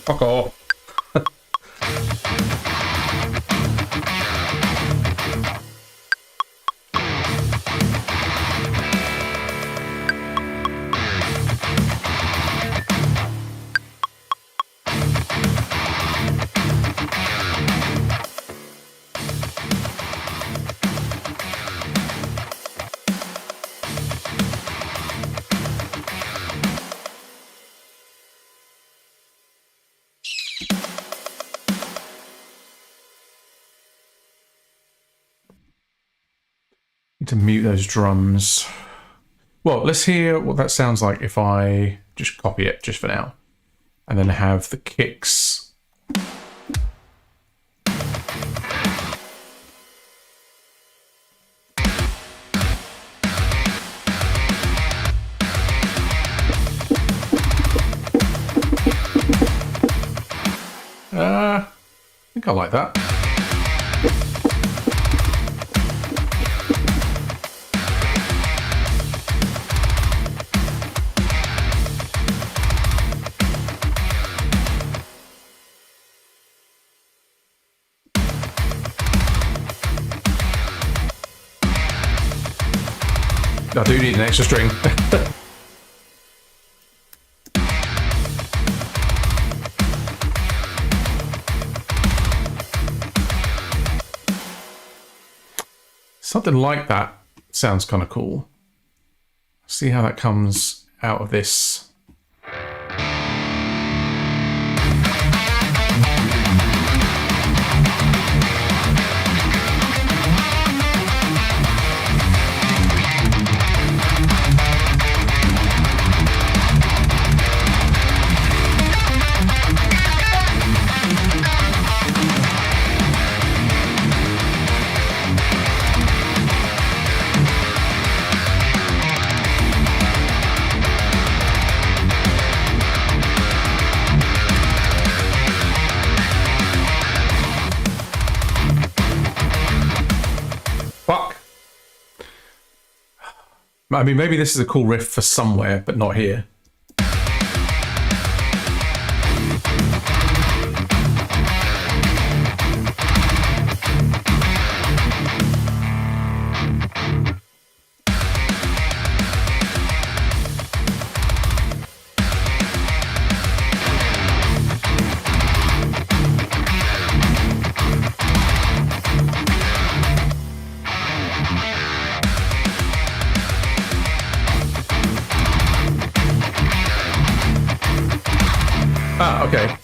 Fuck off. Need to mute those drums. Well, let's hear what that sounds like if I just copy it just for now. And then have the kicks. I think I like that. I do need an extra string. Something like that sounds kind of cool. See how that comes out of this. Fuck. I mean, maybe this is a cool riff for somewhere, but not here. Ah, okay.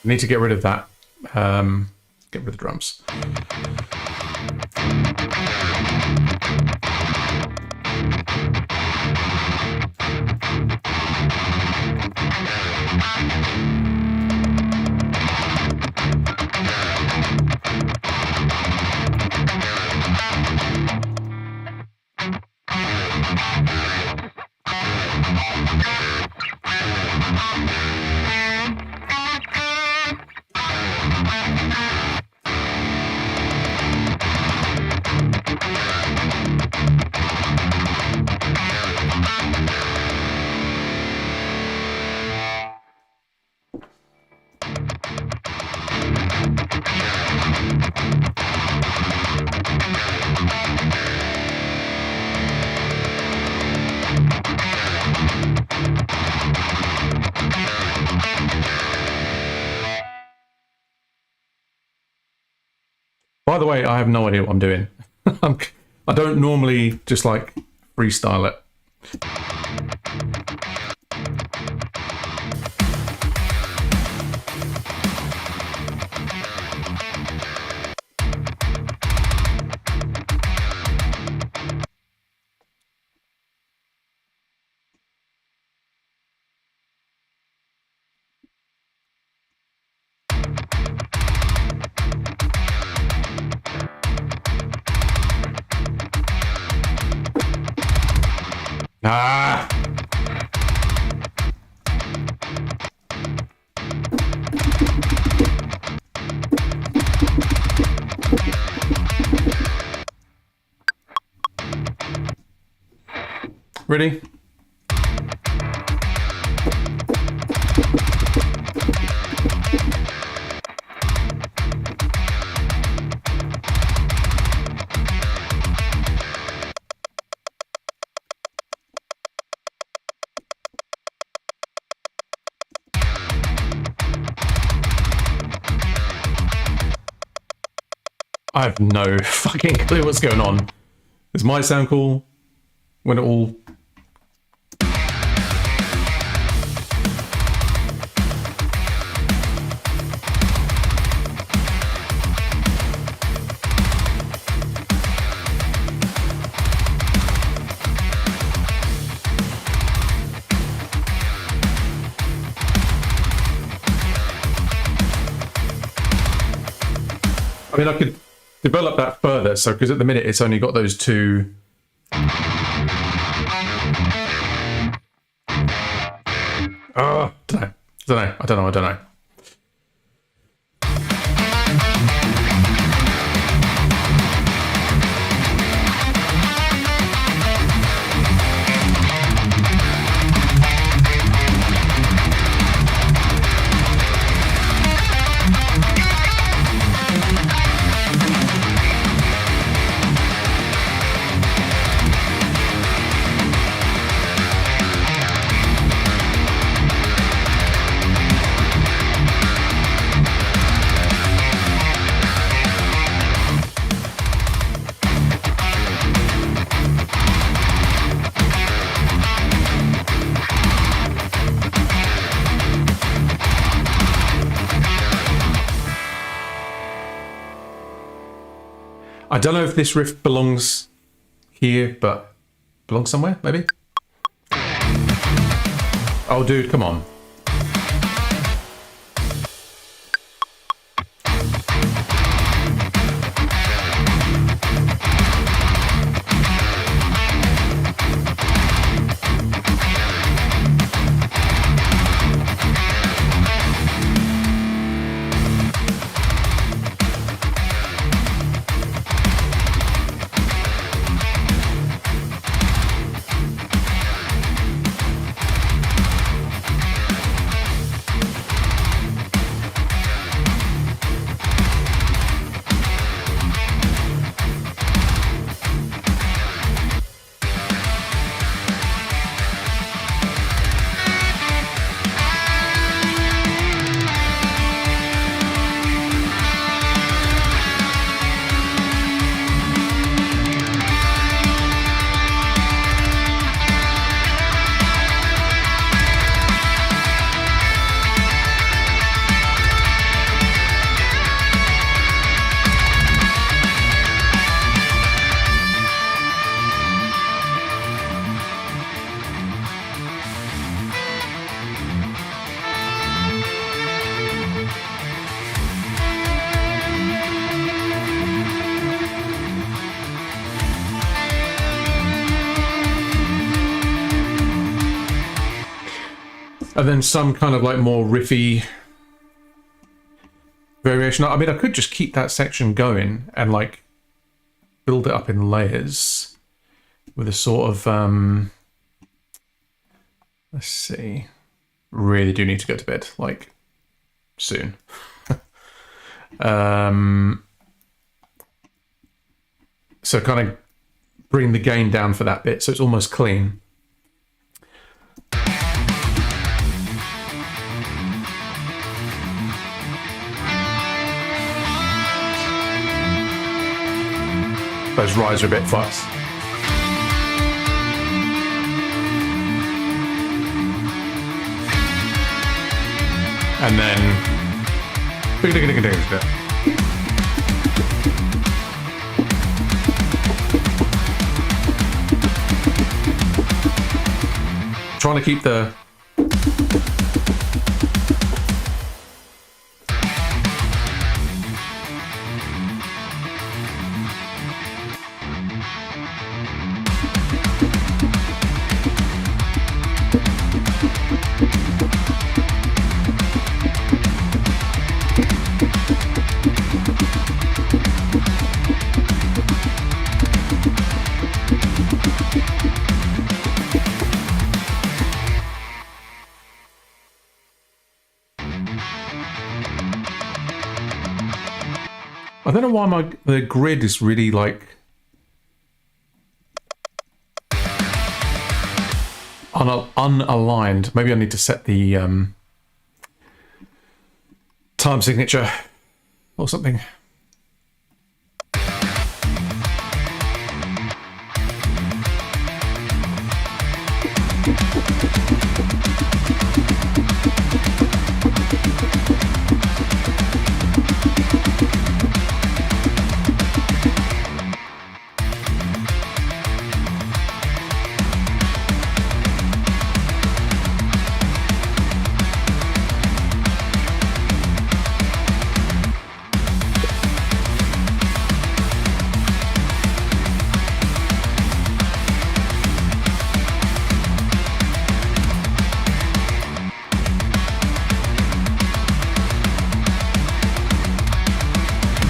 Need to get rid of that. Get rid of the drums. By the way, I have no idea what I'm doing. I don't normally just like freestyle it. Ah! Ready? I have no fucking clue what's going on. This might sound cool when it all... I mean, I could develop that further, so because at the minute it's only got those two. Oh, I don't know. I don't know if this riff belongs here, but belongs somewhere, maybe? Oh, dude, come on. And then some kind of like more riffy variation. I mean, I could just keep that section going and like build it up in layers with a sort of, let's see, really do need to go to bed, like soon. So kind of bring the gain down for that bit so it's almost clean. Those rides are a bit fast. And then trying to keep the I don't know why the grid is really like unaligned. Maybe I need to set the time signature or something.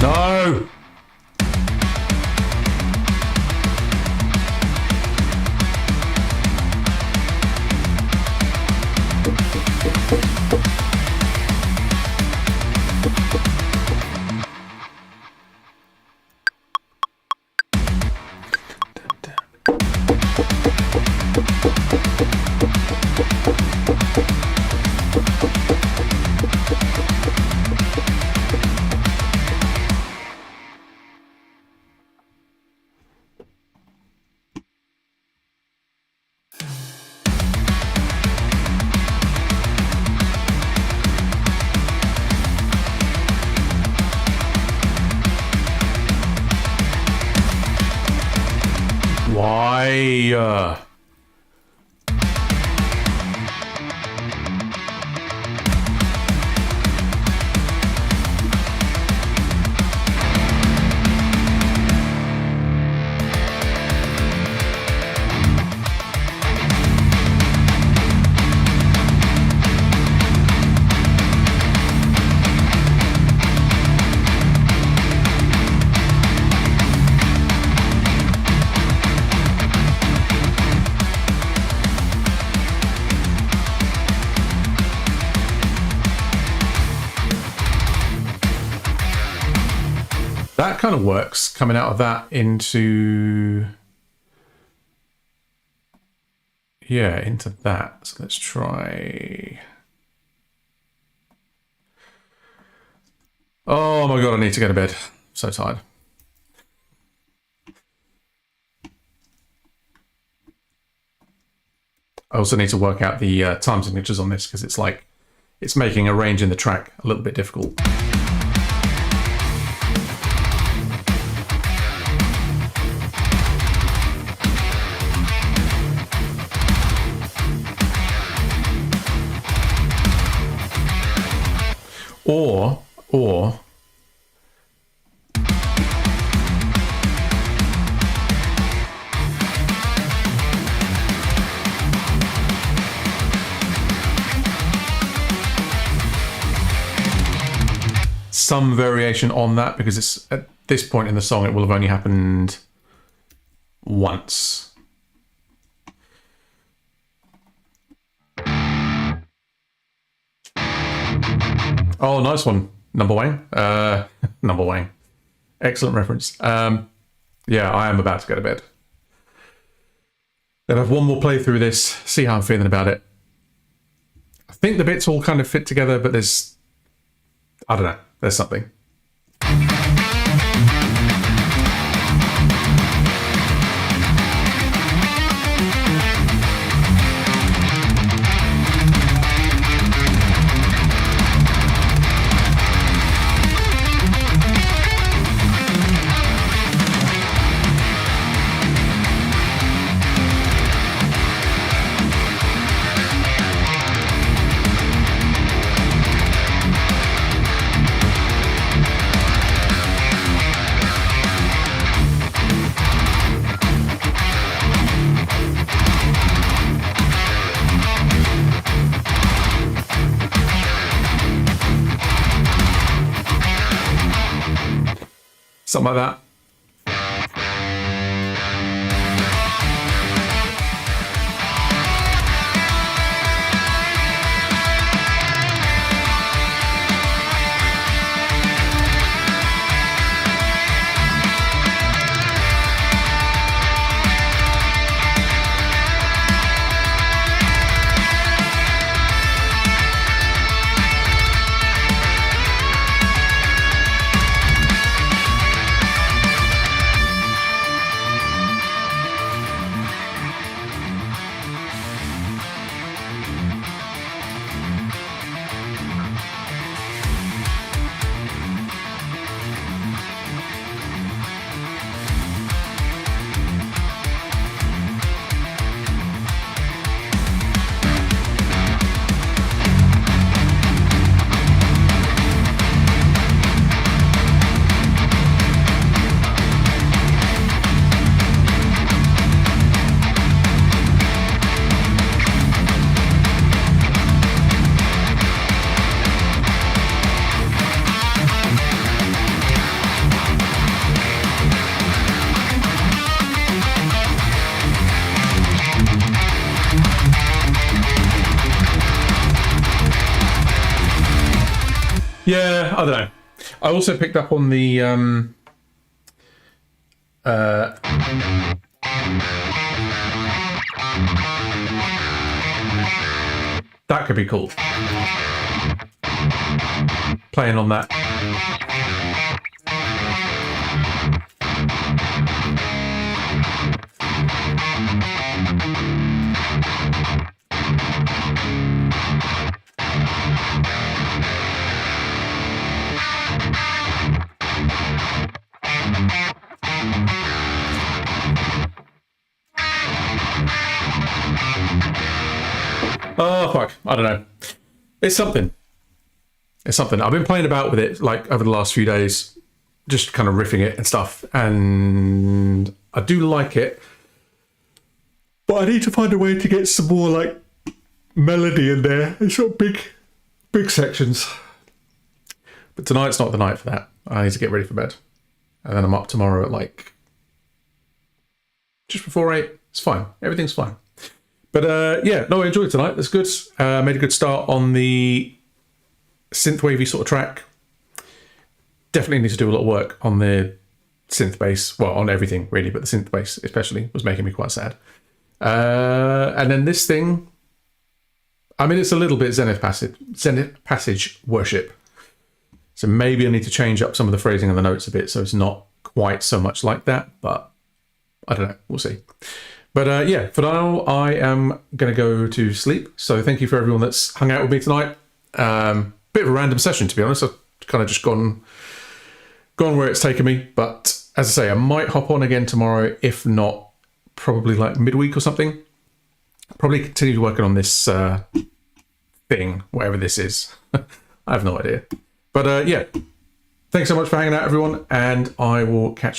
No! Why? That kind of works, coming out of that into... Yeah, into that. So let's try... Oh my god, I need to go to bed. I'm so tired. I also need to work out the time signatures on this because it's like, it's making arranging the track a little bit difficult. Or some variation on that, because it's at this point in the song it will have only happened once. Oh, nice one, Number Wang. Number Wang. Excellent reference. Yeah, I am about to go to bed. Then I have one more playthrough of this, see how I'm feeling about it. I think the bits all kind of fit together, but there's... I don't know, there's something. Something like that. I don't know. I also picked up on the that could be cool. Playing on that. Oh fuck, I don't know. It's something. It's something. I've been playing about with it like over the last few days, just kind of riffing it and stuff, and I do like it. But I need to find a way to get some more like melody in there. It's got big sections. But tonight's not the night for that. I need to get ready for bed. And then I'm up tomorrow at like just before 8. It's fine. Everything's fine. But yeah, no, I enjoyed tonight. That's good. Made a good start on the synthwavy sort of track. Definitely need to do a lot of work on the synth bass. Well, on everything really, but the synth bass especially was making me quite sad. And then this thing, I mean, it's a little bit Zenith Passage worship. So maybe I need to change up some of the phrasing of the notes a bit so it's not quite so much like that, but I don't know. We'll see. But yeah, for now, I am going to go to sleep. So thank you for everyone that's hung out with me tonight. Bit of a random session, to be honest. I've kind of just gone where it's taken me. But as I say, I might hop on again tomorrow. If not, probably like midweek or something. Probably continue working on this thing, whatever this is. I have no idea. But yeah, thanks so much for hanging out, everyone. And I will catch you